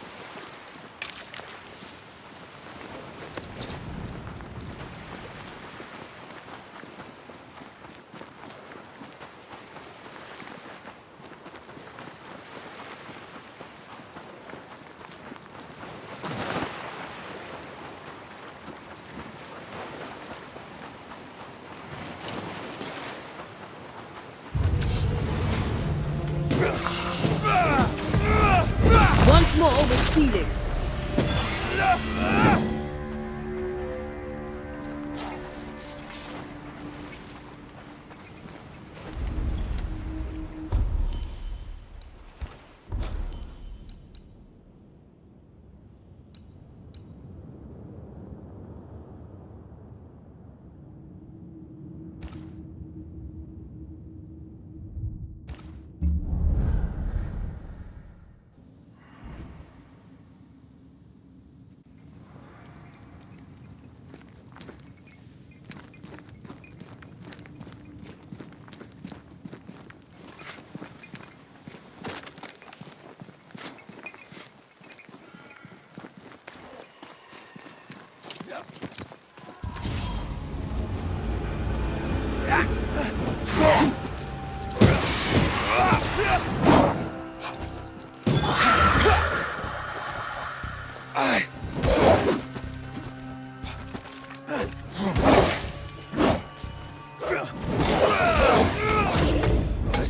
Once more with feeling.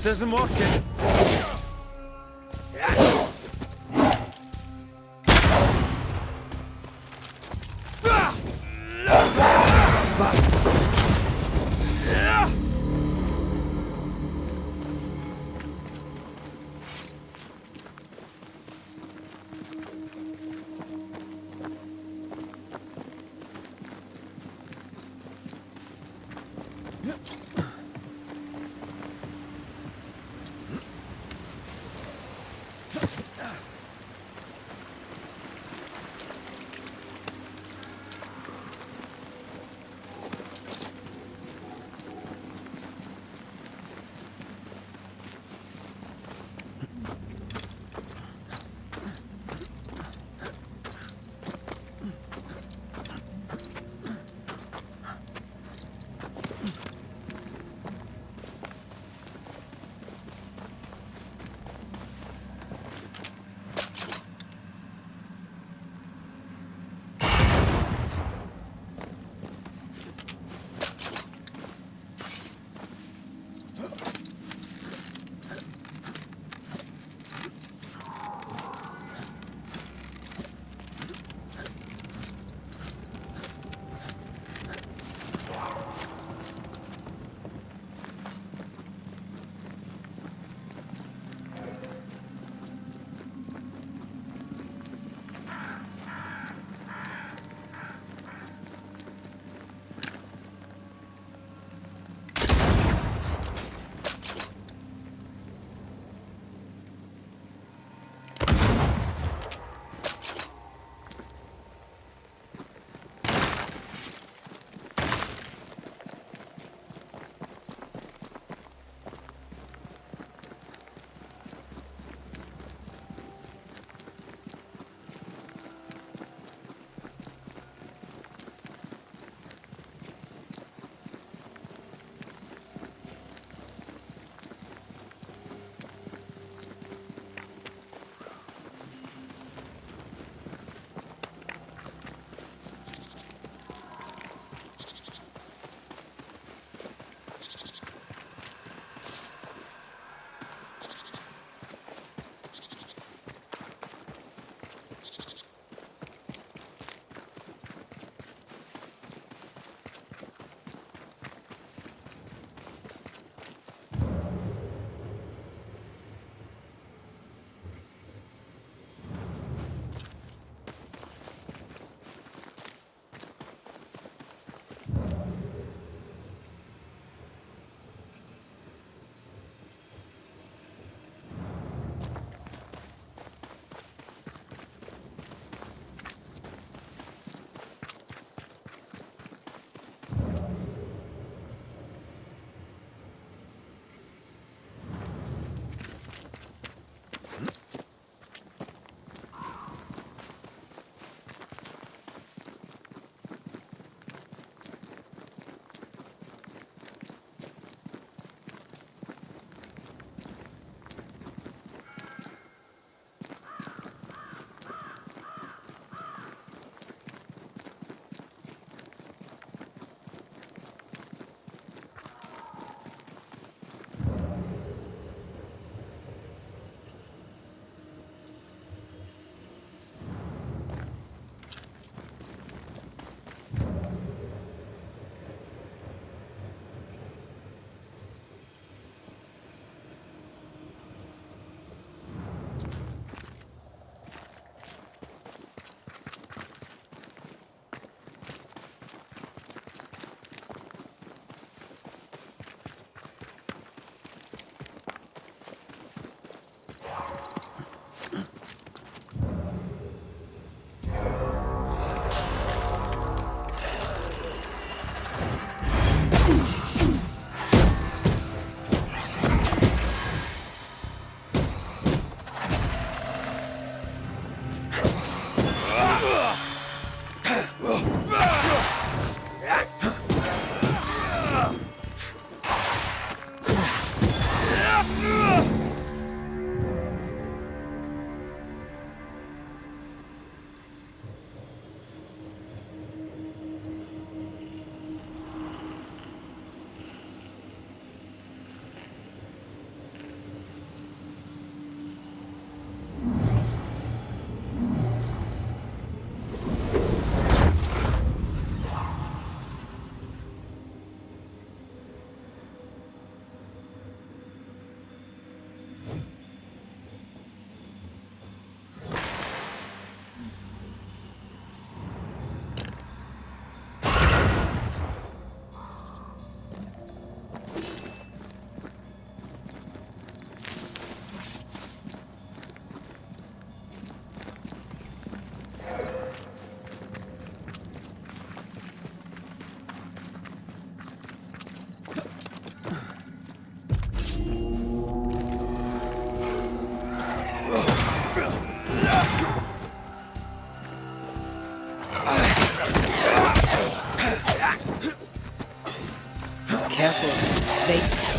This isn't working.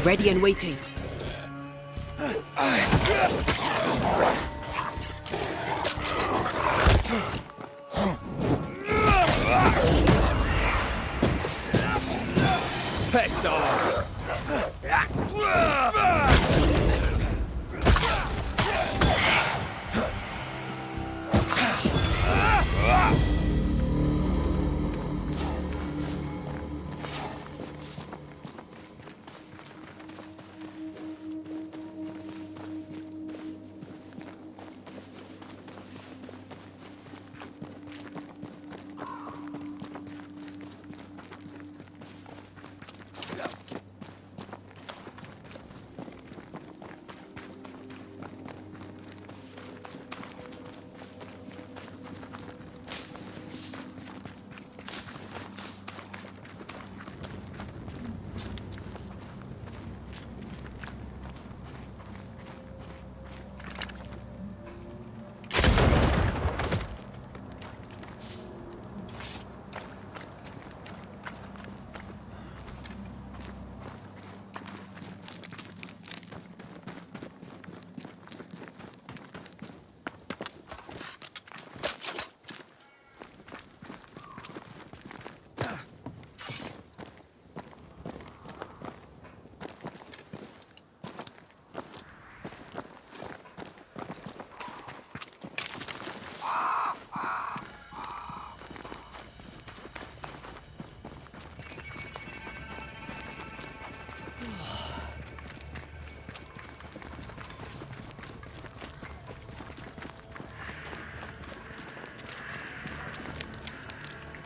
ready and waiting. Piss off!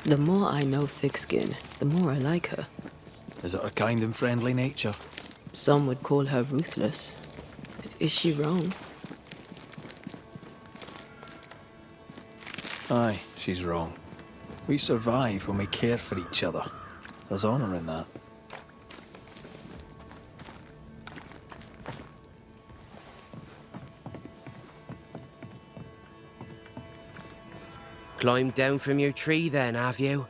The more I know Thickskin, the more I like her. Is it her kind and friendly nature? Some would call her ruthless. Is she wrong? Aye, she's wrong. We survive when we care for each other. There's honour in that. Climbed down from your tree then, have you?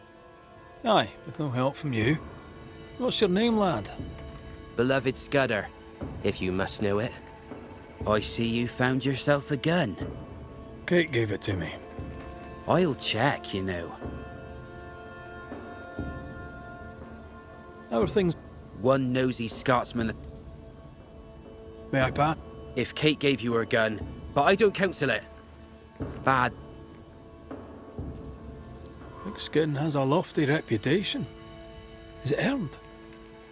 Aye, with no help from you. What's your name, lad? Beloved Scudder, if you must know it. I see you found yourself a gun. Kate gave it to me. I'll check, you know. How are things? One nosy Scotsman. May I, Pat? If Kate gave you her gun, but I don't counsel it. Bad. Thickskin has a lofty reputation. Is it earned?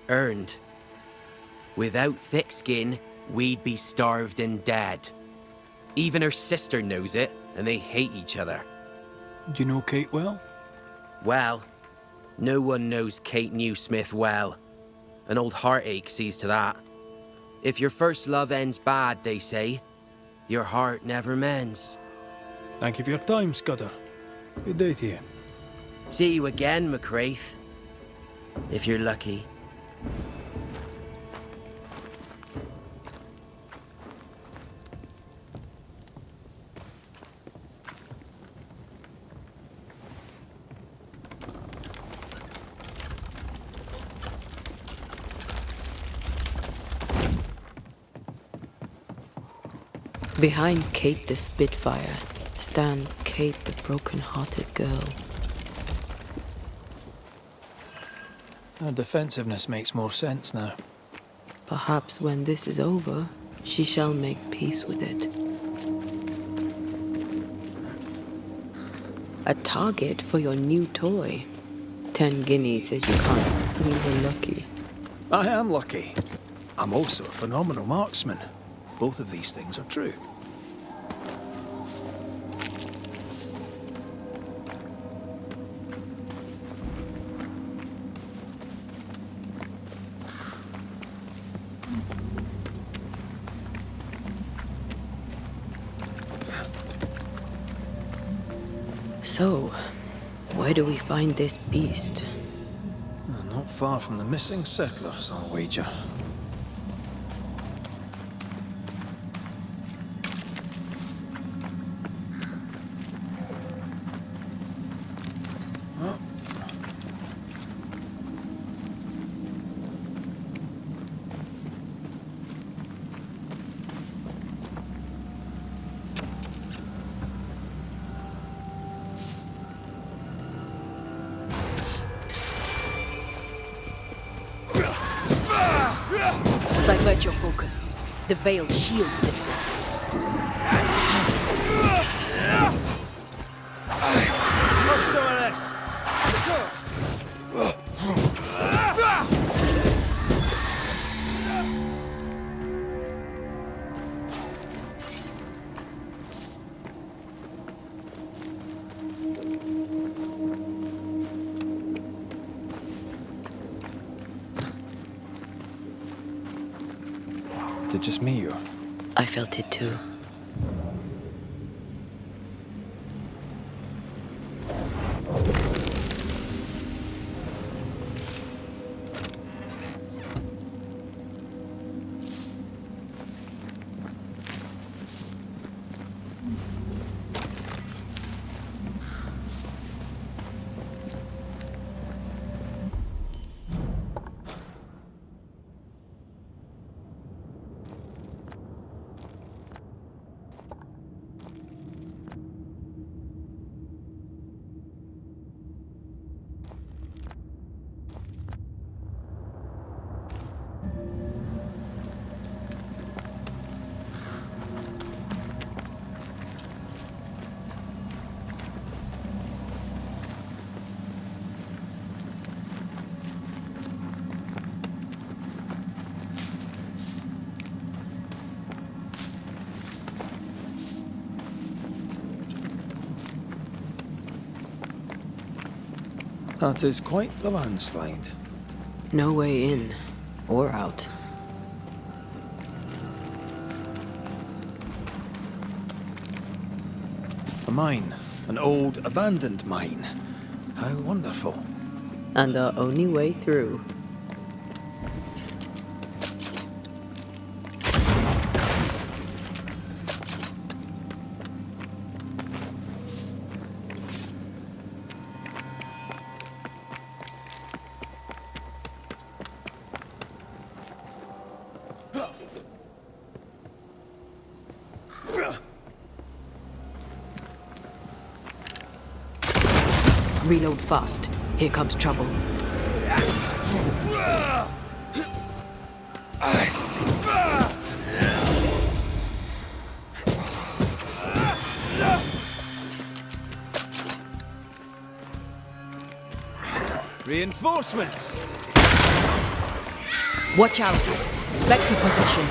Earned. Without Thickskin, we'd be starved and dead. Even her sister knows it, and they hate each other. Do you know Kate well? Well, no one knows Kate Newsmith well. An old heartache sees to that. If your first love ends bad, they say, your heart never mends. Thank you for your time, Scudder. Good day to you. See you again, McCraith. If you're lucky. Behind Kate the Spitfire stands Kate the broken-hearted girl. Her defensiveness makes more sense now. Perhaps when this is over, she shall make peace with it. A target for your new toy. 10 guineas says you can't. You were lucky. I am lucky. I'm also a phenomenal marksman. Both of these things are true. So, where do we find this beast? Not far from the missing settlers, I'll wager. Divert your focus. The veil shields it. Have some of this. Is it just me, or? I felt it too. That is quite the landslide. No way in or out. A mine. An old, abandoned mine. How wonderful. And our only way through. Reload fast. Here comes trouble. Reinforcements! Watch out. Spectre possession.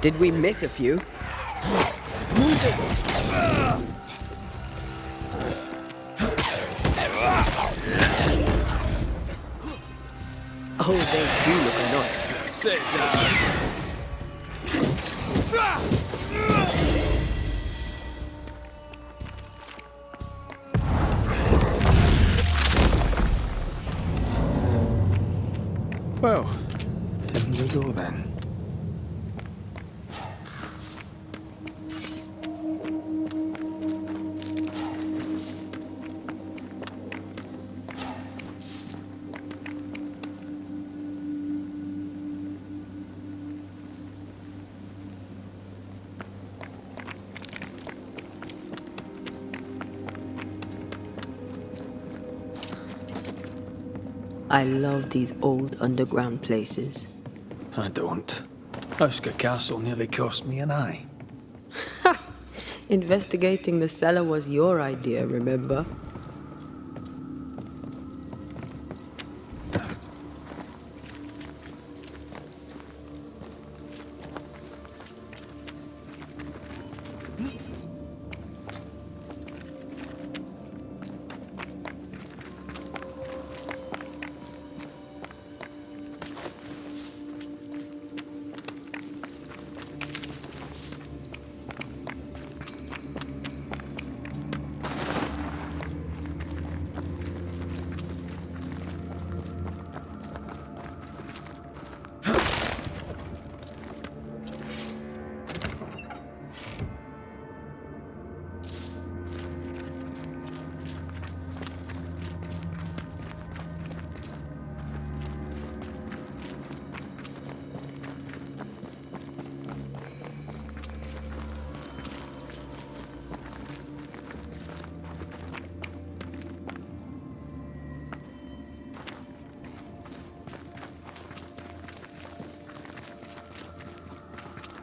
Did we miss a few? Move it. Oh, they do look annoying. Sit down. Well, in we go then. I love these old underground places. I don't. Auska Castle nearly cost me an eye. Investigating the cellar was your idea, remember?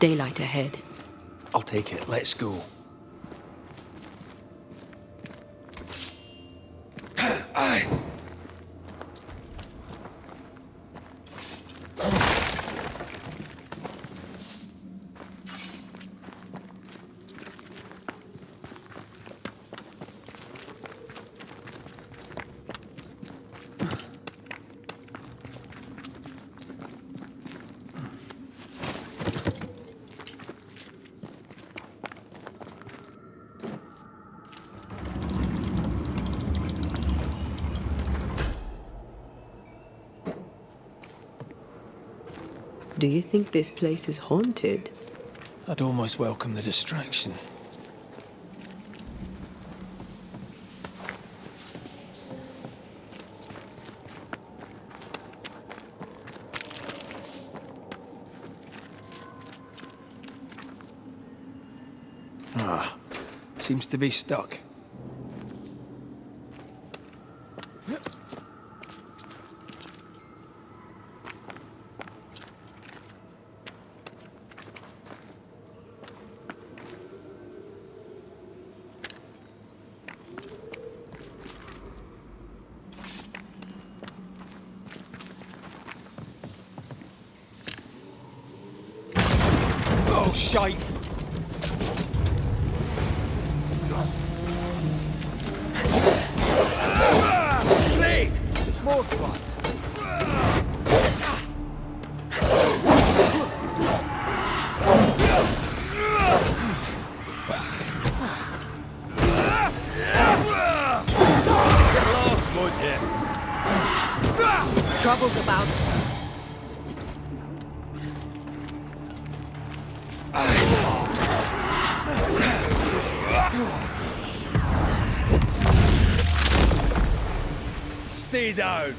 Daylight ahead. I'll take it. Let's go. Aye. Do you think this place is haunted? I'd almost welcome the distraction. Ah, seems to be stuck. Oh, shite! Great! More fun! Get lost, would you? Trouble's about. Stay down!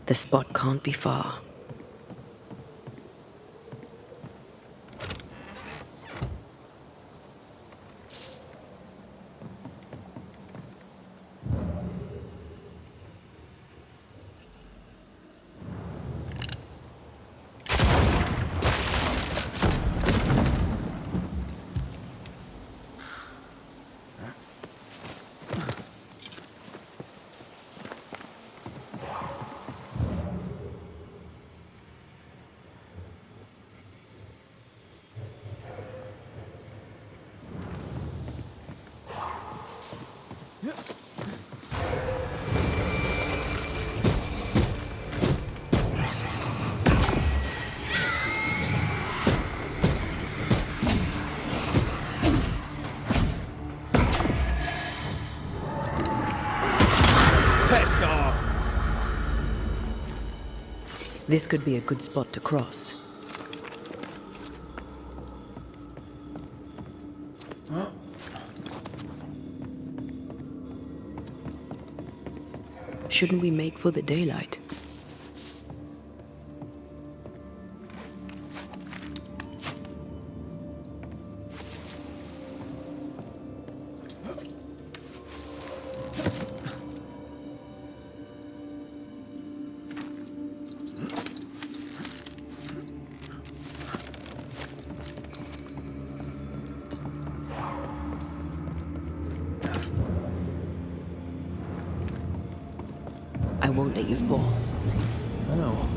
The spot can't be far. Piss off! This could be a good spot to cross. Shouldn't we make for the daylight? I won't let you fall. I know.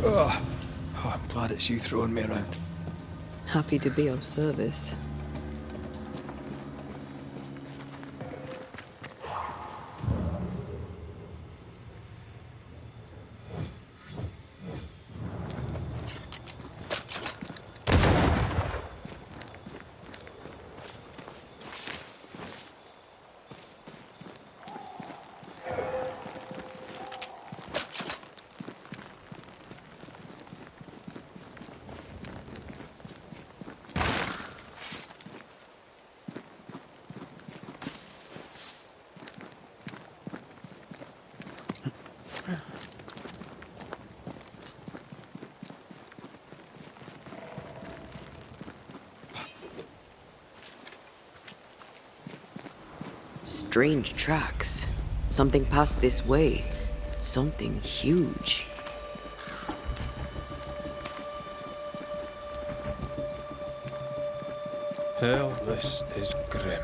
Oh, I'm glad it's you throwing me around. Happy to be of service. Strange tracks. Something passed this way. Something huge. Hell, this is grim.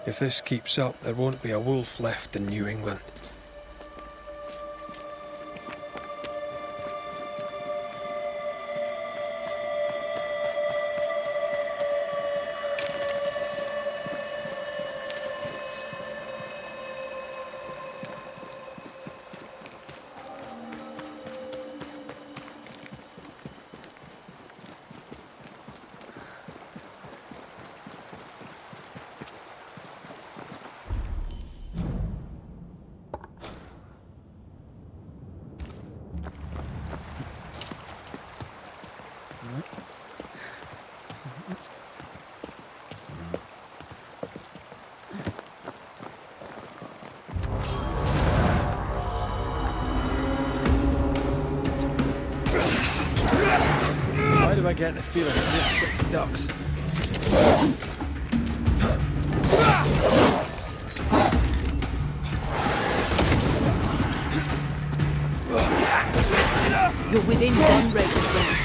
If this keeps up, there won't be a wolf left in New England. Why do I get the feeling that they're sick ducks? You're within gun range, friend.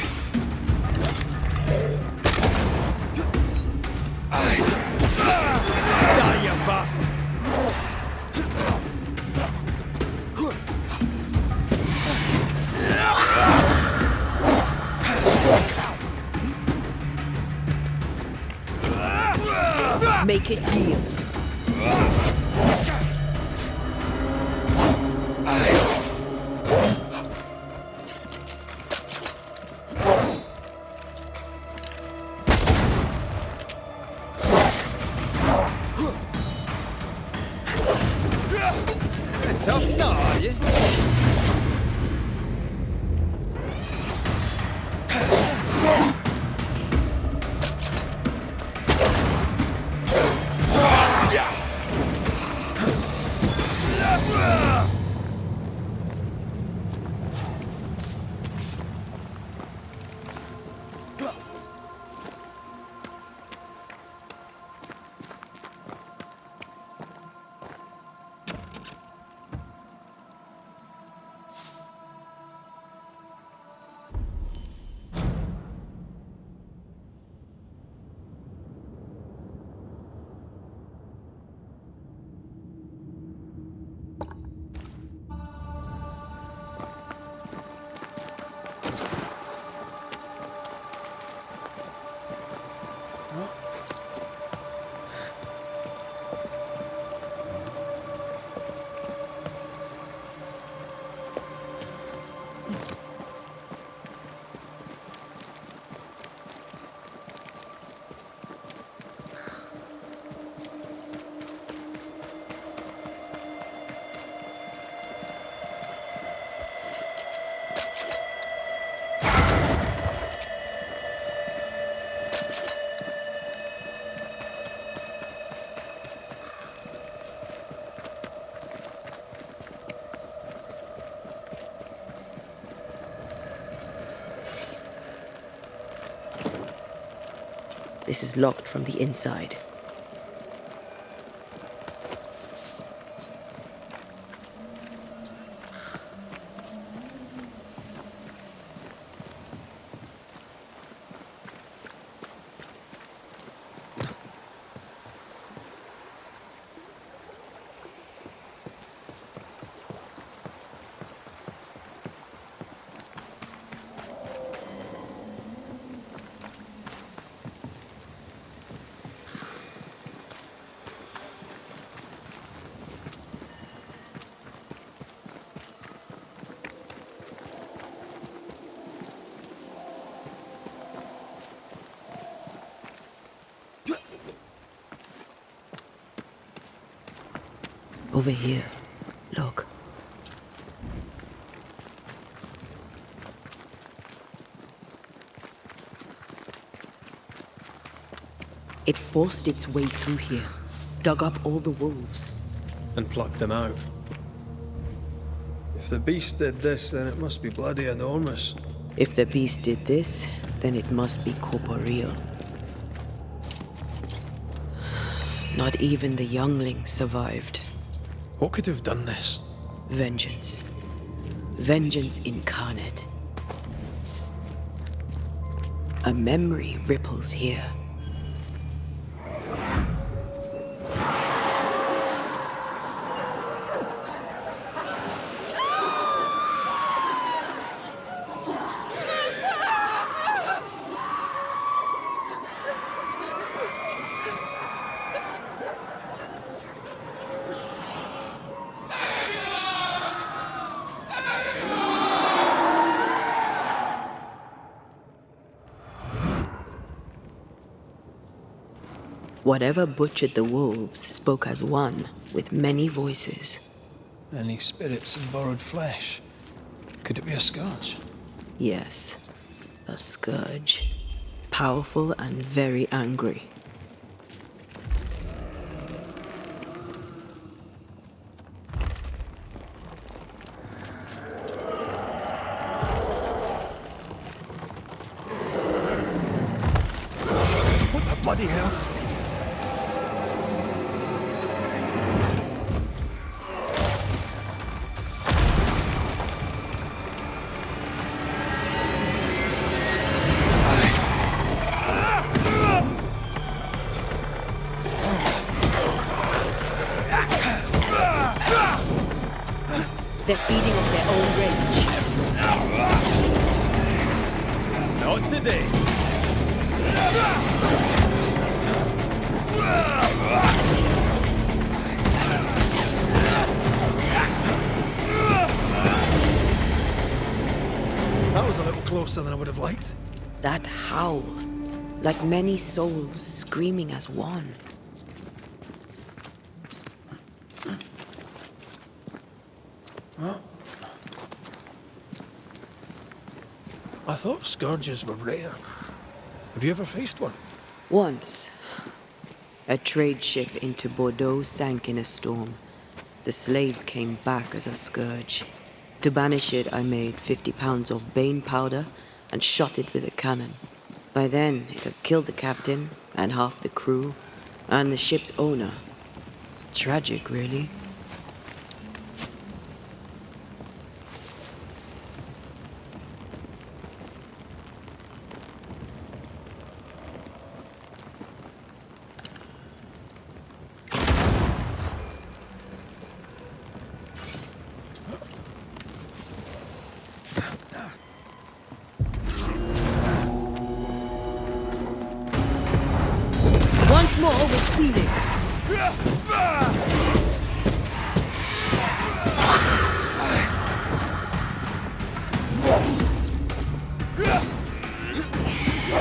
Die, you bastard! Make it yield. Tough now, are you? This is locked from the inside. Over here. Look. It forced its way through here, dug up all the wolves. And plucked them out. If the beast did this, then it must be bloody enormous. If the beast did this, then it must be corporeal. Not even the younglings survived. What could have done this? Vengeance. Vengeance incarnate. A memory ripples here. Whatever butchered the wolves spoke as one, with many voices. Any spirits in borrowed flesh? Could it be a scourge? Yes, a scourge. Powerful and very angry. What the bloody hell? They're feeding off their own rage. Not today. That was a little closer than I would have liked. That howl, like many souls screaming as one. Huh? I thought scourges were rare. Have you ever faced one? Once, a trade ship into Bordeaux sank in a storm. The slaves came back as a scourge. To banish it, I made 50 pounds of bane powder and shot it with a cannon. By then, it had killed the captain and half the crew and the ship's owner. Tragic, really. Once more with feeling.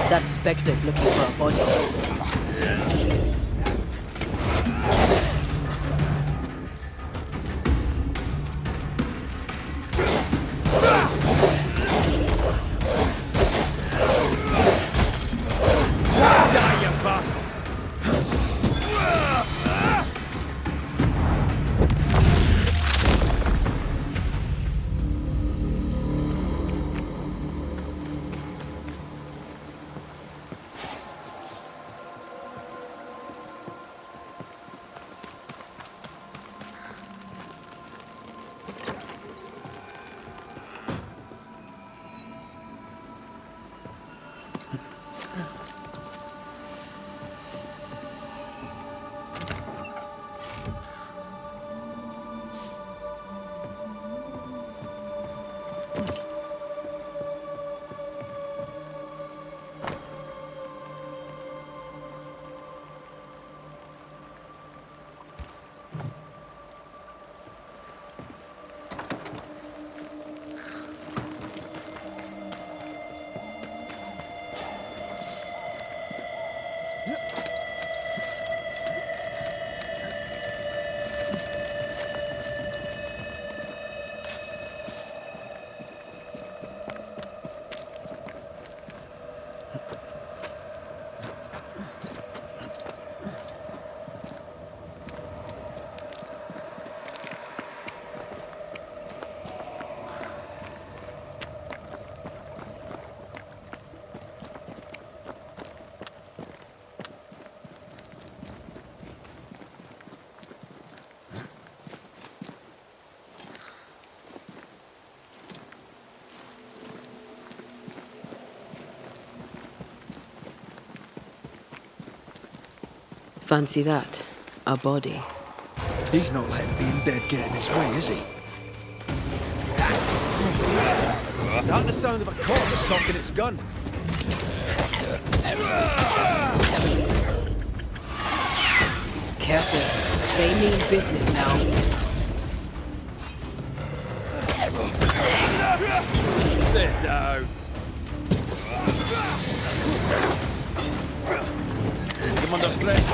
That specter's looking for a body. Die, you bastard! Fancy that. A body. He's not letting being dead get in his way, is he? Is that the sound of a corpse cocking its gun? Careful. They mean business now. Sit down. Come under threat.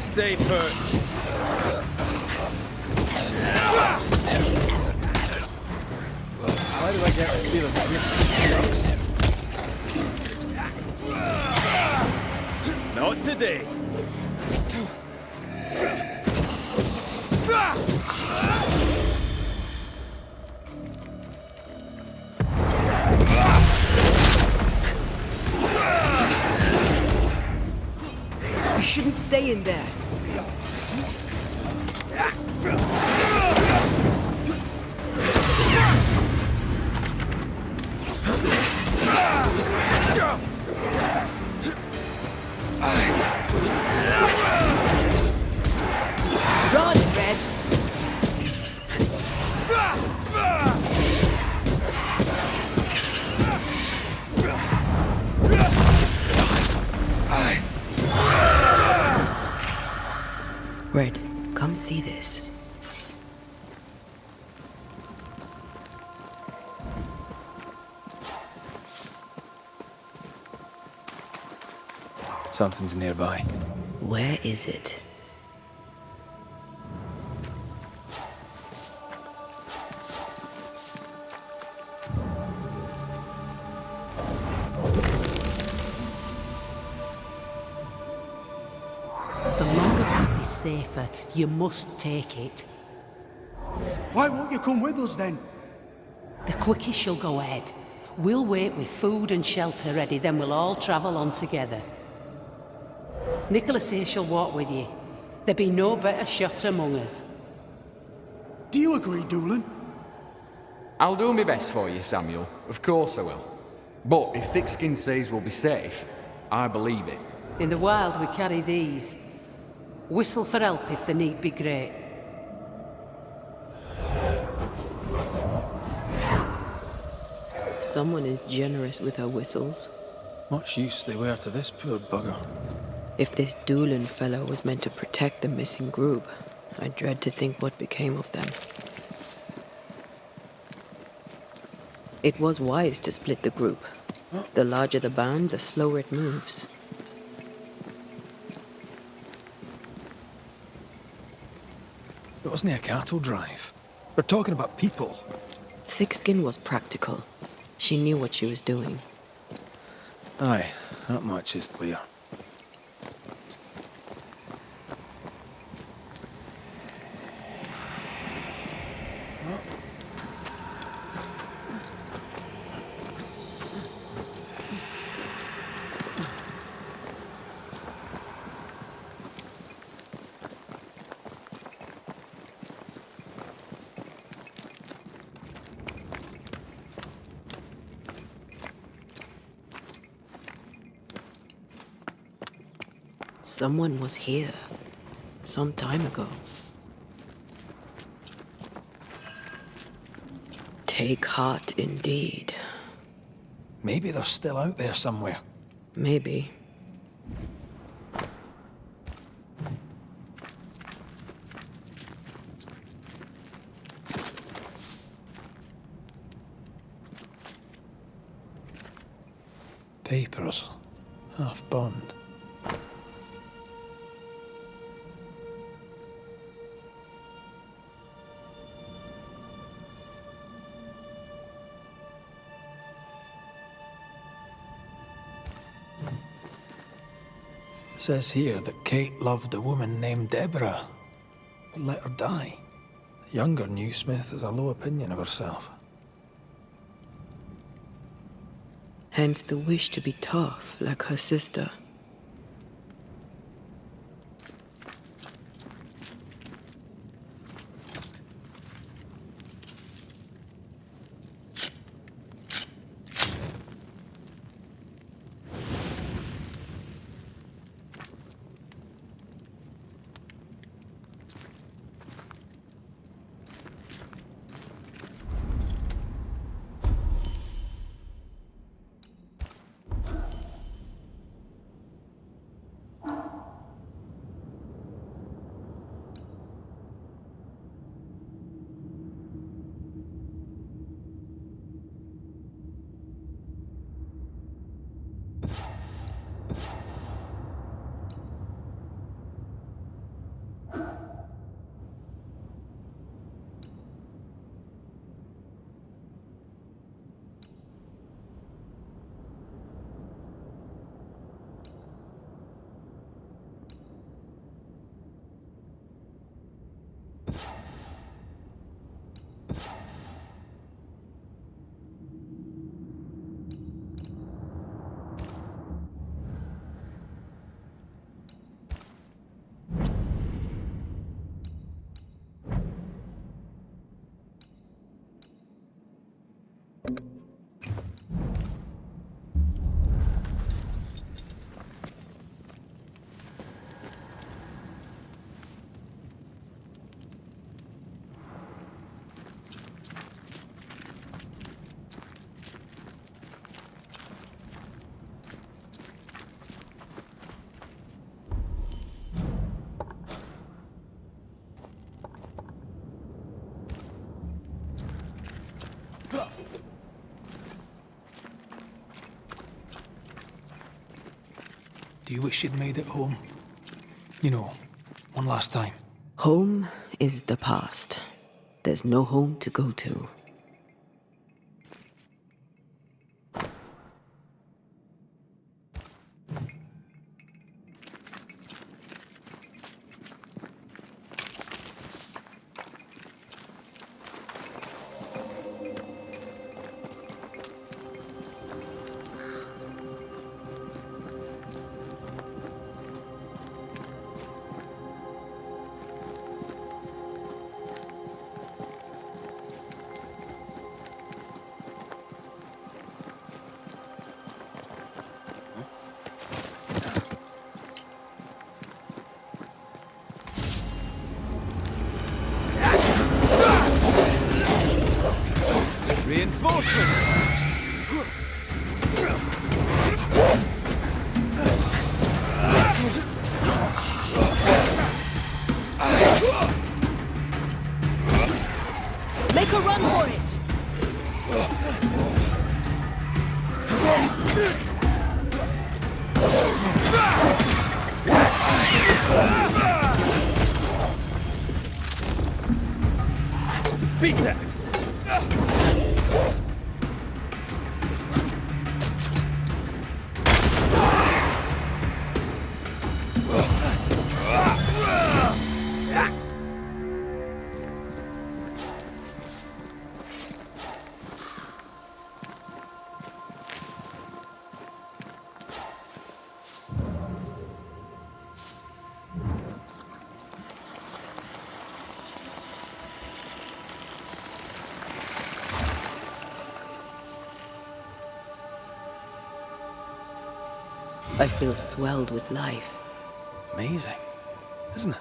Stay put. Why do I get the feeling that this sucks? Not today. You shouldn't stay in there. Run, Red! Red, come see this. Something's nearby. Where is it? The longer path is safer. You must take it. Why won't you come with us then? The quickest you'll go ahead. We'll wait with food and shelter ready, then we'll all travel on together. Nicholas here shall walk with you. There be no better shot among us. Do you agree, Doolin? I'll do my best for you, Samuel. Of course I will. But if Thickskin says we'll be safe, I believe it. In the wild we carry these. Whistle for help if the need be great. Someone is generous with her whistles. Much use they were to this poor bugger. If this Doolin fellow was meant to protect the missing group, I dread to think what became of them. It was wise to split the group. The larger the band, the slower it moves. It wasn't a cattle drive. We're talking about people. Thickskin was practical. She knew what she was doing. Aye, that much is clear. Someone was here. Some time ago. Take heart indeed. Maybe they're still out there somewhere. Maybe. Papers. Half burned. Says here that Kate loved a woman named Deborah, but let her die. The younger New Smith has a low opinion of herself. Hence the wish to be tough, like her sister. Do you wish you'd made it home? You know, one last time. Home is the past. There's no home to go to. Reinforcements! Make a run for it! Beat it! I feel swelled with life. Amazing, isn't it?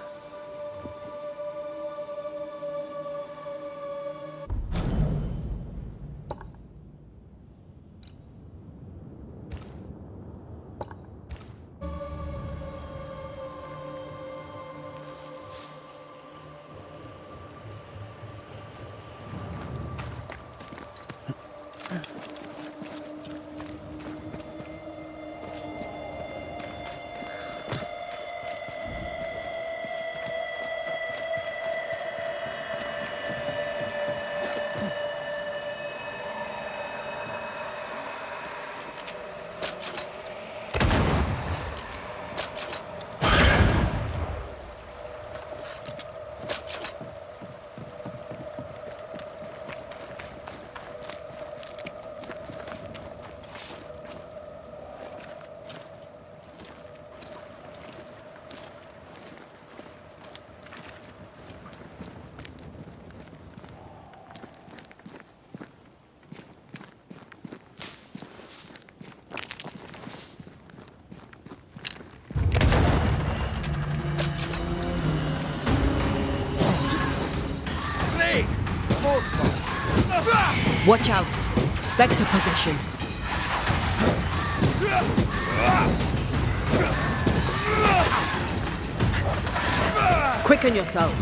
Watch out! Spectre position. Quicken yourself.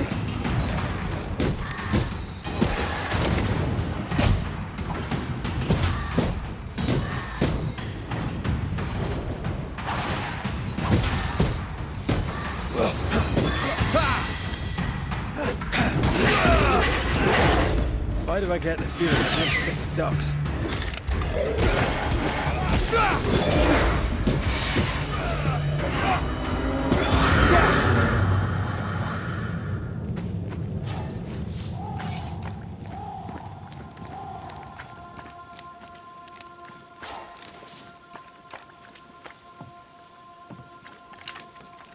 Why do I get the feeling that I'm sick of ducks?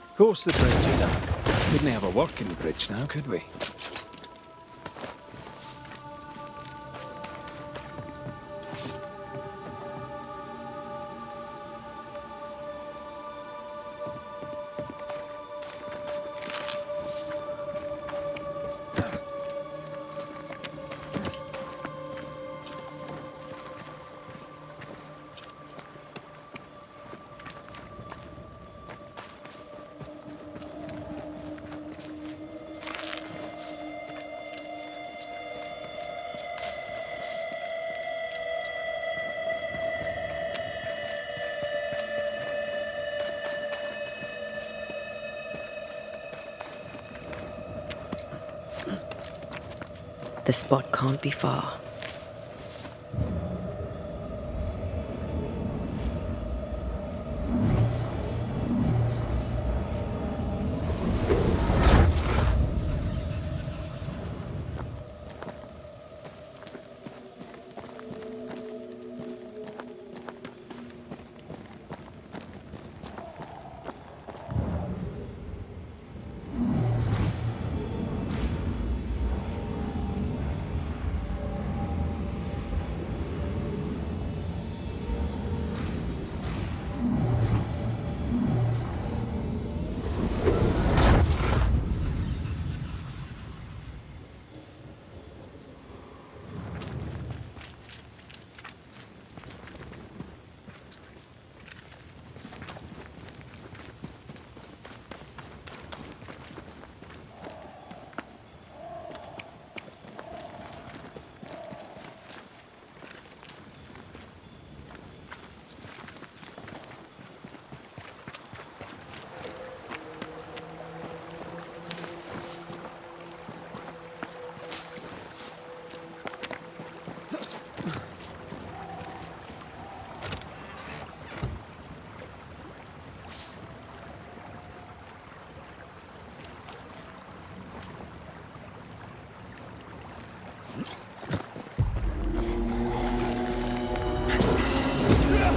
Of course the bridge is out. Couldn't have a working bridge now, could we? The spot can't be far.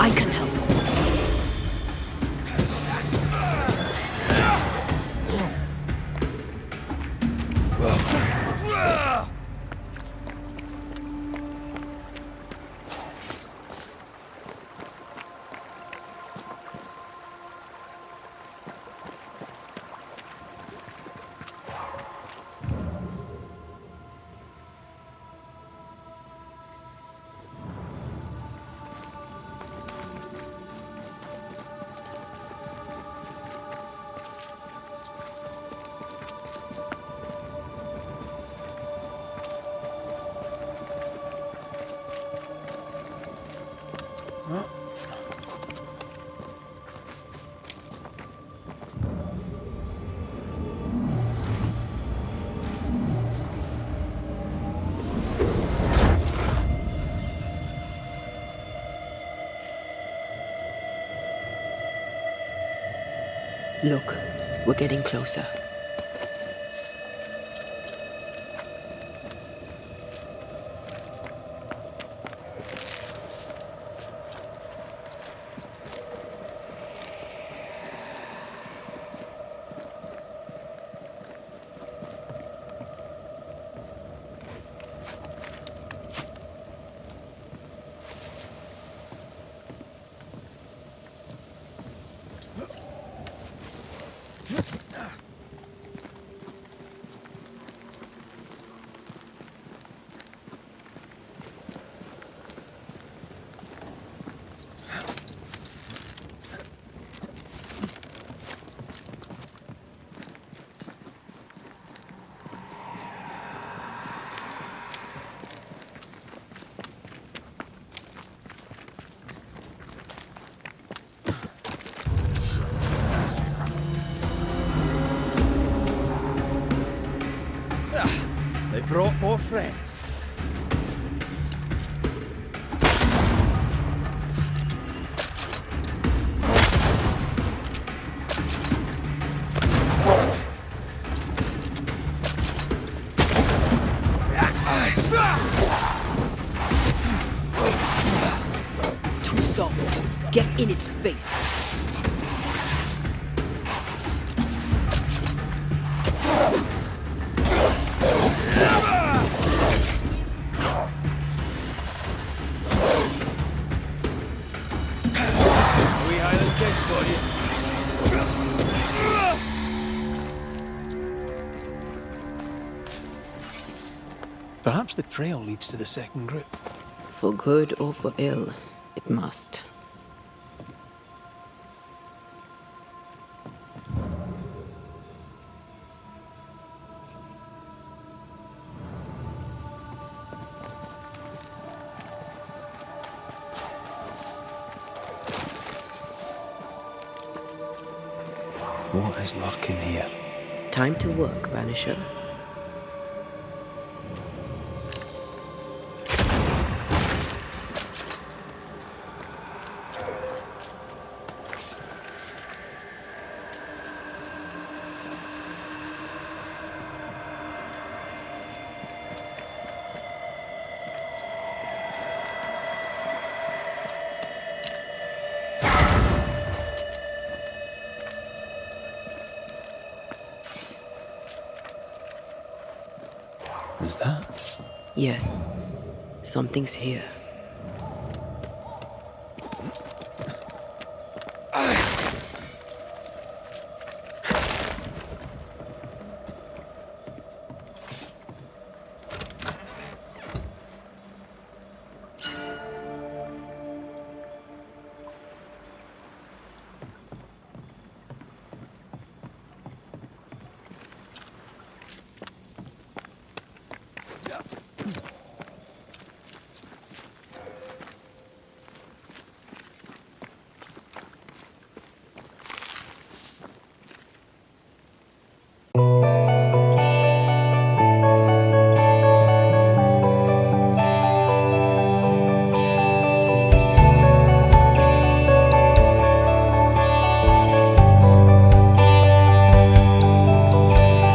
I can help. Look, we're getting closer. They brought more friends. Too soft. Get in its face. Perhaps the trail leads to the second group. For good or for ill, it must. What is luck in here? Time to work, Banisher. Was that? Yes. Something's here.